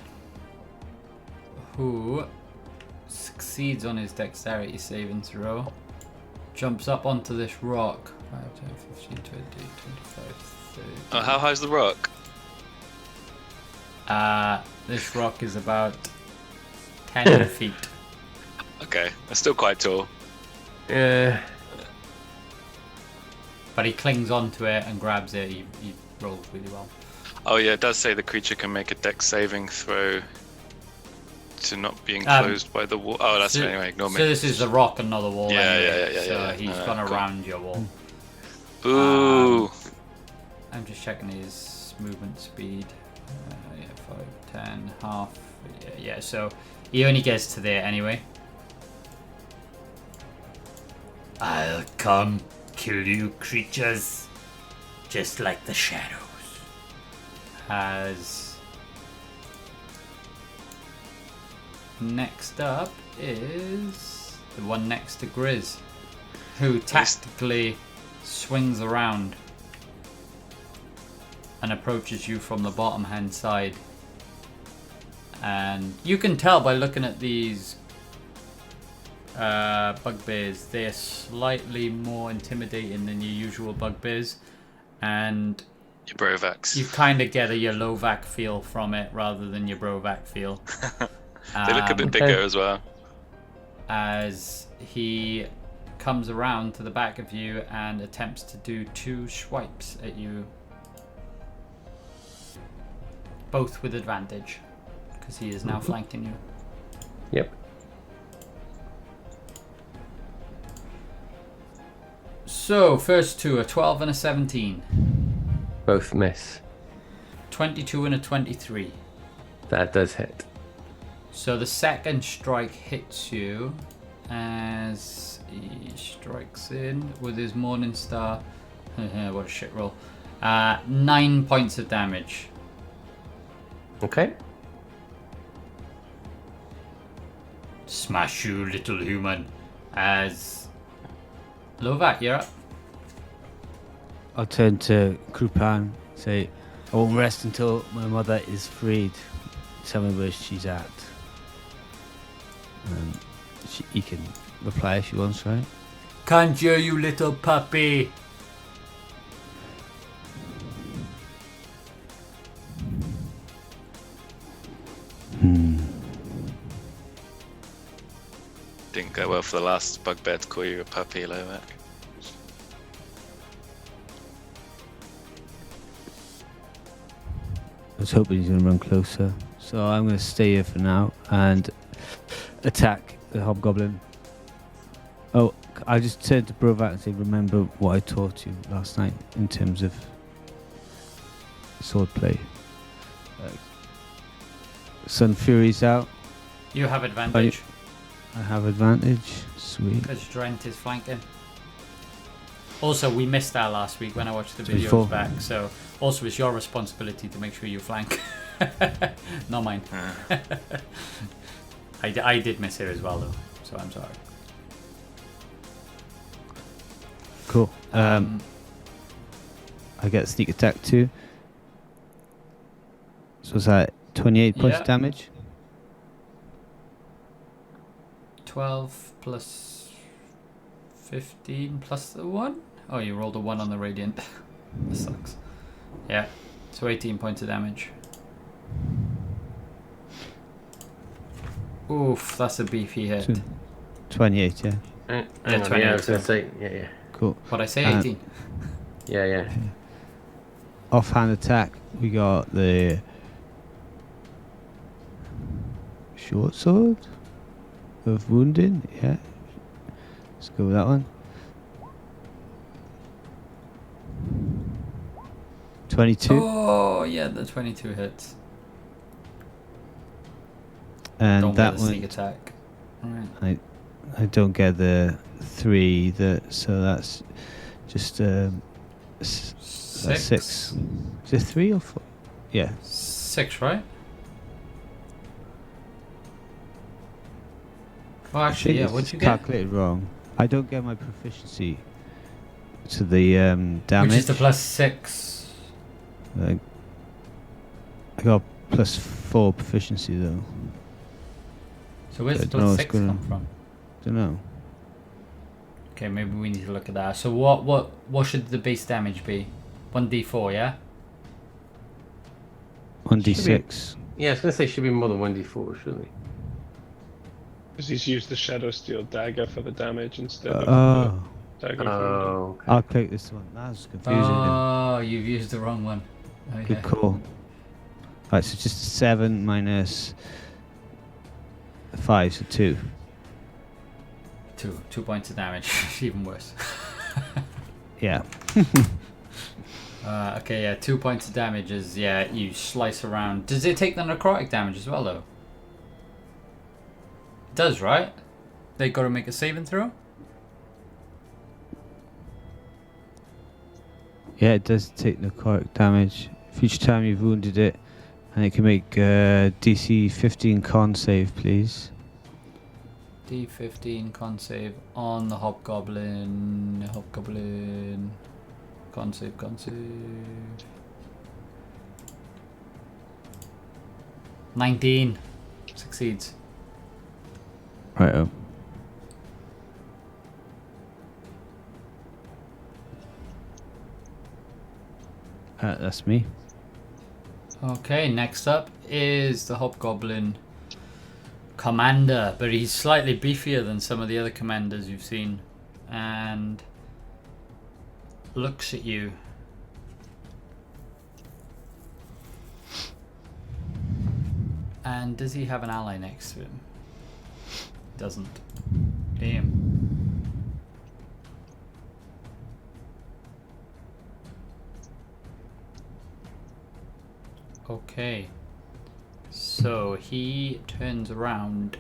who succeeds on his dexterity saving throw, jumps up onto this rock. 5, 10, 15, 20, 25, 30. Oh, how high's the rock? This rock is about 10 feet. Okay, that's still quite tall. Yeah. But he clings onto it and grabs it. He rolls really well. Oh yeah, it does say the creature can make a dex saving throw to not be enclosed by the wall. Oh, that's so, anyway. Ignore me. So this is the rock and not the wall. Yeah, anyway, yeah. So he's gone cool. around your wall. Ooh. I'm just checking his movement speed. 5, 10, half. Yeah, so he only gets to there anyway. I'll come kill you creatures, just like the shadows. As next up is the one next to Grizz, who tactically swings around and approaches you from the bottom hand side. And you can tell by looking at these bugbears, they're slightly more intimidating than your usual bugbears, and Your Brovax. you kind of get a Yellowvac feel from it rather than your Brovac feel. They look a bit bigger as well. As he comes around to the back of you and attempts to do 2 swipes at you, both with advantage, because he is now flanking you. Yep. So, first 2, a 12 and a 17. Both miss. 22 and a 23. That does hit. So the second strike hits you as he strikes in with his Morning Star. What a shit roll. 9 points of damage. Okay. Smash you, little human. As Lovac, you're up. I'll turn to Krupan, say, I won't rest until my mother is freed. Tell me where she's at. He can reply if she wants, right? Can't hear you, little puppy. Didn't go well for the last bugbear to call you a puppy, Lovac. I was hoping he's going to run closer. So I'm going to stay here for now and attack the hobgoblin. Oh, I just turned to Brovat and say, remember what I taught you last night in terms of swordplay. Sun Fury's out. You have advantage I have advantage. Sweet. because Drent is flanking. Also, we missed that last week when I watched the videos 24. back. So, also, it's your responsibility to make sure you flank. Not mine. I did miss it as well, though. So I'm sorry. Cool. I get sneak attack too. So is that 28 points Yeah. of damage? 12 plus 15 plus the 1? Oh, you rolled a 1 on the radiant. That sucks. Yeah. So 18 points of damage. Oof, that's a beefy hit. So- 28, yeah. Hang Yeah, on, 28, I was going so- to say, yeah. Cool. What'd I say? 18? Yeah. Offhand attack, we got the short sword of wounding. Yeah. Let's go with that one. 22. Oh, yeah, the 22 hits. And Don't that get the sneak one, attack. Alright. I don't get the 3, so that's just that's 6. Is it 3 or 4? Yeah. 6, right? Oh, actually, yeah. What'd you get? Calculated wrong. I don't get my proficiency to the damage. Which is the plus 6. I got plus 4 proficiency though. So where's I the don't know plus what's 6 going come on. from? Don't know. Okay, maybe we need to look at that. So what should the base damage be? 1d4, yeah? 1d6. Yeah, I was going to say should be more than 1d4, shouldn't it? Because he's used the Shadow Steel dagger for the damage instead of Oh, the dagger from Oh, okay. I'll click this one. That's confusing. Oh, you've used the wrong one. Okay. Good call. Right, so just 7 minus 5, so 2. 2 points of damage. Even worse. Yeah. Okay, yeah, 2 points of damage is, yeah, you slice around. Does it take the necrotic damage as well, though? It does, right? They got to make a saving throw? Yeah, it does take necrotic damage. For each time you've wounded it, and it can make DC 15 con save, please. D15 con save on the hobgoblin. Hobgoblin. Con save, con save. 19. Succeeds. Right. Oh. That's me. Okay, next up is the hobgoblin commander, but he's slightly beefier than some of the other commanders you've seen, and looks at you. And does he have an ally next to him? Doesn't. Damn. Okay. So he turns around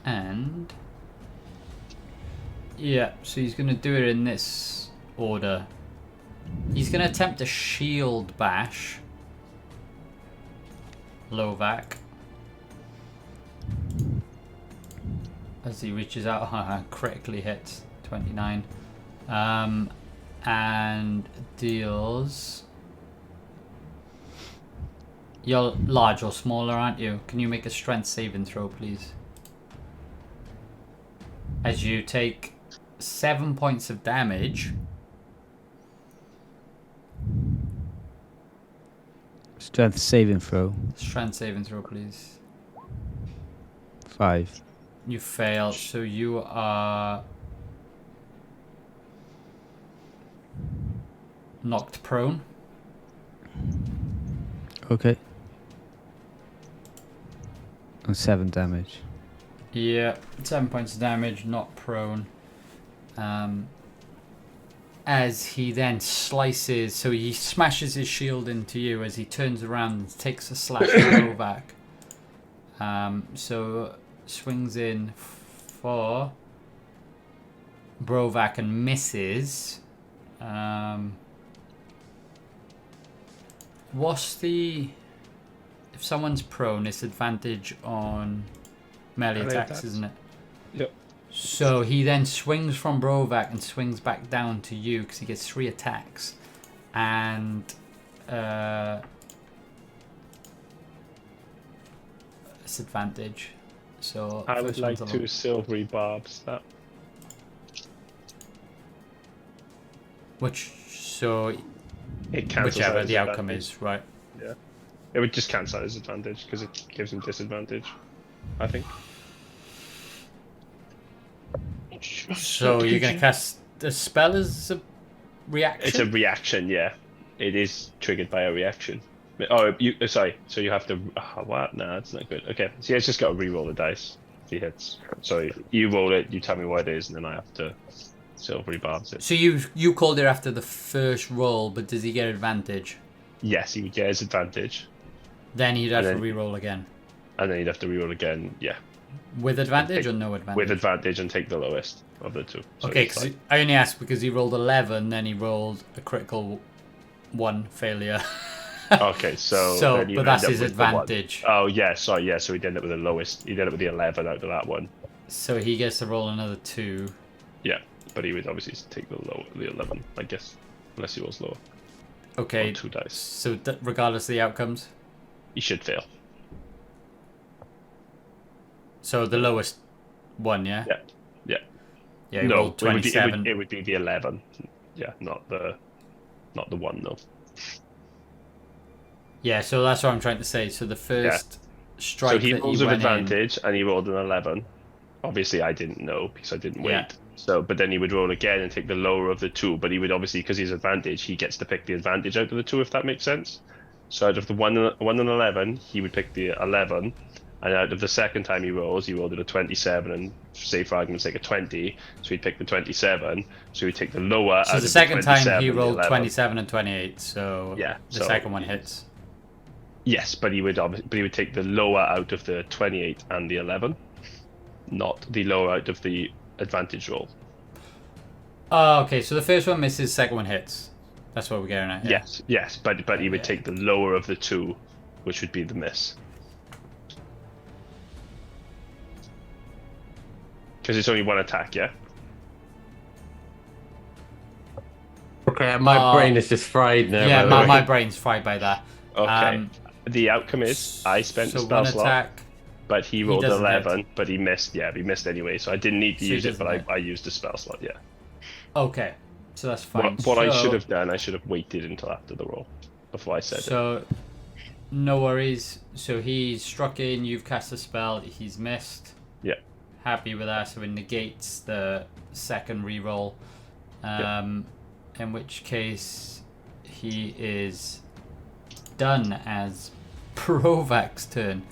and yeah, so he's gonna do it in this order. He's gonna attempt a shield bash. Lovac. As he reaches out, critically hits 29. And deals. You're large or smaller, aren't you? Can you make a strength saving throw, please? As you take 7 points of damage. Strength saving throw. Strength saving throw, please. 5. You fail, so you are knocked prone. Okay. And 7 damage. Yeah, 7 points of damage, not prone. As he then slices, so he smashes his shield into you as he turns around and takes a slash at Brovac. So swings in for Brovac and misses. What's the... If someone's prone, it's advantage on melee attacks, isn't it? Yep. So he then swings from Brovak and swings back down to you because he gets 3 attacks. And... it's advantage. So I would first like one's 2 silvery barbs. That. So It cancels whichever out his the outcome advantage. is, right? Yeah. It would just cancel out his advantage because it gives him disadvantage, I think. So you're going to cast a spell as a reaction? It's a reaction, yeah. It is triggered by a reaction. Oh, sorry. So you have to. Oh, what? No, that's not good. Okay, so he's just got to re-roll the dice if he hits. So you roll it, you tell me what it is, and then I have to silvery barbs it. So you called it after the first roll, but does he get advantage? Yes, he would get his advantage, Then he'd have And to then- re-roll again. and then he'd have to re-roll again. Yeah, With advantage take- or no advantage? with advantage and take the lowest of the 2. So Okay, it's because like- I only asked because he rolled 11, then he rolled a critical 1 failure. Okay, so then you but end that's up his with the 1. advantage. Oh yeah, sorry, yeah. So he'd end up with the lowest. He'd end up with the 11 out of that one. So he gets to roll another 2. Yeah, but he would obviously take the 11, I guess, unless he was lower. Okay, On 2 dice. so regardless of the outcomes. He should fail. So the lowest one, yeah? Yeah, yeah. Yeah, he No, rolled 27. it would be the 11. Yeah, not the 1 though. Yeah, so that's what I'm trying to say. So the first strike So he that rolls you with went in, advantage, and he rolled an 11. Obviously, I didn't know because I didn't wait. Yeah. So, but then he would roll again and take the lower of the 2. But he would obviously, because he's advantage, he gets to pick the advantage out of the 2, if that makes sense. So out of the 1 and 11, he would pick the 11. And out of the second time he rolled it a 27, and say for argument's sake a 20. So he'd pick the 27. So he'd take the lower. so out the of second time 27 he and the rolled 11. 27 and 28. So Yeah, the so- second one hits. Yes, but he would take the lower out of the 28 and the 11, not the lower out of the advantage roll. Oh, okay. So the first one misses, second one hits. That's what we're getting at. Yeah. Yes, but he would take the lower of the 2, which would be the miss. Because it's only 1 attack, yeah. Okay, my brain is just fried now. Yeah, by the way. my brain's fried by that. Okay. The outcome is I spent so a spell one slot, attack. but he rolled doesn't 11, hit. but he missed. Yeah, he missed anyway, so I didn't need to So he use it, but doesn't hit. I used a spell slot. Yeah. Okay, so that's fine. What I So- should have done, I should have waited until after the roll before I said it. So, no worries. So he's struck in, you've cast a spell, he's missed. Yeah. Happy with that, so it negates the second reroll. In which case, he is done as Provak's turn.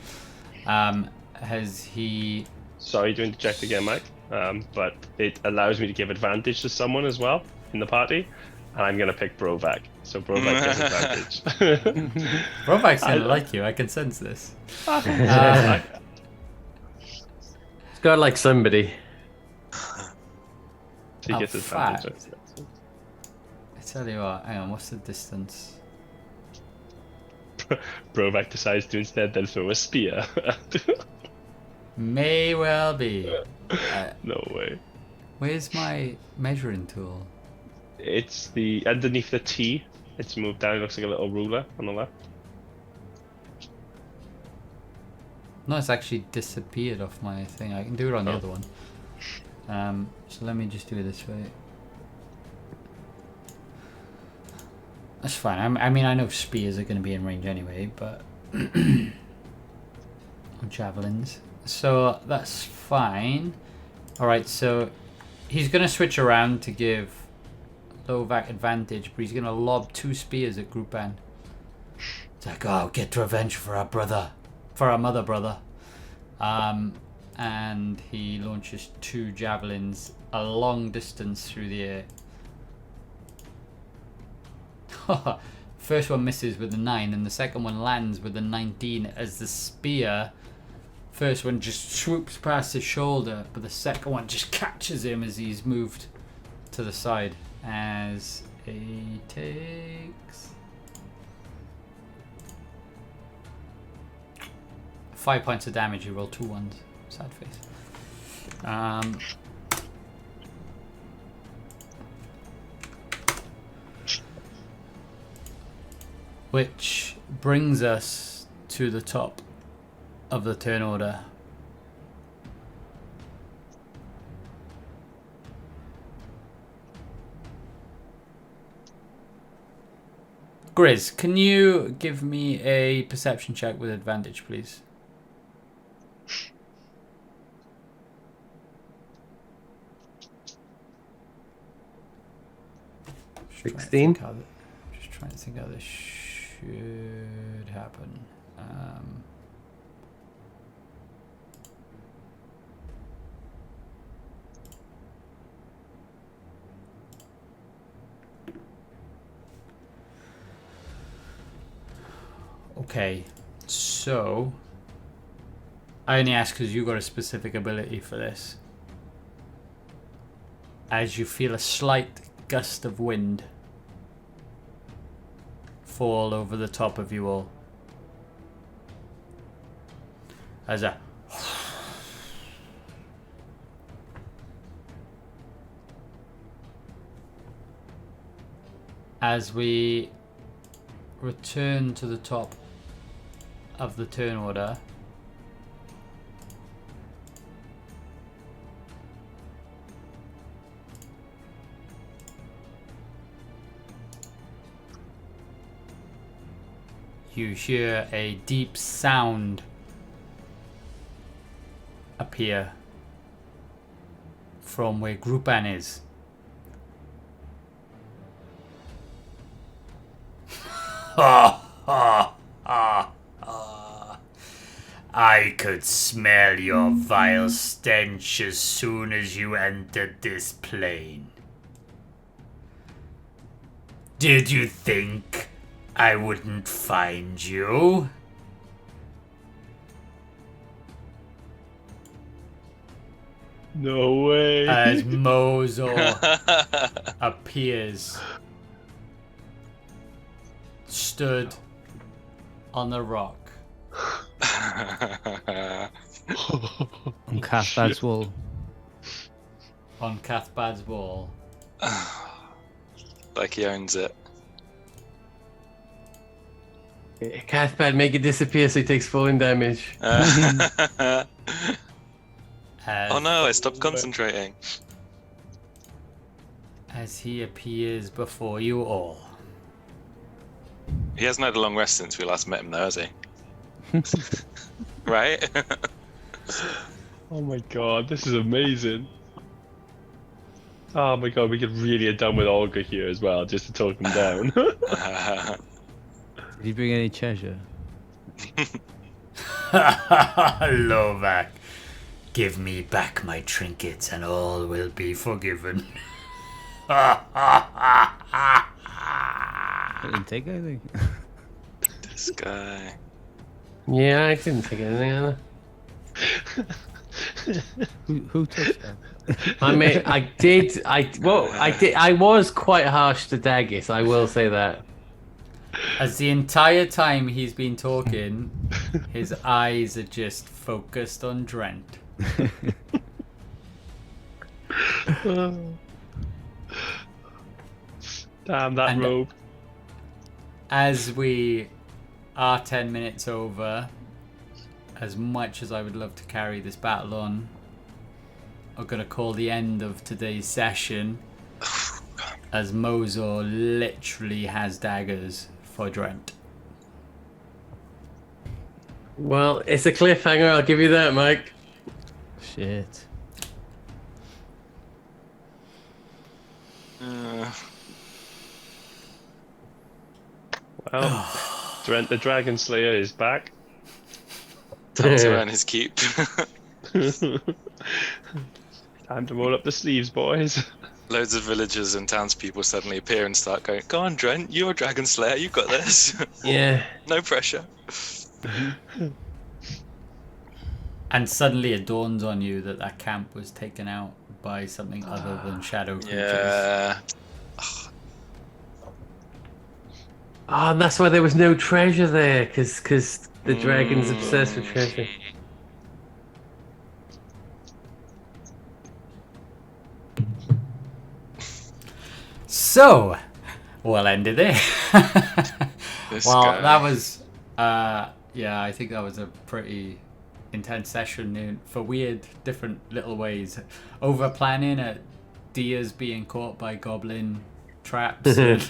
Has he... Sorry to interject again, Mike, but it allows me to give advantage to someone as well in the party, and I'm going to pick Brovak. So Brovak gets advantage. Provak's gonna like you, I can sense this. It's got like somebody. He Oh, gets advantage. fact. I tell you what, hang on, what's the distance? Brovak decides to instead then throw a spear. May well be. No way. Where's my measuring tool? It's the underneath the T. It's moved down. It looks like a little ruler on the left. No, it's actually disappeared off my thing. I can do it on the Oh. other one. So let me just do it this way. That's fine. I mean, I know spears are going to be in range anyway, but... or javelins. So that's fine. Alright, so he's going to switch around to give Lovak advantage, but he's going to lob 2 spears at Grupan. It's like, oh, get revenge for our brother. For our mother brother. And he launches 2 javelins a long distance through the air. First one misses with a 9, and the second one lands with a 19 as the spear. First one just swoops past his shoulder, but the second one just catches him as he's moved to the side as He takes 5 points of damage. He rolled 2 ones. Sad face. Which brings us to the top of the turn order. Grizz, can you give me a perception check with advantage, please? Just 16. Just trying to think how this should happen. Okay, so I only ask because you got a specific ability for this. As you feel a slight gust of wind fall over the top of you all, as we return to the top of the turn order. You hear a deep sound appear from where Grupan is. I could smell your vile stench as soon as you entered this plane. Did you think I wouldn't find you? No way. As Mozo appears, stood on the rock. On Cathbad's wall. On Cathbad's wall. Like he owns it. Cathbad, make it disappear so he takes falling damage. As Oh no, I stopped concentrating. As he appears before you all. He hasn't had a long rest since we last met him though, has he? Right? Oh my god, this is amazing. Oh my god, we could really have done with Olga here as well, just to talk him down. Did he bring any treasure? Lovak, give me back my trinkets and all will be forgiven. I didn't take anything. This guy. Yeah, I didn't take anything, Anna. Who took that? I was quite harsh to Daggis, I will say that. As the entire time he's been talking, his eyes are just focused on Drent. Damn that And- robe. As we are 10 minutes over, as much as I would love to carry this battle on, I'm going to call the end of today's session, as Mozo literally has daggers for Drent. Well, it's a cliffhanger, I'll give you that, Mike. Shit. Well, Drent the Dragon Slayer is back. Time to earn his keep. Time to roll up the sleeves, boys. Loads of villagers and townspeople suddenly appear and start going, "Go on, Drent, you're a Dragon Slayer, you got this." Yeah. No pressure. And suddenly it dawns on you that that camp was taken out by something other than shadow creatures. Yeah. Oh, and that's why there was no treasure there, because the dragon's obsessed with treasure. So, we'll end it there. This Well, guy. that was, yeah, I think that was a pretty intense session for weird, different little ways. Over planning at deers being caught by goblin traps, and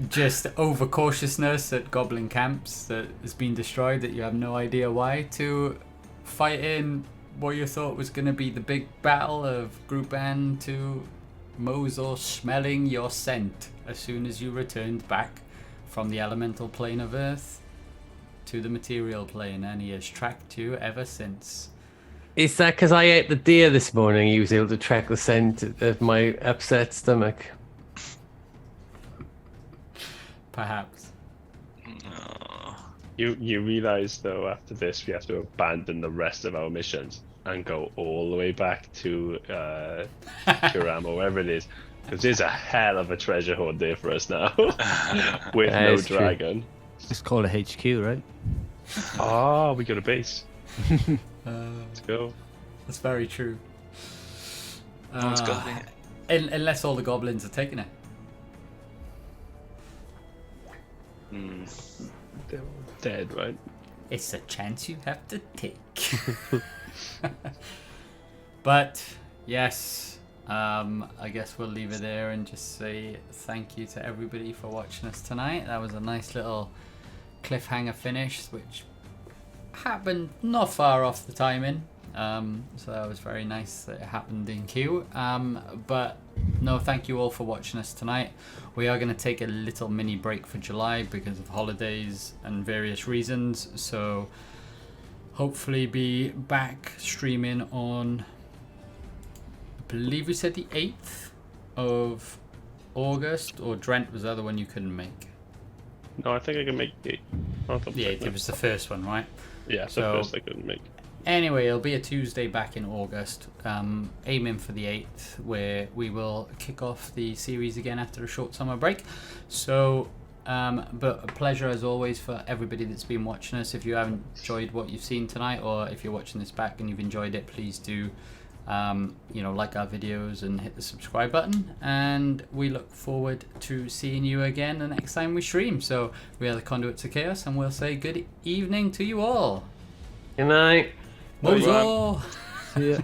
just over cautiousness at goblin camps that has been destroyed that you have no idea why, to fighting what you thought was going to be the big battle of Gruban, to Mosul smelling your scent as soon as you returned back from the elemental plane of Earth to the material plane, and he has tracked you ever since. Is that because I ate the deer this morning? He was able to track the scent of my upset stomach. Perhaps. You realise though, after this, we have to abandon the rest of our missions and go all the way back to Kiram or wherever it is, because there's a hell of a treasure hoard there for us now, with That no is true. dragon. It's called a HQ, right? Oh, we got a base. Let's go. That's very true. No one's got it. Unless all the goblins are taking it. They're all dead, right? It's a chance you have to take. But yes, I guess we'll leave it there and just say thank you to everybody for watching us tonight. That was a nice little cliffhanger finish, which happened not far off the timing. So that was very nice that it happened in queue. But no, thank you all for watching us tonight. We are going to take a little mini break for July because of holidays and various reasons. So hopefully be back streaming on, I believe we said the 8th of August, or Drent was the other one you couldn't make. No, I think I can make it. I'll double The check 8th, that. it was the first one, right? Yeah, So- the first I couldn't make. Anyway, it'll be a Tuesday back in August, aiming for the 8th, where we will kick off the series again after a short summer break. So, but a pleasure as always for everybody that's been watching us. If you haven't enjoyed what you've seen tonight, or if you're watching this back and you've enjoyed it, please do, like our videos and hit the subscribe button. And we look forward to seeing you again the next time we stream. So, we are the Conduits of Chaos, and we'll say good evening to you all. Good night. Bonjour. See ya.